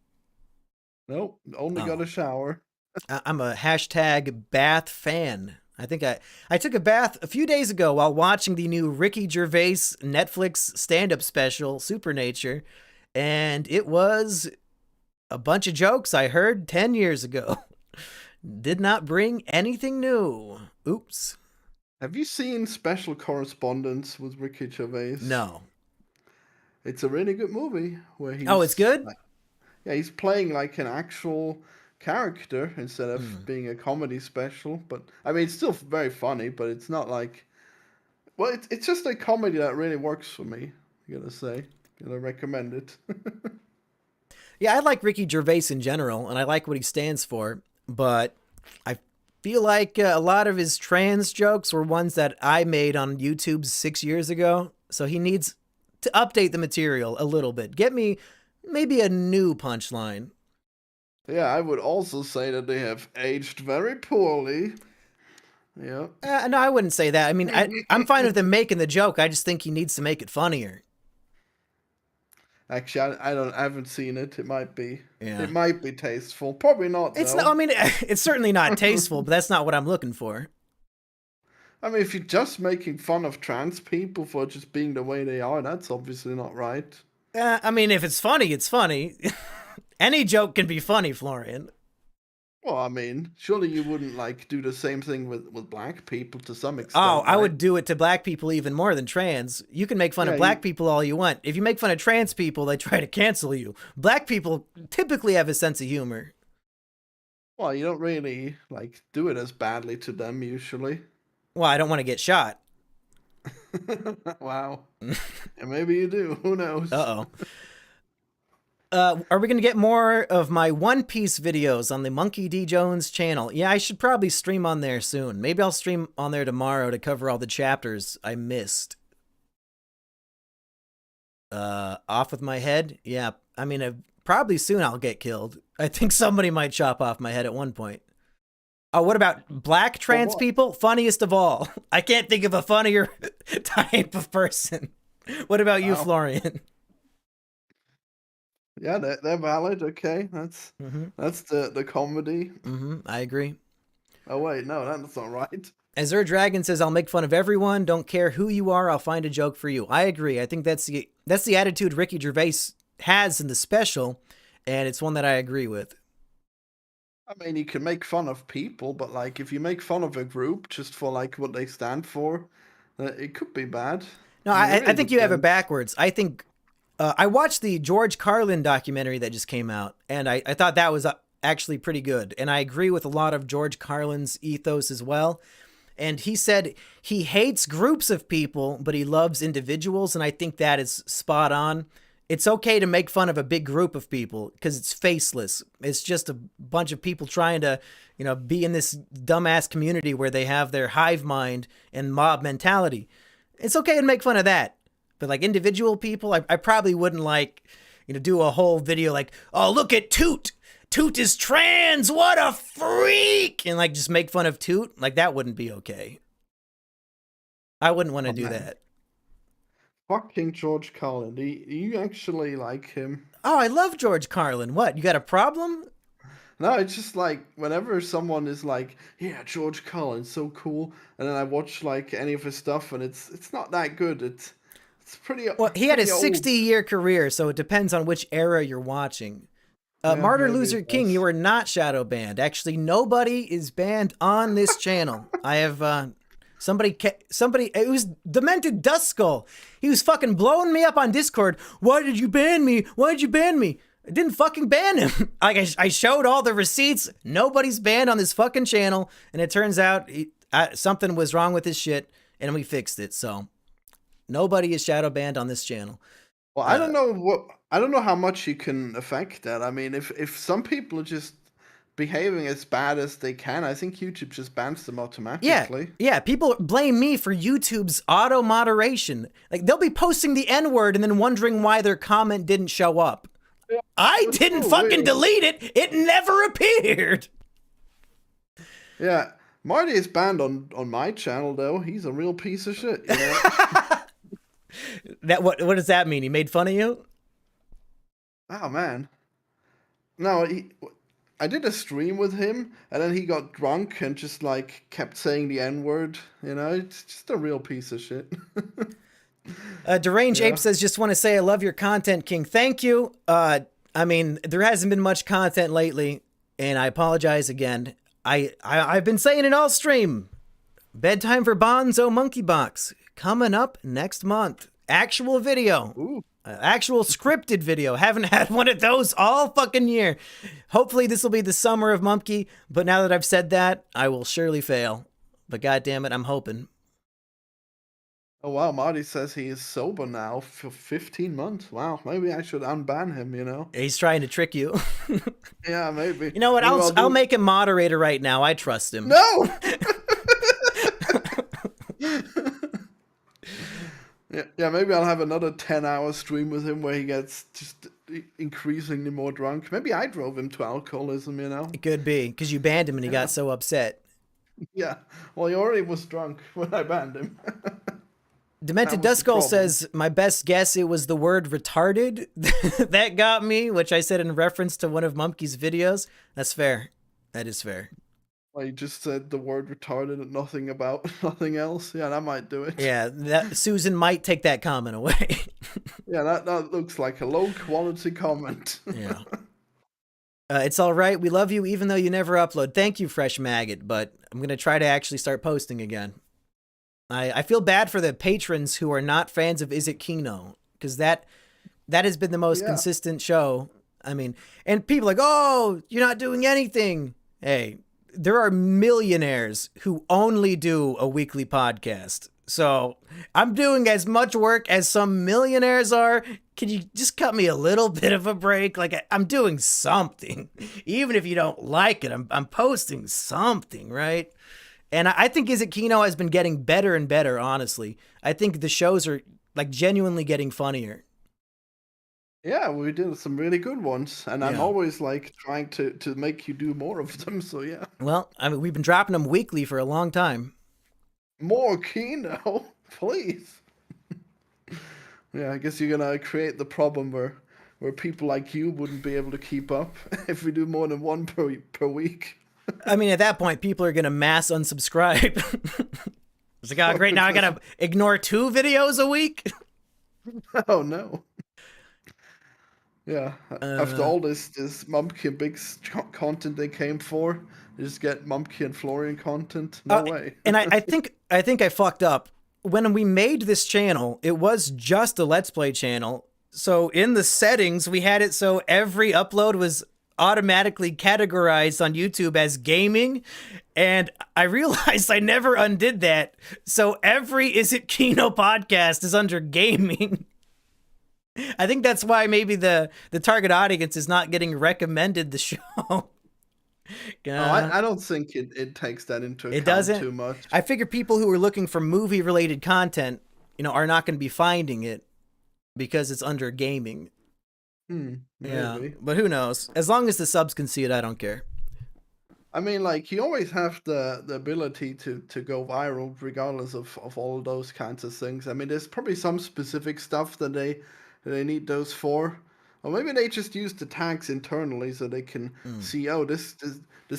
Nope. Only got a shower. I'm a hashtag bath fan. I think I took a bath a few days ago while watching the new Ricky Gervais Netflix stand-up special, Supernature, and it was a bunch of jokes I heard 10 years ago. Did not bring anything new. Oops. Have you seen Special Correspondence with Ricky Gervais? No. It's a really good movie where he's. Oh, it's good? Yeah, he's playing like an actual character instead of being a comedy special. But I mean, it's still very funny, but it's not like. Well, it's just a comedy that really works for me. I gotta say, gotta recommend it. Yeah, I like Ricky Gervais in general, and I like what he stands for, but I feel like a lot of his trans jokes were ones that I made on YouTube 6 years ago, so he needs to update the material a little bit. Get me maybe a new punchline. Yeah, I would also say that they have aged very poorly. Yeah. No, I wouldn't say that. I mean, I'm fine with him making the joke. I just think he needs to make it funnier. Actually, I haven't seen it. It might be. Yeah. It might be tasteful. Probably not. It's though. not, I mean, it's certainly not tasteful, but that's not what I'm looking for. I mean, if you're just making fun of trans people for just being the way they are, that's obviously not right. I mean, if it's funny, it's funny. Any joke can be funny, Florian. Well, I mean, surely you wouldn't like do the same thing with black people to some extent. Oh, I right? would do it to black people even more than trans. You can make fun of black people all you want. If you make fun of trans people, they try to cancel you. Black people typically have a sense of humor. Well, you don't really like do it as badly to them usually. Well, I don't want to get shot. Wow. And maybe you do. Who knows? Uh-oh. Are we going to get more of my One Piece videos on the Monkey D. Jones channel? Yeah, I should probably stream on there soon. Maybe I'll stream on there tomorrow to cover all the chapters I missed. Off with my head? Yeah, I mean, probably soon I'll get killed. I think somebody might chop off my head at one point. Oh, what about black trans people? Funniest of all. I can't think of a funnier type of person. What about you, Florian? Yeah, they're valid. Okay, that's the comedy. I agree. Oh wait, no, that's not right. Azure Dragon says, "I'll make fun of everyone. Don't care who you are. I'll find a joke for you." I agree. I think that's the attitude Ricky Gervais has in the special, and it's one that I agree with. I mean, you can make fun of people, but like if you make fun of a group just for like what they stand for, it could be bad. No, I think you have it backwards. I think I watched the George Carlin documentary that just came out, and I thought that was actually pretty good. And I agree with a lot of George Carlin's ethos as well. And he said he hates groups of people, but he loves individuals. And I think that is spot on. It's okay to make fun of a big group of people because it's faceless. It's just a bunch of people trying to, be in this dumbass community where they have their hive mind and mob mentality. It's okay to make fun of that. But like individual people, I probably wouldn't do a whole video like, oh, look at Toot. Toot is trans. What a freak. And like just make fun of Toot. Like that wouldn't be okay. I wouldn't want to do that. Fucking George Carlin. Do you actually like him? Oh, I love George Carlin. What? You got a problem? No, it's just like whenever someone is like, yeah, George Carlin's so cool, and then I watch like any of his stuff and it's not that good. It's pretty well, he had a 60-year career, so it depends on which era you're watching. Martyr Loser King, you are not shadow banned. Actually, nobody is banned on this channel. I have somebody, it was Demented Dust Skull. He was fucking blowing me up on Discord. Why did you ban me? Why did you ban me? I didn't fucking ban him. Like I showed all the receipts. Nobody's banned on this fucking channel, and it turns out something was wrong with his shit, and we fixed it. So nobody is shadow banned on this channel. Well, I don't know how much you can affect that. I mean, if some people are just behaving as bad as they can, I think YouTube just bans them automatically. Yeah, people blame me for YouTube's auto moderation. Like they'll be posting the N-word and then wondering why their comment didn't show up. Yeah, I didn't fucking delete it. It never appeared. Yeah, Marty is banned on my channel though. He's a real piece of shit. What does that mean? He made fun of you? Oh man. No, I did a stream with him, and then he got drunk and just like kept saying the N-word. It's just a real piece of shit. Deranged Ape says, just want to say I love your content, King. Thank you. I mean, there hasn't been much content lately, and I apologize again. I've been saying it all stream. Bedtime for Bonzo Monkey Box coming up next month. Actual video. Ooh. Actual scripted video. Haven't had one of those all fucking year. Hopefully this will be the summer of Mumpky, but now that I've said that, I will surely fail. But goddamn it, I'm hoping. Oh wow, Marty says he is sober now for 15 months. Wow, maybe I should unban him, He's trying to trick you. Yeah, maybe. You know what? I'll make him moderator right now. I trust him. No! Yeah, maybe I'll have another 10-hour stream with him where he gets just increasingly more drunk. Maybe I drove him to alcoholism, It could be, because you banned him and he got so upset. Yeah, well, he already was drunk when I banned him. Demented Duskull says, my best guess, it was the word retarded. That got me, which I said in reference to one of Mumpky's videos. That's fair. That is fair. Well, you just said the word retarded and nothing about nothing else. Yeah, that might do it. Yeah, Susan might take that comment away. Yeah, that looks like a low-quality comment. Yeah. It's all right. We love you even though you never upload. Thank you, Fresh Maggot, but I'm going to try to actually start posting again. I feel bad for the patrons who are not fans of Is It Kino, because that has been the most consistent show. I mean, and people are like, oh, you're not doing anything. Hey, there are millionaires who only do a weekly podcast. So I'm doing as much work as some millionaires are. Can you just cut me a little bit of a break? Like I'm doing something, even if you don't like it, I'm posting something, right? And I think Is It Kino has been getting better and better, honestly. I think the shows are like genuinely getting funnier. Yeah, we did some really good ones, and I'm Yeah. always like trying to make you do more of them. So yeah, Well, I mean, we've been dropping them weekly for a long time. more Kino, please. Yeah, I guess you're gonna create the problem where people like you wouldn't be able to keep up if we do more than one per week. I mean, at that point, people are going to mass unsubscribe. It's like, oh, great. Now I got to ignore 2 videos a week. Oh no. Yeah, after Uh, all this Mumkey and Big's content they came for, they just get Mumkey and Florian content. No way. and I think I fucked up. When we made this channel, it was just a Let's Play channel. So in the settings, we had it so every upload was automatically categorized on YouTube as gaming, and I realized I never undid that. So every Is It Kino podcast is under gaming. I think that's why maybe the target audience is not getting recommended the show. Oh, I don't think it takes that into It account doesn't. too much. I figure people who are looking for movie related content, are not going to be finding it because it's under gaming. Yeah, Maybe. but who knows? As long as the subs can see it, I don't care. I mean, like you always have the ability to go viral regardless of all those kinds of things. I mean, there's probably some specific stuff that they need those for. Or maybe they just use the tags internally so they can see, oh, this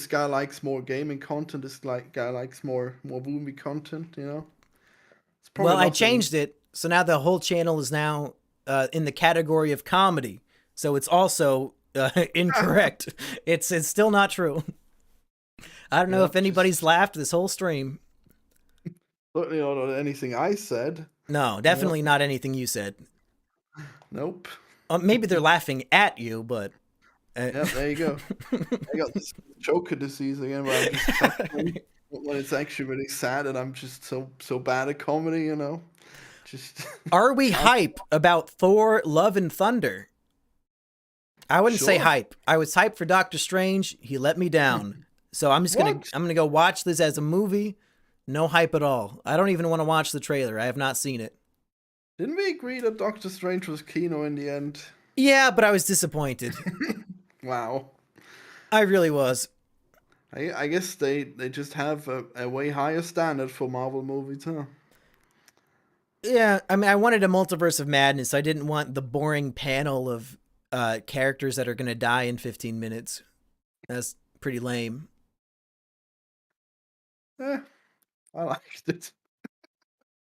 guy likes more gaming content, guy likes more movie content, you know? It's probably Well, I nothing. changed it, so now the whole channel is now in the category of comedy. So it's also incorrect. It's still not true. I don't know if anybody's laughed this whole stream. Certainly not anything I said. No, definitely not anything you said. Nope. Maybe they're laughing at you, but Yeah, there you go. I got this choker disease again where I'm just chuckling when it's actually really sad and I'm just so bad at comedy, you know? Just are we hype about Thor Love and Thunder? I wouldn't say Sure. hype. I was hyped for Doctor Strange. He let me down. So I'm just going What? to I'm going to go watch this as a movie. No hype at all. I don't even want to watch the trailer. I have not seen it. Didn't we agree that Doctor Strange was Kino in the end? Yeah, but I was disappointed. Wow. I really was. I guess they just have a way higher standard for Marvel movies, huh? Yeah, I mean, I wanted a multiverse of madness. I didn't want the boring panel of characters that are going to die in 15 minutes. That's pretty lame. I liked it.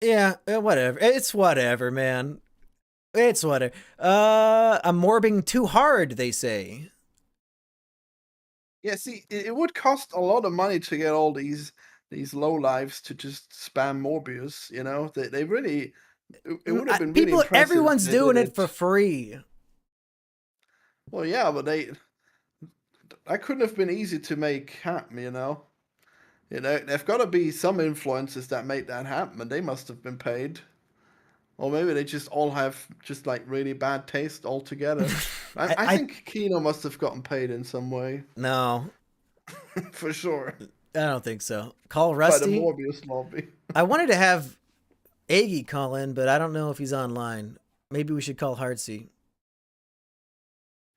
Yeah, whatever. It's whatever, man. It's whatever. I'm morbing too hard, they say. Yeah, see, it would cost a lot of money to get all these lowlives to just spam Morbius, you know? They really it would have been really People, impressive if everyone's they doing did it for free. Well, yeah, but that couldn't have been easy to make happen, you know? You know, there've got to be some influencers that make that happen, and they must have been paid. Or maybe they just all have just like really bad taste altogether. I think Kino must have gotten paid in some way, No, for sure, I don't think so. Call by the Rusty. Morbius lobby. I wanted to have Aggie call in, but I don't know if he's online. Maybe we should call Heartsy.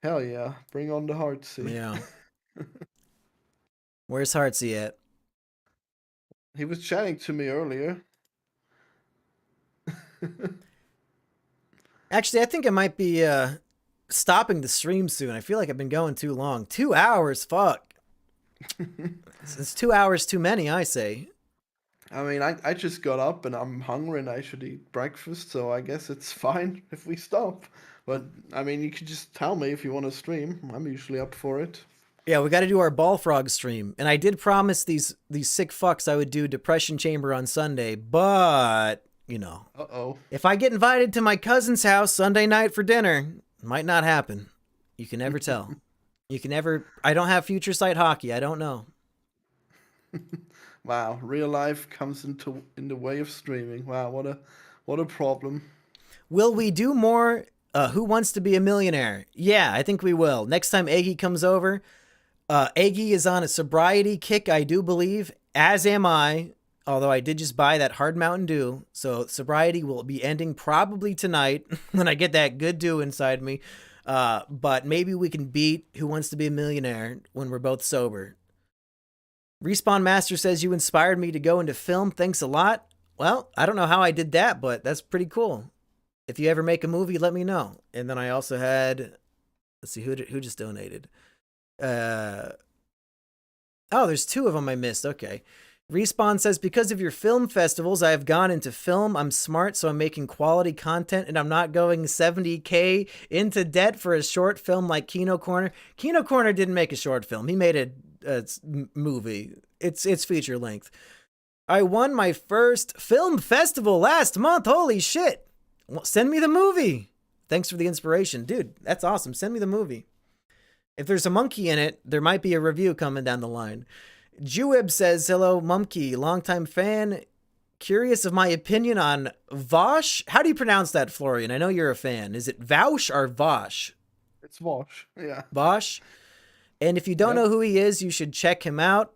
Hell yeah, bring on the Heartsy. Yeah. Where's Heartsy at? He was chatting to me earlier. Actually, I think I might be stopping the stream soon. I feel like I've been going too long. 2 hours, fuck. It's 2 hours too many, I say. I mean, I just got up and I'm hungry and I should eat breakfast, so I guess it's fine if we stop. But, I mean, you could just tell me if you want to stream. I'm usually up for it. Yeah, we got to do our Ball Frog stream. And I did promise these sick fucks I would do Depression Chamber on Sunday, but, Uh-oh. if I get invited to my cousin's house Sunday night for dinner, it might not happen. You can never tell. I don't have future sight hockey. I don't know. Wow, real life comes in the way of streaming. Wow, what a problem. Will we do more Who Wants to Be a Millionaire? Yeah, I think we will. Next time Aggie comes over, Aggie is on a sobriety kick, I do believe, as am I, although I did just buy that hard Mountain Dew, so sobriety will be ending probably tonight when I get that good dew inside me. But maybe we can beat Who Wants to Be a Millionaire when we're both sober. Respawn Master says you inspired me to go into film. Thanks a lot. Well, I don't know how I did that, but that's pretty cool. If you ever make a movie, let me know. And then I also had, let's see, who just donated. Oh, there's two of them I missed. Okay. Respawn says, because of your film festivals, I have gone into film. I'm smart, so I'm making quality content, and I'm not going 70K into debt for a short film like Kino Corner. Kino Corner didn't make a short film. He made a movie. It's feature length. I won my first film festival last month. Holy shit. Well, send me the movie. Thanks for the inspiration. Dude, that's awesome. Send me the movie. If there's a monkey in it, there might be a review coming down the line. Jewib says, hello, Mumkey, longtime fan. Curious of my opinion on Vosh. How do you pronounce that, Florian? I know you're a fan. Is it Vaush or Vosh? It's Vosh, yeah. Vosh. And if you don't know who he is, you should check him out.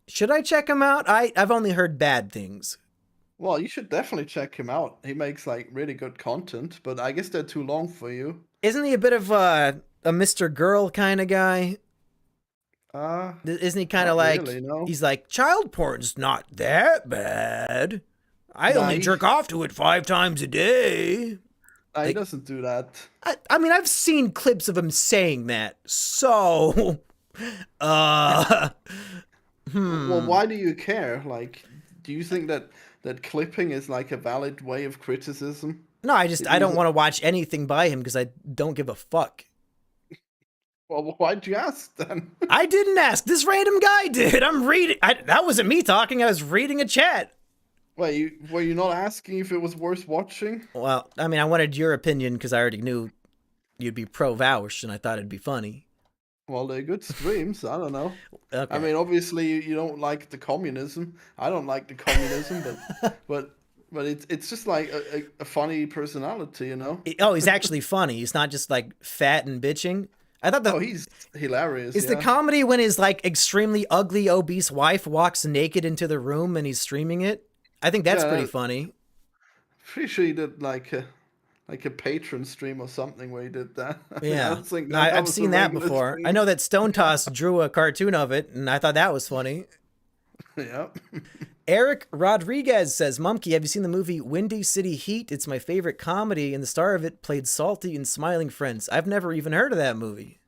Should I check him out? I've only heard bad things. Well, you should definitely check him out. He makes like really good content, but I guess they're too long for you. Isn't he a bit of a Mr. Girl kind of guy? Isn't he kind of like, really, no. He's like, child porn's not that bad. I only jerk off to it 5 times a day. He doesn't do that. I mean, I've seen clips of him saying that. So, Well, why do you care? Like, do you think that clipping is like a valid way of criticism? No, I don't want to watch anything by him because I don't give a fuck. Well, why'd you ask then? I didn't ask. This random guy did. I'm reading. That wasn't me talking. I was reading a chat. Wait, were you not asking if it was worth watching? Well, I mean, I wanted your opinion because I already knew you'd be pro Vaush, and I thought it'd be funny. Well, they're good streams. I don't know. Okay. I mean, obviously, you don't like the communism. I don't like the communism, but it's just like a funny personality, you know? Oh, he's actually funny. He's not just like fat and bitching. I thought he's hilarious. Is the comedy when his like extremely ugly, obese wife walks naked into the room and he's streaming it? I think that's pretty funny. Pretty sure he did like a patron stream or something where he did that. Yeah, I've seen that before. Stream. I know that Stone Toss drew a cartoon of it, and I thought that was funny. Yeah. Eric Rodriguez says, Mumkey, have you seen the movie Windy City Heat? It's my favorite comedy, and the star of it played Salty in Smiling Friends. I've never even heard of that movie.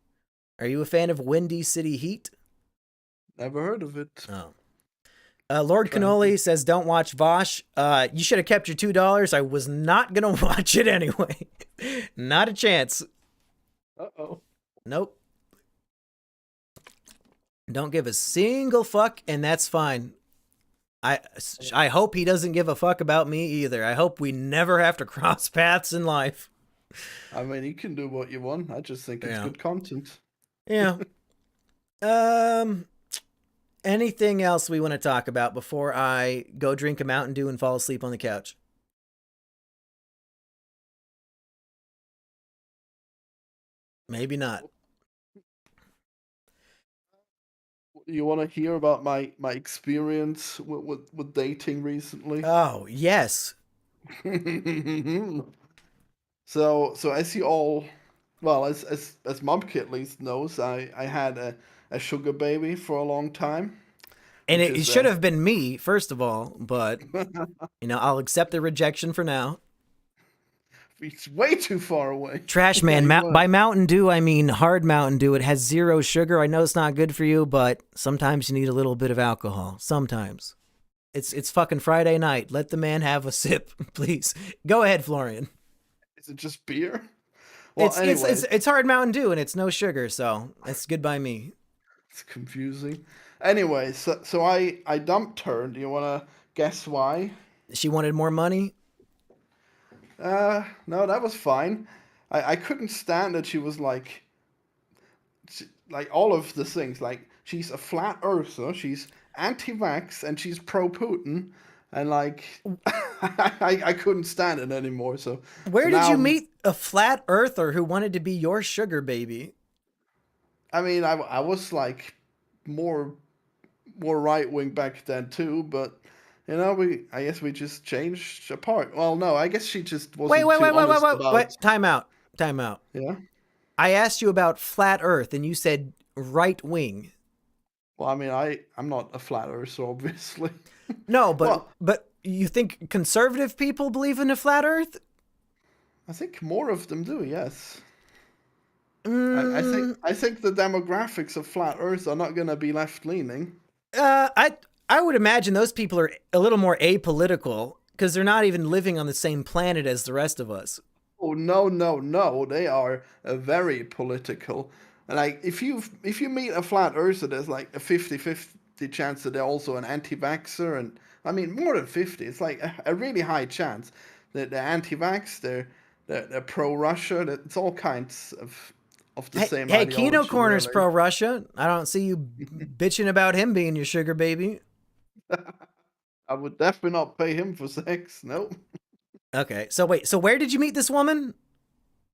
Are you a fan of Windy City Heat? Never heard of it. Oh. Lord Cannoli says, don't watch Vosh. You should have kept your $2. I was not going to watch it anyway. Not a chance. Uh-oh. Nope. Don't give a single fuck, and that's fine. I hope he doesn't give a fuck about me either. I hope we never have to cross paths in life. I mean, you can do what you want. I just think it's good content. Yeah. Anything else we want to talk about before I go drink a Mountain Dew and fall asleep on the couch? Maybe not. You want to hear about my experience with dating recently? Oh, yes. So as you all, well, as Mumkey at least knows, I had a sugar baby for a long time. And it should have been me, first of all, but, I'll accept the rejection for now. It's way too far away. Trash man. By Mountain Dew, I mean hard Mountain Dew. It has 0 sugar. I know it's not good for you, but sometimes you need a little bit of alcohol. Sometimes. It's fucking Friday night. Let the man have a sip, please. Go ahead, Florian. Is it just beer? Well, it's hard Mountain Dew, and it's no sugar, so it's good by me. It's confusing. Anyway, so I dumped her. Do you want to guess why? She wanted more money? No, that was fine. I couldn't stand that she was like all of the things. Like, she's a flat earther, she's anti-vax, and she's pro-Putin. And like, I couldn't stand it anymore. So where did you meet a flat earther who wanted to be your sugar baby? I mean, I was like more right wing back then too, but I guess we just changed apart. Well, no, I guess she just wasn't too honest about. Wait. Time out. Yeah. I asked you about flat Earth, and you said right wing. Well, I mean, I'm not a flat earther, obviously. No, Well, but you think conservative people believe in a flat Earth? I think more of them do, yes. Mm, I think the demographics of flat Earth are not gonna be left leaning. I would imagine those people are a little more apolitical because they're not even living on the same planet as the rest of us. Oh no, no, no! They are very political. And like, if you meet a flat earther, there's like a 50-50 chance that they're also an anti-vaxxer, and I mean more than 50. It's like a really high chance that they're anti-vax, they're pro-Russia. It's all kinds of the same Hey, Kino ideology, Corner's really. pro-Russia. I don't see you bitching about him being your sugar baby. I would definitely not pay him for sex. No. Okay, so wait, so where did you meet this woman?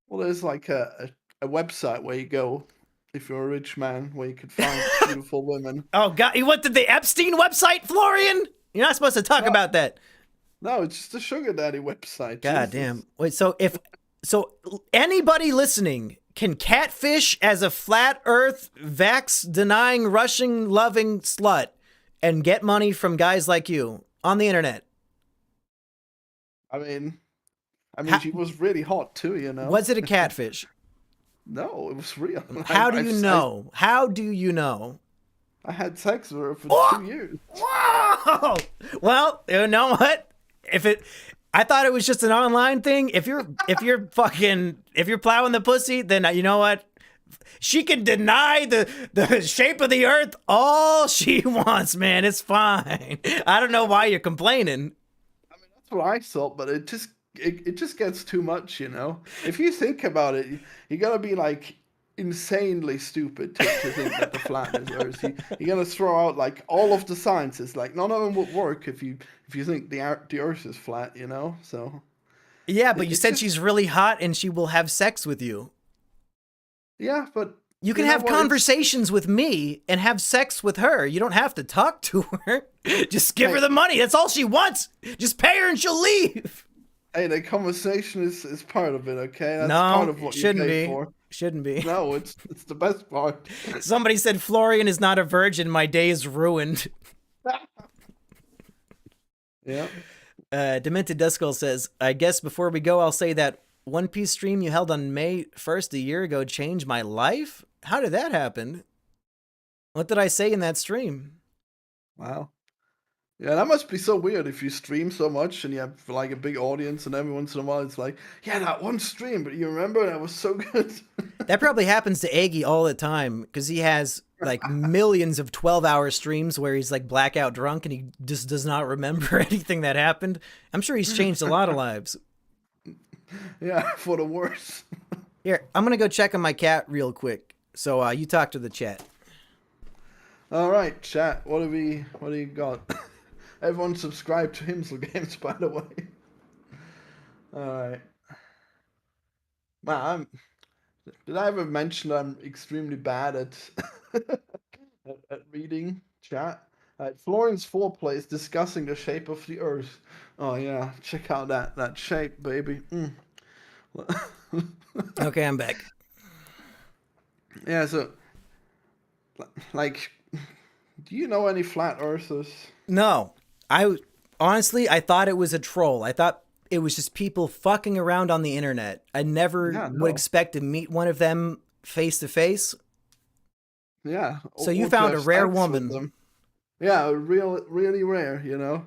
Well, there's like a website where you go if you're a rich man where you could find beautiful women. Oh God, you went to the Epstein website, Florian? You're not supposed to talk No, about that. no, it's just a sugar daddy website. God Jesus. damn. Wait, so anybody listening can catfish as a flat Earth vax denying Russian loving slut and get money from guys like you on the internet. I mean, she was really hot too, you know. Was it a catfish? No, it was real. How do you know? How do you know? I had sex with her for 2 years. Whoa! Well, you know what? I thought it was just an online thing. If you're plowing the pussy, then you know what? She can deny the shape of the earth all she wants, man. It's fine. I don't know why you're complaining. I mean, that's what I thought, but it just gets too much, you know. If you think about it, you gotta be like insanely stupid to think that the flat is Earth. You're gonna throw out like all of the sciences. Like none of them would work if you think the Earth is flat, you know. So yeah, but you said she's really hot and she will have sex with you. Yeah, but you can have conversations with me and have sex with her. You don't have to talk to her. Just give her the money. That's all she wants. Just pay her and she'll leave. Hey, the conversation is part of it, okay? That's no, part of what you pay for. Shouldn't be. No, it's the best part. Somebody said Florian is not a virgin. My day is ruined. Yeah. Demented Duskull says, I guess before we go, I'll say that One Piece stream you held on May 1st a year ago changed my life? How did that happen? What did I say in that stream? Wow. Yeah, that must be so weird if you stream so much and you have like a big audience and every once in a while it's like, yeah, that one stream, but you remember that was so good. That probably happens to Aggie all the time because he has like millions of 12-hour streams where he's like blackout drunk and he just does not remember anything that happened. I'm sure he's changed a lot of lives. Yeah, for the worse. Here, I'm gonna go check on my cat real quick. So you talk to the chat. All right, chat. What do you got? Everyone subscribe to Himsel Games, by the way. All right. Man, did I ever mention I'm extremely bad at at reading chat? Florence Foreplay is discussing the shape of the Earth. Oh yeah, check out that shape, baby. Okay, I'm back. Yeah, so like, do you know any flat earthers? No, I thought it was a troll. I thought it was just people fucking around on the internet. I never would expect to meet one of them face to face. Yeah. So you found a rare woman. Yeah, really rare, you know?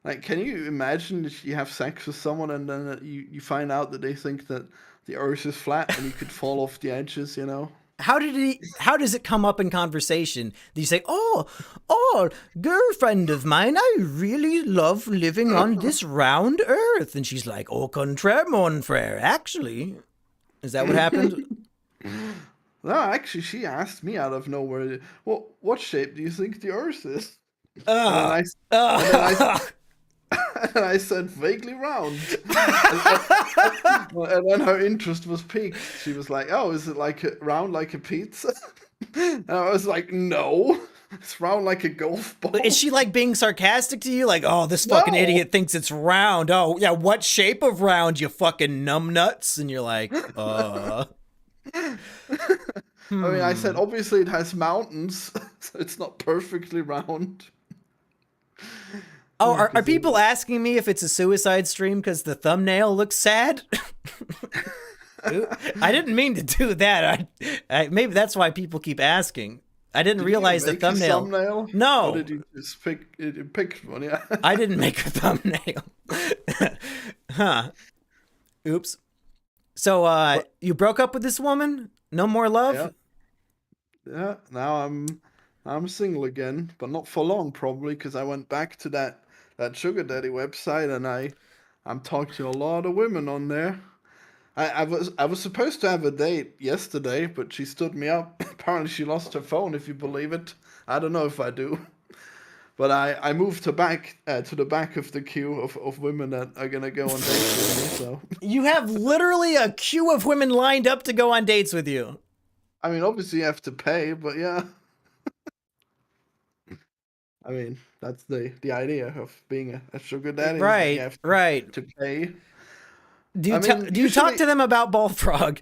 Like, can you imagine if you have sex with someone and then you find out that they think that the earth is flat and you could fall off the edges, you know? How does it come up in conversation? Do you say, oh, girlfriend of mine, I really love living on this round earth. And she's like, au contraire, mon frère. Actually, is that what happened? No, actually, she asked me out of nowhere, what shape do you think the earth is? And I said, vaguely round. And then her interest was piqued. She was like, oh, is it like round like a pizza? And I was like, no, it's round like a golf ball. Is she like being sarcastic to you? Like, oh, this fucking idiot thinks it's round. Oh, yeah, what shape of round, you fucking numbnuts? And you're like, I mean, I said Hmm. obviously it has mountains, so it's not perfectly round. Oh, Yeah, are 'cause people asking me if it's a suicide stream because the thumbnail looks sad? I didn't mean to do that. Maybe that's why people keep asking. I didn't did you realize the make a thumbnail. thumbnail, or No, did you just pick one? Yeah. I didn't make a thumbnail. Huh. Oops. So, But you broke up with this woman? No more yeah, love? yeah. Now I'm single again, but not for long probably, because I went back to that sugar daddy website and I'm talking to a lot of women on there. I was supposed to have a date yesterday, but she stood me up. Apparently she lost her phone, if you believe it. I don't know if I do. But I moved to the back of the queue of women that are gonna go on dates with me. So You have literally a queue of women lined up to go on dates with you. I mean, obviously you have to pay, but yeah. I mean, that's the idea of being a sugar daddy is that you Right, have right. to pay. Do you I mean, do you talk usually, to them about Bullfrog?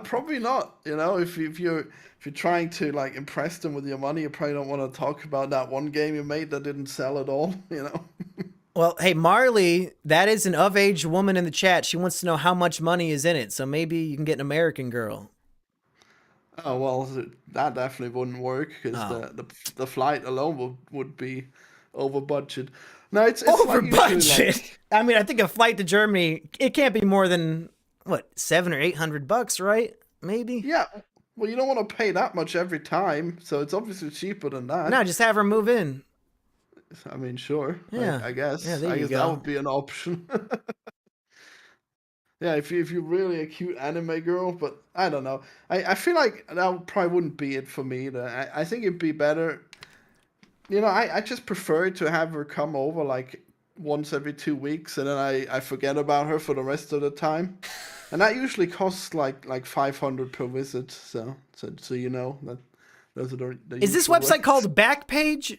probably not. You know, if you're trying to like impress them with your money, you probably don't want to talk about that one game you made that didn't sell at all. You know. Well, hey, Marley, that is an of age woman in the chat. She wants to know how much money is in it. So maybe you can get an American girl. Oh well, that definitely wouldn't work because Oh. the flight alone would be over budget. No, it's Over like usually budget. like I mean, I think a flight to Germany, it can't be more than what, 700 or 800 bucks, right? Maybe. yeah. Well, you don't want to pay that much every time, so it's obviously cheaper than No, that. just have her move in. I mean, sure. I, Yeah. I Yeah, guess there I you guess that go. would be an option. Yeah, if you're really a cute anime girl, but I don't know. I feel like that probably wouldn't be it for me. I think it'd be better. I just prefer to have her come over like once every 2 weeks, and then I forget about her for the rest of the time. And that usually costs like 500 per visit. So you know that those are the Is this usual website rates. called Backpage?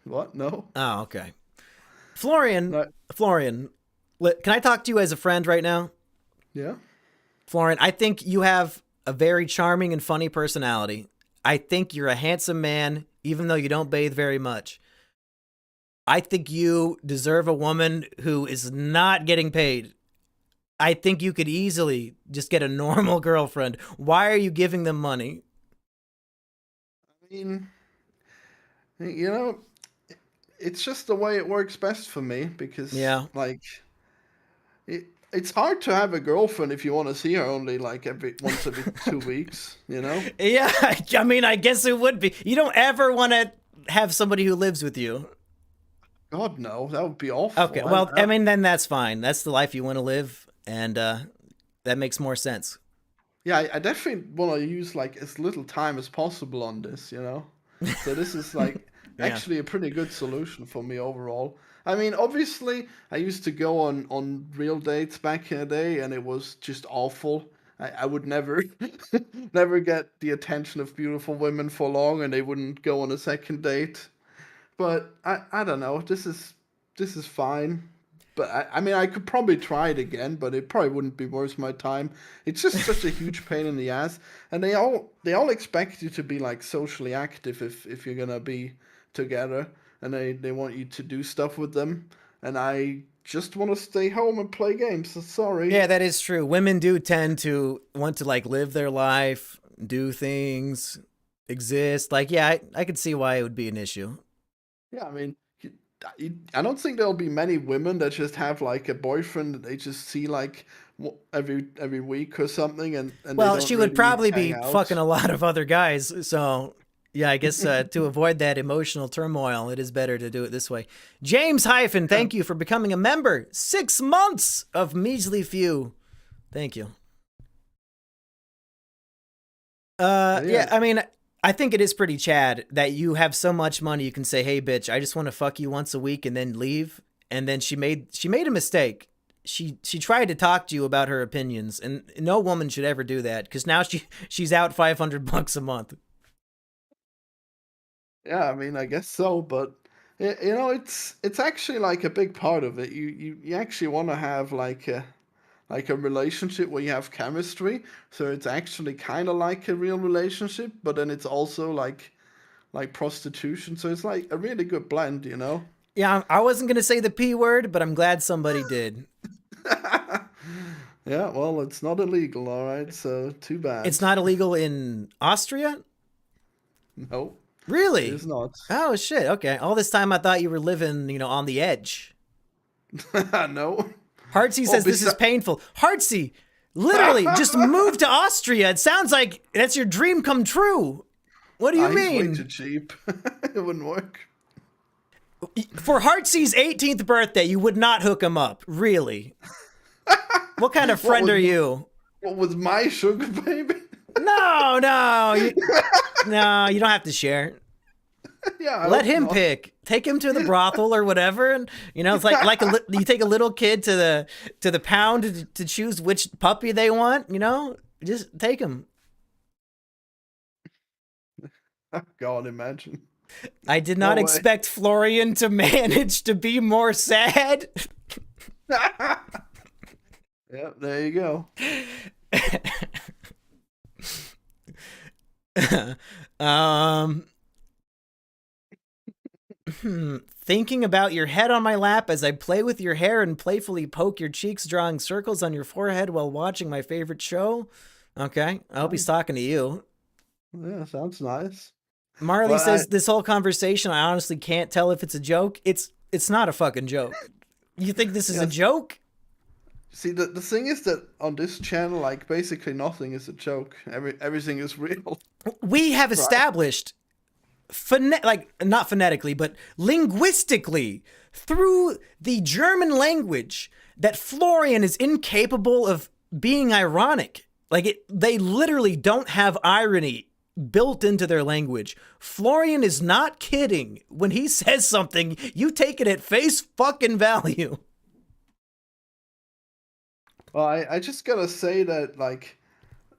What? No, Oh, okay. Florian, no. Florian, can I talk to you as a friend right now? Yeah. Florian, I think you have a very charming and funny personality. I think you're a handsome man, even though you don't bathe very much. I think you deserve a woman who is not getting paid. I think you could easily just get a normal girlfriend. Why are you giving them money? I mean, you know, it's just the way it works best for me because Yeah. like it's hard to have a girlfriend if you want to see her only like every 2 weeks, you know? Yeah, I mean, I guess it would be. You don't ever want to have somebody who lives with you. God no, that would be Okay, awful. well, I mean, then that's fine. That's the life you want to live, and that makes more sense. Yeah, I definitely want to use like as little time as possible on this, you know? So this is like Yeah. actually a pretty good solution for me overall. I mean, obviously, I used to go on real dates back in the day, and it was just awful. I would never never get the attention of beautiful women for long, and they wouldn't go on a second date. But I don't know. This is fine. But I mean, I could probably try it again, but it probably wouldn't be worth my time. It's just such a huge pain in the ass, and they all expect you to be like socially active if you're gonna be together, and they want you to do stuff with them, and I just want to stay home and play games. So sorry. Yeah, that is true. Women do tend to want to like live their life, do things, exist. Like, yeah, I could see why it would be an issue. Yeah, I mean, I don't think there'll be many women that just have like a boyfriend that they just see like every week or something, and they Well, don't she would really probably hang be fucking out. a lot of other guys. So, yeah, I guess to avoid that emotional turmoil, it is better to do it this way. James Hyphen, Yeah, thank you for becoming a member. 6 months of measly few. Thank you. yeah, Yeah, I mean, I think it is pretty Chad that you have so much money you can say, "Hey, bitch, I just want to fuck you once a week and then leave." And then she made a mistake. She tried to talk to you about her opinions, and no woman should ever do that because now she's out 500 bucks a month. yeah. I mean, I guess so, but it's actually like a big part of it. You actually want to have like like a relationship where you have chemistry. So it's actually kind of like a real relationship, but then it's also like prostitution. So it's like a really good blend, you know? Yeah, I wasn't gonna say the P word, but I'm glad somebody did. Yeah, well, it's not illegal, all right. So too It's bad. not illegal in Austria? No, it Really? is not. Oh shit. Okay. All this time I thought you were living, on the edge. No. Heartsy Well, says this is painful. Heartsy, literally, just move to Austria. It sounds like that's your dream come true. What do you he's way too mean? cheap. It wouldn't work. For Heartsy's 18th birthday, you would not hook him up. Really? What kind of What friend was are you? what was my sugar baby? No, no. No, you don't have to share. Yeah, I Let hope him not. pick. Take him to the brothel or whatever, and it's like you take a little kid to the pound to choose which puppy they want. Just take him. God, imagine. I did No not way. expect Florian to manage to be more sad. Yeah, there you go. um, Thinking about your head on my lap as I play with your hair and playfully poke your cheeks, drawing circles on your forehead while watching my favorite show. Okay, I hope he's talking to you. Yeah, sounds nice. Marley Well, I says this whole conversation, I honestly can't tell if it's a joke. It's not a fucking joke. You think this is a yes. joke? See, the thing is that on this channel, like basically nothing is a joke. Everything is real. We have Right. established not phonetically, but linguistically through the German language that Florian is incapable of being ironic. They literally don't have irony built into their language. Florian is not kidding. When he says something, you take it at face fucking value. Well, I just gotta say that like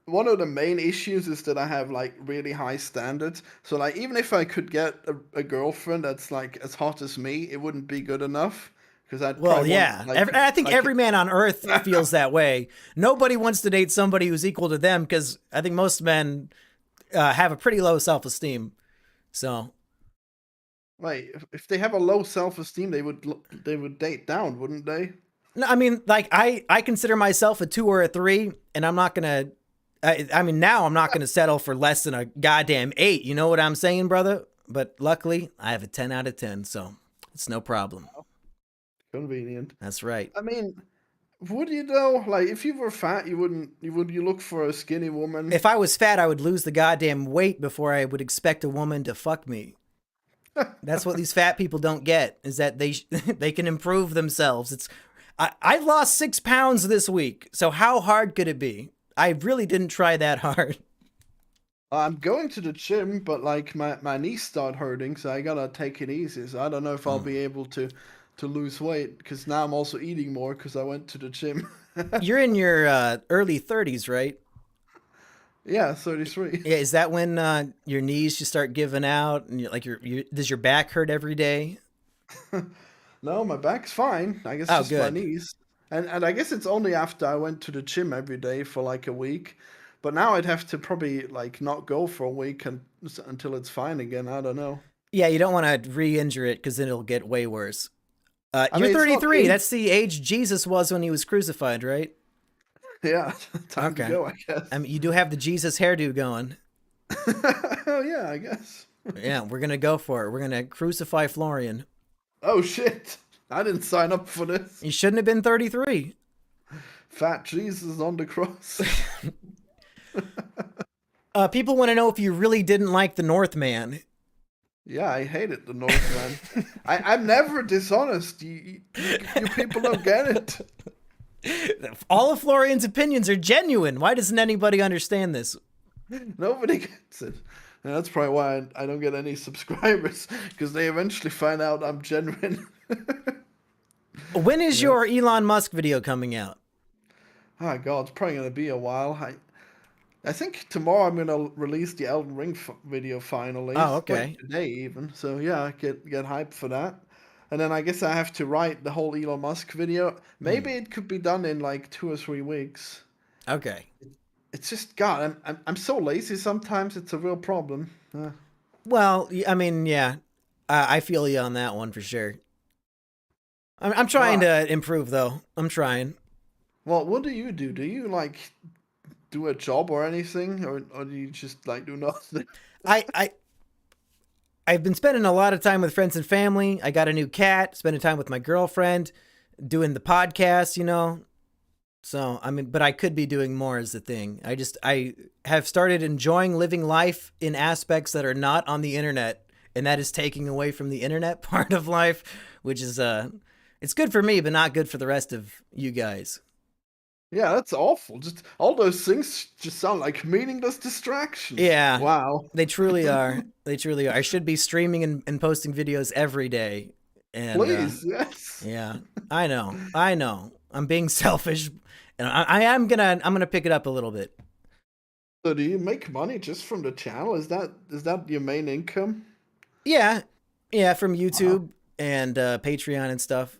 one of the main issues is that I have like really high standards. So like even if I could get a girlfriend that's like as hot as me, it wouldn't be good enough because I'd Well, probably want yeah. like I think like every man on earth feels that way. Nobody wants to date somebody who's equal to them because I think most men have a pretty low self-esteem. So, wait, if they have a low self-esteem, they would date down, wouldn't they? no, I mean, like I consider myself a 2 or a 3, and I'm not gonna. I mean, now I'm not gonna settle for less than a goddamn 8. You know what I'm saying, brother? But luckily, I have a 10 out of 10, so it's no problem. Convenient. That's right. I mean, would you though? Like, if you were fat, you wouldn't. You look for a skinny woman? If I was fat, I would lose the goddamn weight before I would expect a woman to fuck me. That's what these fat people don't get, is that they can improve themselves. I've lost 6 pounds this week, so how hard could it be? I really didn't try that hard. I'm going to the gym, but like my knees start hurting, so I gotta take it easy. So I don't know if I'll be able to lose weight because now I'm also eating more because I went to the gym. You're in your early 30s, right? Yeah, 33. Yeah, is that when your knees just start giving out and does your back hurt every day? No, my back's fine. I guess Oh, just my good. knees. And I guess it's only after I went to the gym every day for like a week. But now I'd have to probably like not go for a week until it's fine again. I don't know. Yeah, you don't want to re-injure it because then it'll get way worse. I You're mean, it's not 33. That's the age Jesus was when he was crucified, right? yeah, time to Okay. go, I guess. I mean, you do have the Jesus hairdo going. Oh yeah, I guess. Yeah, we're gonna go for it. We're gonna crucify Florian. Oh shit. I didn't sign up for this. You shouldn't have been 33. Fat Jesus on the cross. People want to know if you really didn't like the Northman. Yeah, I hated the Northman. I'm never dishonest. You people don't get it. All of Florian's opinions are genuine. Why doesn't anybody understand this? Nobody gets it. And that's probably why I don't get any subscribers, because they eventually find out I'm genuine. When is your Elon Musk video coming out? Oh god, it's probably gonna be a while. I think tomorrow I'm gonna release the Elden Ring video finally. Oh, Like okay. today even. So yeah, get hyped for that. and then I guess I have to write the whole Elon Musk video. Hmm. Maybe it could be done in like 2 or 3 weeks. Okay. It's just God, I'm so lazy sometimes. It's a real problem. Well, I mean, yeah, I feel you on that one for sure. I'm trying Well, to improve though. I'm trying. well, what do you do? Do you like do a job or anything, or do you just like do nothing? I I I've been spending a lot of time with friends and family. I got a new cat. Spending time with my girlfriend, doing the podcast. So I mean, but I could be doing more is the thing. I have started enjoying living life in aspects that are not on the internet, and that is taking away from the internet part of life, which is it's good for me, but not good for the rest of you guys. Yeah, that's awful. Just all those things just sound like meaningless distractions. Yeah, Wow. they truly are. They truly are. I should be streaming and posting videos every day. And Please, yes. yeah, I know. I know. I'm being selfish, and I'm gonna pick it up a little bit. So do you make money just from the channel? Is that your main income? Yeah, yeah, from Wow. YouTube and Patreon and stuff.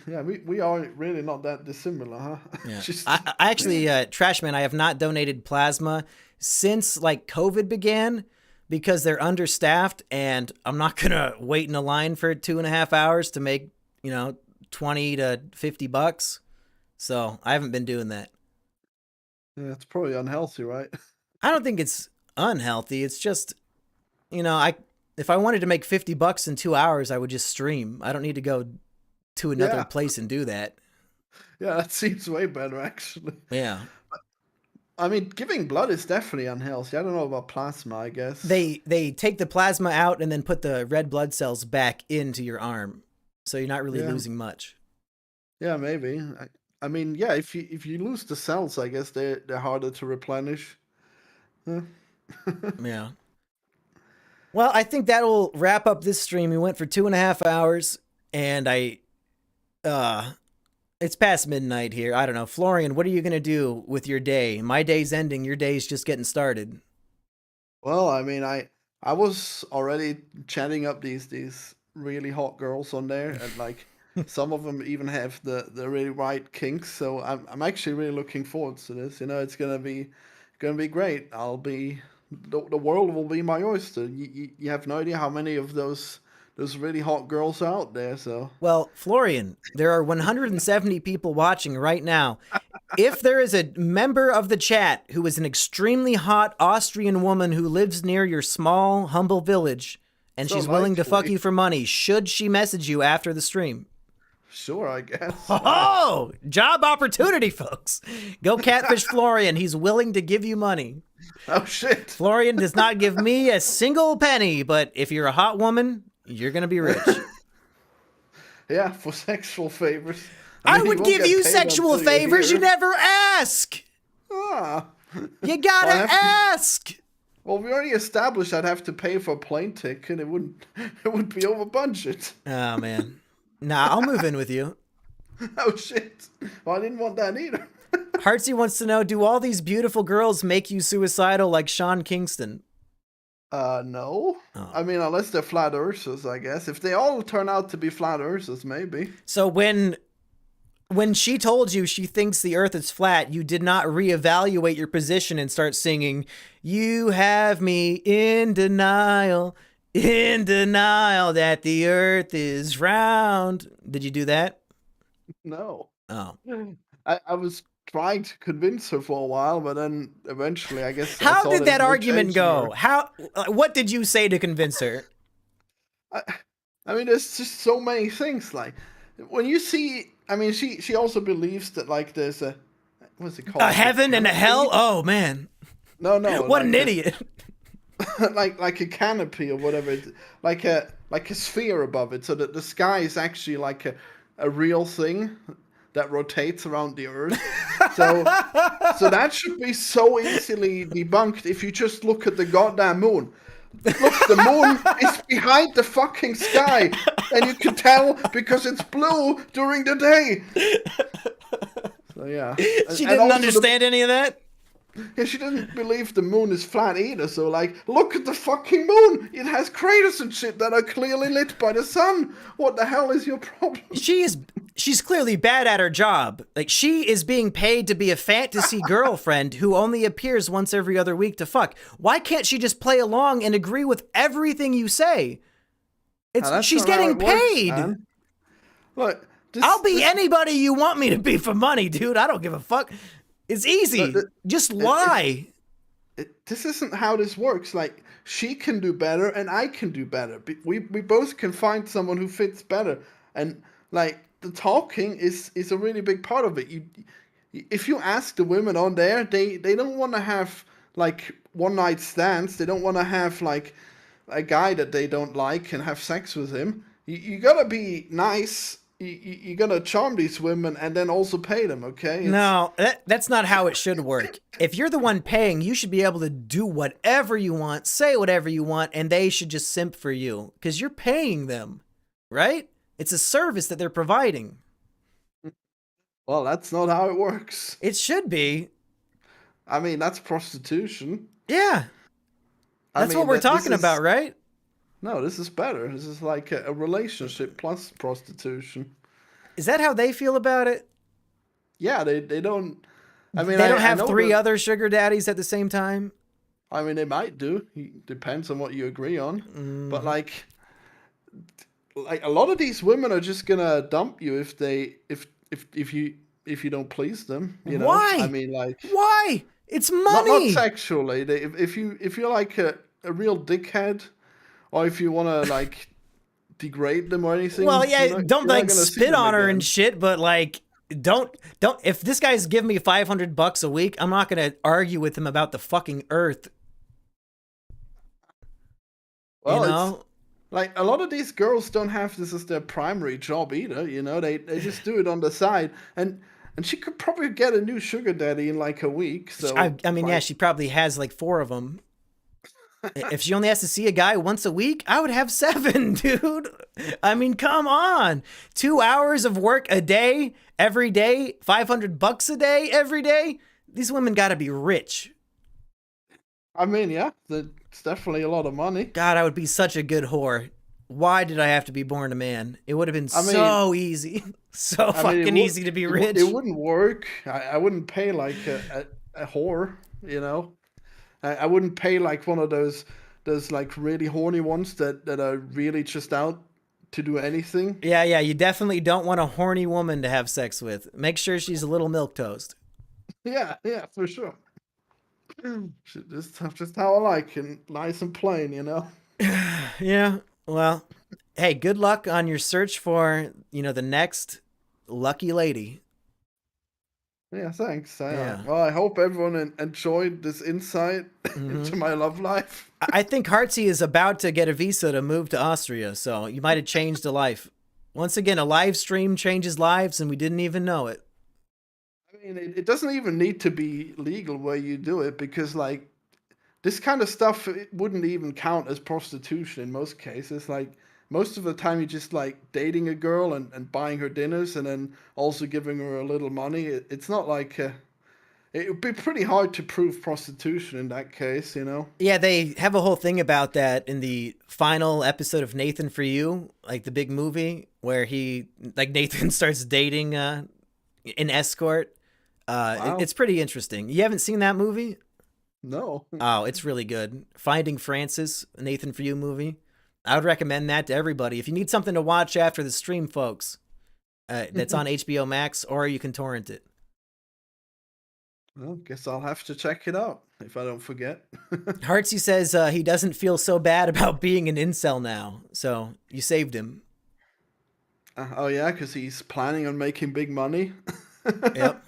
Yeah, we are really not that dissimilar, huh? Yeah, Just I actually, Trashman, I have not donated plasma since like COVID began because they're understaffed, and I'm not gonna wait in a line for 2.5 hours to make 20 to 50 bucks. So I haven't been doing that. yeah, it's probably unhealthy, right? I don't think it's unhealthy. It's just I if I wanted to make 50 bucks in 2 hours, I would just stream. I don't need to go to another Yeah, place and do that. yeah, that seems way better actually. Yeah. I mean, giving blood is definitely unhealthy. I don't know about plasma, I guess. They take the plasma out and then put the red blood cells back into your arm. So you're not really Yeah, losing much. yeah, maybe. I mean, yeah, if you lose the cells, I guess they're harder to replenish. Huh. Yeah. Well, I think that'll wrap up this stream. We went for 2.5 hours, and uh it's past midnight here. I don't know. Florian, what are you gonna do with your day? My day's ending, your day's just getting started. Well, I mean, I was already chatting up these really hot girls on there, and like some of them even have the really right kinks. So I'm actually really looking forward to this. It's gonna be great. The world will be my oyster. You have no idea how many of those really hot girls are out there. So Well, Florian, there are 170 people watching right now. If there is a member of the chat who is an extremely hot Austrian woman who lives near your small, humble village, and so she's willing to fuck likely. you for money, should she message you after the stream? Sure, I guess. Wow. Oh, job opportunity, folks. Go catfish Florian. He's willing to give you money. Oh shit. Florian does not give me a single penny, but if you're a hot woman, you're going to be rich. Yeah, for sexual favors. I I mean, you would won't give get you paid sexual until you're favors. You here. never ask. Ah. You Well, I gotta have to. ask. Well, we already established I'd have to pay for a plane ticket. It wouldn't. It would be over budget. Oh, man. Nah, I'll move in with you. Oh shit. Well, I didn't want that either. Heartsy wants to know, do all these beautiful girls make you suicidal like Sean Kingston? No. Oh. I mean, unless they're flat earthers, I guess. If they all turn out to be flat earthers, maybe. So when she told you she thinks the earth is flat, you did not reevaluate your position and start singing, "You have me in denial that the earth is round." Did you do that? No. Oh. I was trying to convince her for a while, but then eventually, I guess I How saw did there's that no argument changing her. go? What did you say to convince her? I, I mean, there's just so many things. Like when you see, I mean, she also believes that like there's a what's it called? A Like a heaven and a hell? canopy? Oh man. No, no, What an like idiot. like a canopy or whatever, like a sphere above it, so that the sky is actually like a real thing that rotates around the Earth. So so that should be so easily debunked if you just look at the goddamn moon. Look, the moon is behind the fucking sky, and you can tell because it's blue during the day. So yeah, She and didn't also understand any of that? Yeah, she doesn't believe the moon is flat either, so like, look at the fucking moon! It has craters and shit that are clearly lit by the sun! What the hell is your problem? She's clearly bad at her job. Like, she is being paid to be a fantasy girlfriend who only appears once every other week to fuck. Why can't she just play along and agree with everything you say? She's getting paid. Works, look, I'll be anybody you want me to be for money, dude. I don't give a fuck. It's easy. Just lie. This isn't how this works. Like, she can do better and I can do better. We both can find someone who fits better. And like, the talking is a really big part of it. If you ask the women on there, they don't want to have like one night stands. They don't want to have like a guy that they don't like and have sex with him. You gotta be nice. You gotta charm these women and then also pay them, okay? No, that's not how it should work. If you're the one paying, you should be able to do whatever you want, say whatever you want, and they should just simp for you because you're paying them, right? It's a service that they're providing. Well, that's not how it works. It should be. I mean, that's prostitution. Yeah. That's what we're talking about, right? No, this is better. This is like a relationship plus prostitution. Is that how they feel about it? Yeah, they don't. I mean, they don't have three other sugar daddies at the same time. I mean, they might do. Depends on what you agree on. But like a lot of these women are just gonna dump you if you don't please them. You know? Why? I mean, like, why? It's money. Not sexually. If you're like a real dickhead, or if you want to like degrade them or anything. Well, yeah, don't like spit on her and shit, but like, don't. If this guy's giving me $500 a week, I'm not gonna argue with him about the fucking earth. Well, you know, like a lot of these girls don't have this as their primary job either. You know, they just do it on the side, and she could probably get a new sugar daddy in like a week. So I mean, yeah, she probably has like 4 of them. If she only has to see a guy once a week, I would have 7, dude. I mean, come on. 2 hours of work a day, every day, $500 a day, every day. These women got to be rich. I mean, yeah, it's definitely a lot of money. God, I would be such a good whore. Why did I have to be born a man? It would have been so easy. So fucking easy to be rich. It wouldn't work. I wouldn't pay like a whore, you know? I wouldn't pay like one of those like really horny ones that are really just out to do anything. Yeah, you definitely don't want a horny woman to have sex with. Make sure she's a little milquetoast. Yeah, for sure. Just how I like it, nice and plain, you know? Yeah, well, hey, good luck on your search for, the next lucky lady. Yeah, thanks. Well, I hope everyone enjoyed this insight into my love life. I think Hartsey is about to get a visa to move to Austria, so you might have changed a life. Once again, a live stream changes lives, and we didn't even know it. I mean, it doesn't even need to be legal where you do it, because, like, this kind of stuff, it wouldn't even count as prostitution in most cases. Like, most of the time, you're just like dating a girl and buying her dinners and then also giving her a little money. It's not like it would be pretty hard to prove prostitution in that case, you know? Yeah, they have a whole thing about that in the final episode of Nathan For You, like the big movie where Nathan starts dating an escort. Wow. It's pretty interesting. You haven't seen that movie? No. Oh, it's really good. Finding Francis, Nathan For You movie. I would recommend that to everybody. If you need something to watch after the stream, folks, that's on HBO Max, or you can torrent it. Well, guess I'll have to check it out if I don't forget. Hartsey says he doesn't feel so bad about being an incel now, so you saved him. Oh yeah, because he's planning on making big money. Yep.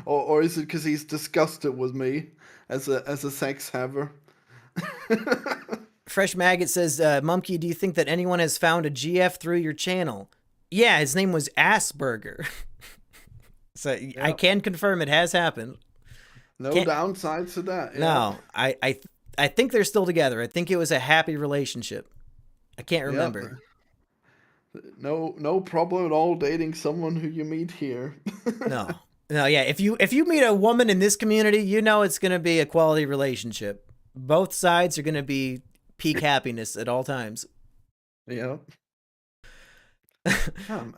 Or is it because he's disgusted with me as a sex haver? Fresh Maggot says, Mumkey, do you think that anyone has found a GF through your channel? Yeah, his name was Assburger. So yep. I can confirm it has happened. No downsides to that. Yeah. No, I think they're still together. I think it was a happy relationship. I can't remember. Yep. No problem at all dating someone who you meet here. No. No, yeah. If you meet a woman in this community, you know it's gonna be a quality relationship. Both sides are gonna be peak happiness at all times. Yeah. Oh, man.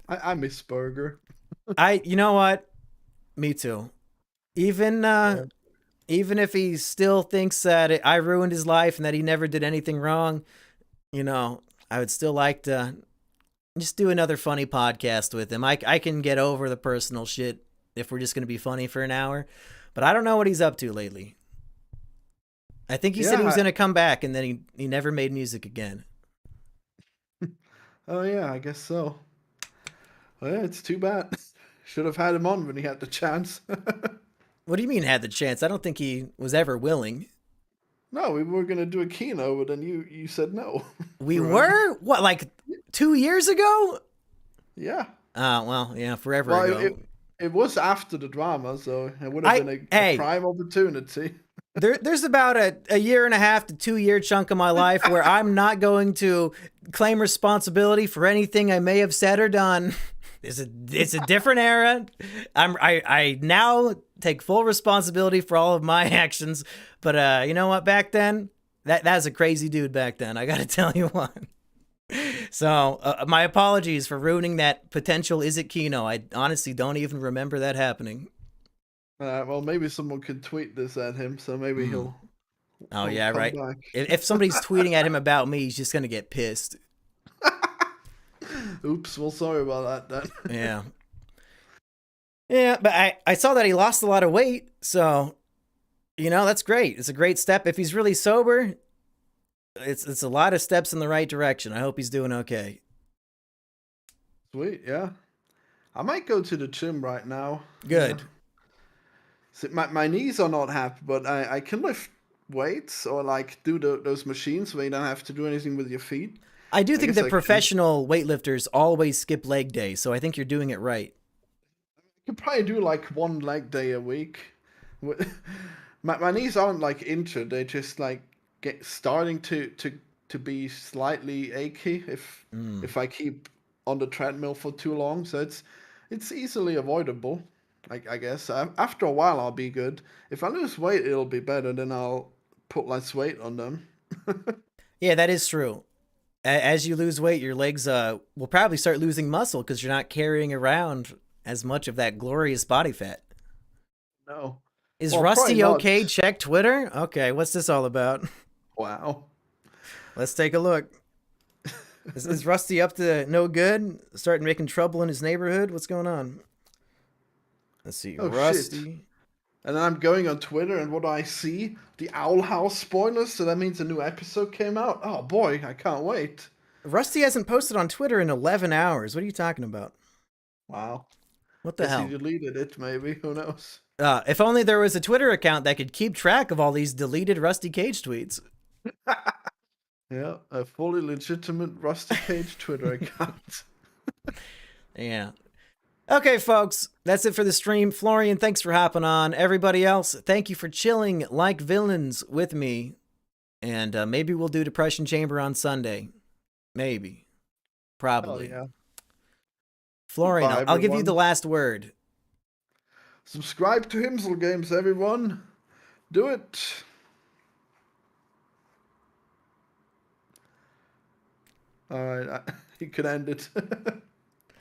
I miss Burger. You know what? Me too. Even Yeah. even if he still thinks that I ruined his life and that he never did anything wrong, you know, I would still like to just do another funny podcast with him. I can get over the personal shit if we're just gonna be funny for an hour, but I don't know what he's up to lately. I think he said he was Yeah. gonna come back and then he never made music again. Oh yeah, I guess so. Well, yeah, it's too bad. Should have had him on when he had the chance. What do you mean had the chance? I don't think he was ever willing. No, we were gonna do a keynote, but then you said no. We Remember? were? What, like 2 years ago? Yeah. Well, yeah, forever Well, ago. it was after the drama, so it would have been a Hey, prime opportunity. there's about a year and a half to 2 year chunk of my life where I'm not going to claim responsibility for anything I may have said or done. It's a different era. I now take full responsibility for all of my actions. But you know what? Back then, that's a crazy dude. Back then, I got to tell you what. So my apologies for ruining that potential. Is it Kino? I honestly don't even remember that happening. Well, maybe someone could tweet this at him, so maybe Mm. Oh he'll yeah, come right. back. If somebody's tweeting at him about me, he's just gonna get pissed. Oops. Well, sorry about that then. Yeah. Yeah, but I saw that he lost a lot of weight, so that's great. It's a great step. If he's really sober, it's a lot of steps in the right direction. I hope he's doing okay. Sweet. Yeah. I might go to the gym right now. Yeah. Good. See, my knees are not happy, but I can lift weights or like do those machines where you don't have to do anything with your feet. I do I think guess that I can. professional weightlifters always skip leg day, so I think you're doing it right. Could probably do like one leg day a week. My knees aren't like injured; they just like get starting to be slightly achy Mm. if I keep on the treadmill for too long. So it's easily avoidable. I guess after a while I'll be good. If I lose weight, it'll be better. Then I'll put less weight on them. Yeah, that is true. As you lose weight, your legs will probably start losing muscle because you're not carrying around as much of that glorious body fat. No, Is well, probably Rusty not. okay? Check Twitter. Okay, what's this all about? Wow. Let's take a look. Is Rusty up to no good? Starting making trouble in his neighborhood? What's going on? Let's see. Oh shit. Rusty. And then I'm going on Twitter, and what do I see? The Owl House spoilers. So that means a new episode came out. Oh boy, I can't wait. Rusty hasn't posted on Twitter in 11 hours. What are you talking about? Wow. What the Guess he hell? deleted it. Maybe. Who knows? If only there was a Twitter account that could keep track of all these deleted Rusty Cage tweets. Yeah, a fully legitimate Rusty Cage Twitter account. Yeah. Okay, folks, that's it for the stream. Florian, thanks for hopping on. Everybody else, thank you for chilling like villains with me. And maybe we'll do Depression Chamber on Sunday. Maybe. Hell Probably. yeah. Florian, Bye, I'll give you everyone. the last word. Subscribe to Himsel Games, everyone. Do it. All right, you can end it.